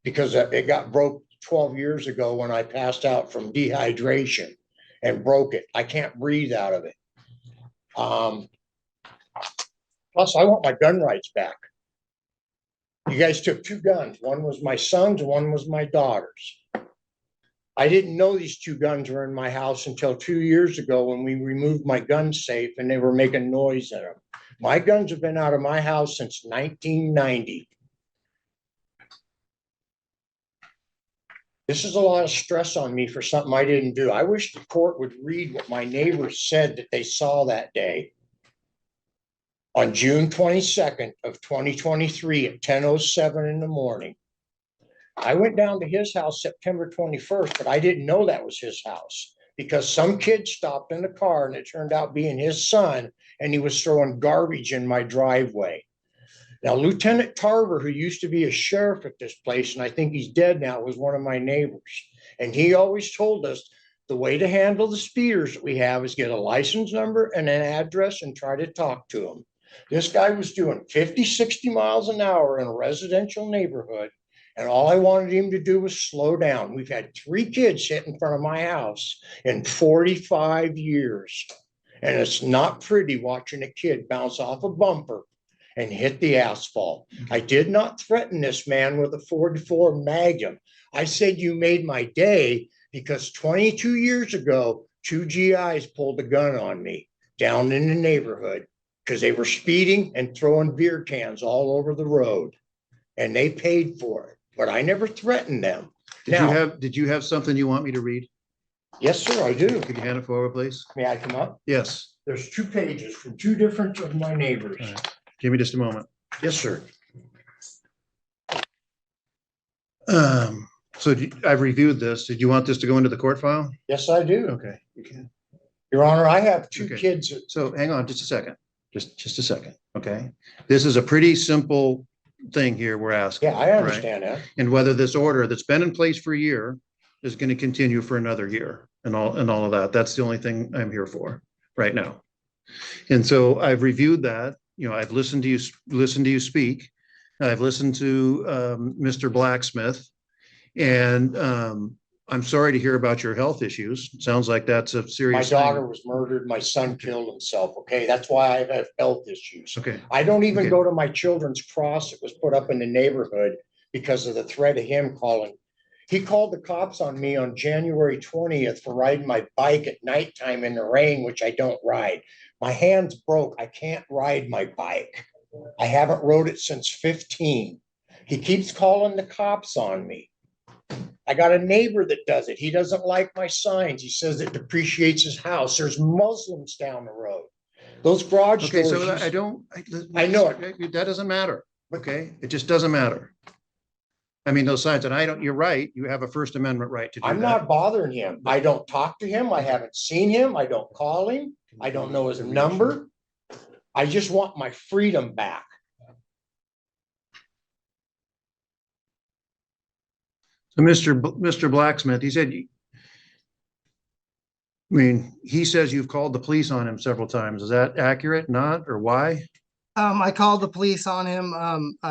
because it got broke 12 years ago when I passed out from dehydration and broke it. I can't breathe out of it. Plus, I want my gun rights back. You guys took 2 guns. One was my son's, one was my daughter's. I didn't know these 2 guns were in my house until 2 years ago when we removed my gun safe and they were making noise in them. My guns have been out of my house since 1990. This is a lot of stress on me for something I didn't do. I wish the court would read what my neighbors said that they saw that day. On June 22nd of 2023 at 10:07 in the morning. I went down to his house September 21st, but I didn't know that was his house because some kid stopped in the car and it turned out being his son and he was throwing garbage in my driveway. Now, Lieutenant Tarver, who used to be a sheriff at this place, and I think he's dead now, was one of my neighbors. And he always told us the way to handle the speeders that we have is get a license number and an address and try to talk to them. This guy was doing 50, 60 miles an hour in a residential neighborhood. And all I wanted him to do was slow down. We've had 3 kids hit in front of my house in 45 years. And it's not pretty watching a kid bounce off a bumper and hit the asphalt. I did not threaten this man with a 44 Magnum. I said, you made my day because 22 years ago, 2 GIs pulled a gun on me down in the neighborhood because they were speeding and throwing beer cans all over the road. And they paid for it, but I never threatened them. Did you have something you want me to read? Yes, sir, I do. Could you hand it forward, please? May I come up? Yes. There's 2 pages from 2 different of my neighbors. All right. Give me just a moment. Yes, sir. So I've reviewed this. Did you want this to go into the court file? Yes, I do. Okay, you can. Your Honor, I have 2 Okay. kids. So hang on just a second, just a second, okay? This is a pretty simple thing here we're asking. Yeah, I right? understand that. And whether this order that's been in place for a year is going to continue for another year and all of that. That's the only thing I'm here for right now. And so I've reviewed that, I've listened to you speak. I've listened to Mr. Blacksmith, and I'm sorry to hear about your health issues. Sounds like that's a My serious daughter thing. was murdered. My son killed himself. Okay, that's why I have health issues. Okay, I don't even Okay. go to my children's cross that was put up in the neighborhood because of the threat of him calling. He called the cops on me on January 20th for riding my bike at nighttime in the rain, which I don't ride. My hand's broke. I can't ride my bike. I haven't rode it since 15. He keeps calling the cops on me. I got a neighbor that does it. He doesn't like my signs. He says it depreciates his house. There's Muslims down the road. Those garage okay, doors. so I know it. That doesn't matter, okay? It just doesn't matter. I mean, those signs, and you're right, you have a First Amendment right to do that. I'm not bothering him. I don't talk to him. I haven't seen him. I don't call him. I don't know his number. I just want my freedom back. So Mr. Blacksmith, he said, he says you've called the police on him several times. Is that accurate? Not, or why? I called the police on him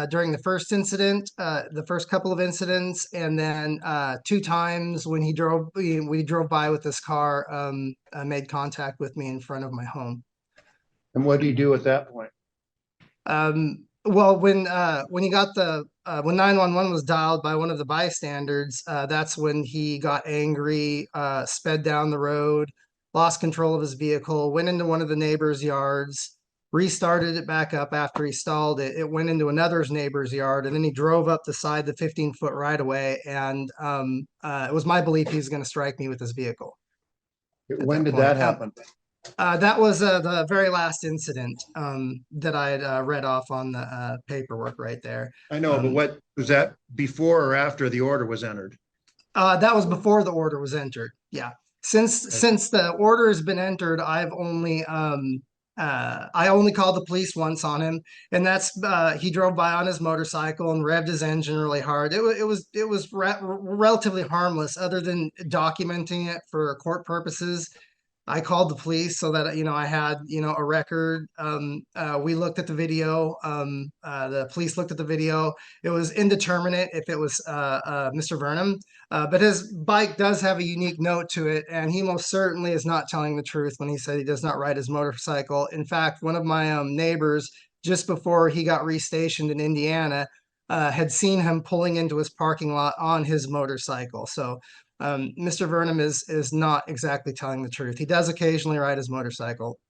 during the first incident, the first couple of incidents, and then 2 times when we drove by with this car, made contact with me in front of my home. And what do you do at that point? Well, when he got when 911 was dialed by one of the bystanders, that's when he got angry, sped down the road, lost control of his vehicle, went into one of the neighbors' yards, restarted it back up after he stalled it. It went into another's neighbor's yard, and then he drove up the side the 15-foot right of way. And it was my belief he was going to strike me with his vehicle. When did that happen? That was the very last incident that I had read off on the paperwork right there. I know, but what was that, before or after the order was entered? That was before the order was entered. Yeah. Since the order has been entered, I've only I only called the police once on him, and that's he drove by on his motorcycle and revved his engine really hard. It was relatively harmless, other than documenting it for court purposes. I called the police so that I had a record. We looked at the video. The police looked at the video. It was indeterminate if it was Mr. Burnham, but his bike does have a unique note to it, and he most certainly is not telling the truth when he said he does not ride his motorcycle. In fact, one of my neighbors, just before he got restationed in Indiana, had seen him pulling into his parking lot on his motorcycle. So Mr. Burnham is not exactly telling the truth. He does occasionally ride his motorcycle.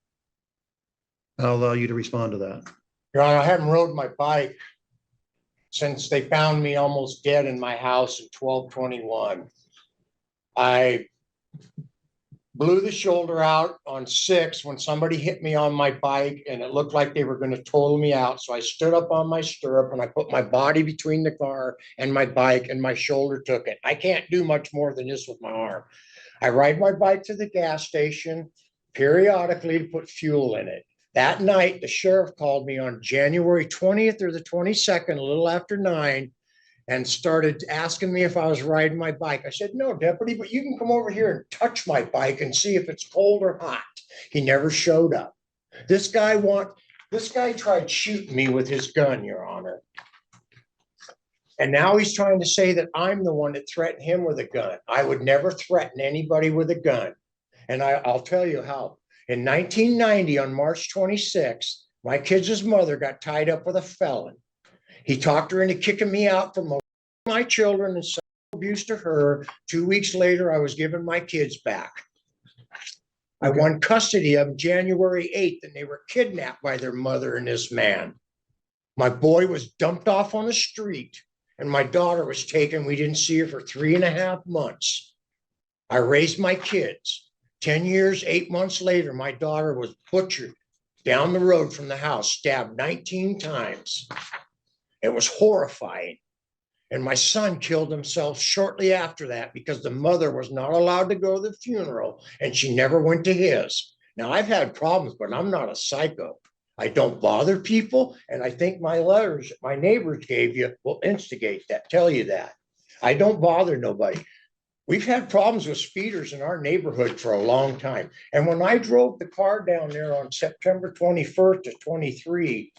I'll allow you to respond to that. Your Honor, I haven't rode my bike since they found me almost dead in my house in 12/21. I blew the shoulder out on 6 when somebody hit me on my bike, and it looked like they were going to total me out. So I stood up on my stirrup and I put my body between the car and my bike, and my shoulder took it. I can't do much more than this with my arm. I ride my bike to the gas station periodically to put fuel in it. That night, the sheriff called me on January 20th or the 22nd, a little after 9, and started asking me if I was riding my bike. I said, no, deputy, but you can come over here and touch my bike and see if it's cold or hot. He never showed up. This guy tried shooting me with his gun, Your Honor. And now he's trying to say that I'm the one that threatened him with a gun. I would never threaten anybody with a gun. And I'll tell you how. In 1990, on March 26th, my kid's mother got tied up with a felon. He talked her into kicking me out from my children and sexual abuse to her. 2 weeks later, I was given my kids back. I won custody of them January 8th, and they were kidnapped by their mother and this man. My boy was dumped off on the street, and my daughter was taken. We didn't see her for 3.5 months. I raised my kids. 10 years, 8 months later, my daughter was butchered down the road from the house, stabbed 19 times. It was horrifying. And my son killed himself shortly after that because the mother was not allowed to go to the funeral, and she never went to his. Now, I've had problems, but I'm not a psycho. I don't bother people, and I think my letters, my neighbors gave you will instigate that, tell you that. I don't bother nobody. We've had problems with speeders in our neighborhood for a long time. And when I drove the car down there on September 21st of 23,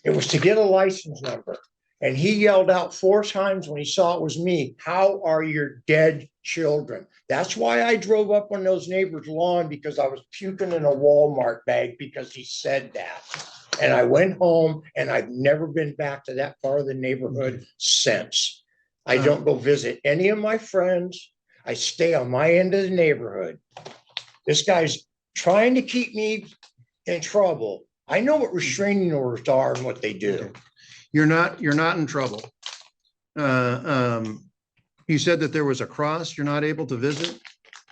it was to get a license number. And he yelled out 4 times when he saw it was me, "How are your dead children?" That's why I drove up on those neighbors' lawn, because I was puking in a Walmart bag because he said that. And I went home and I've never been back to that part of the neighborhood since. I don't go visit any of my friends. I stay on my end of the neighborhood. This guy's trying to keep me in trouble. I know what restraining orders are and what they do. Okay. You're not in trouble. You said that there was a cross you're not able to visit?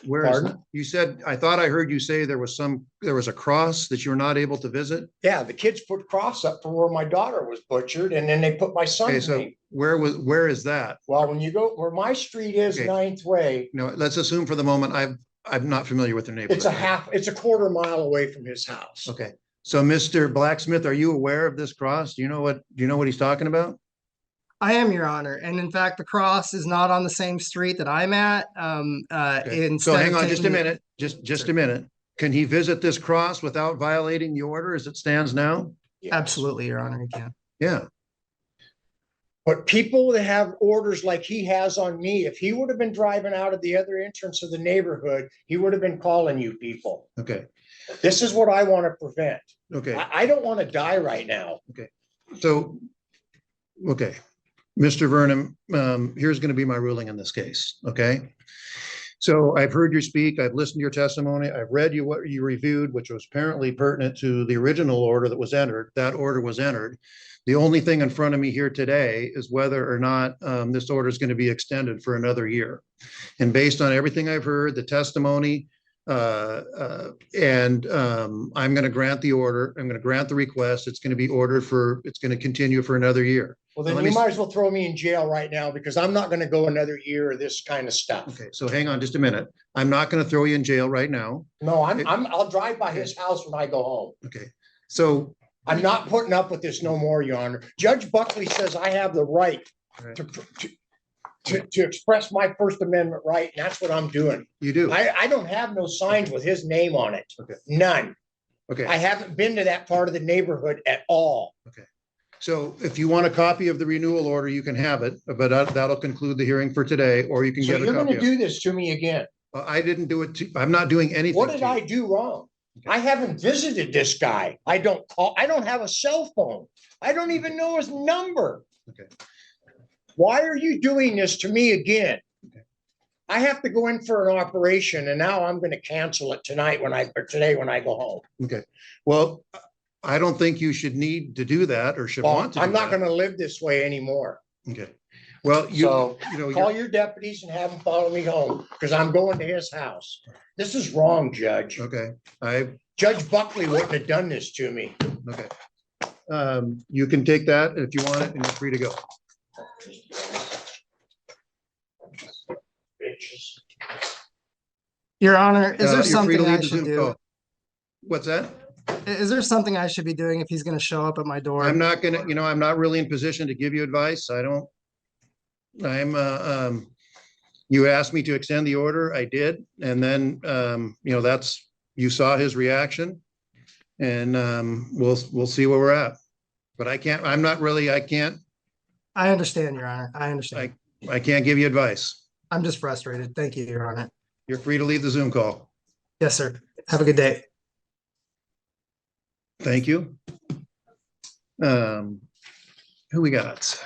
Where is Pardon? that? You said, I thought I heard you say there was a cross that you're not able to visit? Yeah, the kids put cross up for where my daughter was butchered, and then they put my Okay, son's so name. where is that? Well, when you go where my street is, Okay. 9th Way, No, let's assume for the moment, I'm not familiar with the neighborhood. it's a quarter mile away from his house. Okay, so Mr. Blacksmith, are you aware of this cross? Do you know what he's talking about? I am, Your Honor, and in fact, the cross is not on the same street that I'm at. Okay. So Instead hang of on just a taking- minute, just a minute. Can he visit this cross without violating the order as it stands now? Yes. Absolutely, Your Honor, you can. Yeah, But people that have orders like he has on me, if he would have been driving out of the other entrance of the neighborhood, he would have been calling you people. okay, This is what I want to prevent. okay. I don't want to die right now. So, okay, Mr. Vernon, here's going to be my ruling in this case, okay? So I've heard you speak, I've listened to your testimony, I've read you what you reviewed, which was apparently pertinent to the original order that was entered. That order was entered. The only thing in front of me here today is whether or not this order is going to be extended for another year. And based on everything I've heard, the testimony, I'm going to grant the order. I'm going to grant the request. It's going to be ordered it's going to continue for another year. Well, then Let you me- might as well throw me in jail right now, because I'm not going to go another year of this kind of stuff. Okay, so hang on just a minute. I'm not going to throw you in jail right now. No, I'll drive by his house when I go home. Okay, so, I'm not putting up with this no more, Your Honor. Judge Buckley says I have the right Right. to express my First Amendment right, and that's what I'm doing. you do. I don't have no signs with his name on it. Okay. None. Okay, I haven't been to that part of the neighborhood at all. so if you want a copy of the renewal order, you can have it, but that'll conclude the hearing for today, or you can So get a you're copy gonna of it. do this to me again. I didn't do it I'm not doing anything. What did to you. I do wrong? I haven't visited this guy. I don't have a cell phone. I don't even know his number. Okay. Why are you doing this to me again? Okay. I have to go in for an operation, and now I'm gonna cancel it today when I go home. Okay, well, I don't think you should need to do that or should Well, want to do I'm not that. gonna live this way anymore. Okay, well, So you're- call your deputies and have them follow me home, because I'm going to his house. This is wrong, Judge. okay, Judge Buckley wouldn't have done this to me. okay. You can take that if you want it and you're free to go. Bitches. Your Honor, is You're there free to something leave I the should Zoom do? call. What's that? Is there something I should be doing if he's gonna show up at my door? I'm not gonna, I'm not really in position to give you advice. You asked me to extend the order, I did, and then, you saw his reaction. And, we'll see where we're at. But I can't I understand, Your Honor. I understand. I can't give you advice. I'm just frustrated. Thank you, Your Honor. You're free to leave the Zoom call. Yes, sir. Have a good day. Thank you. Who we got?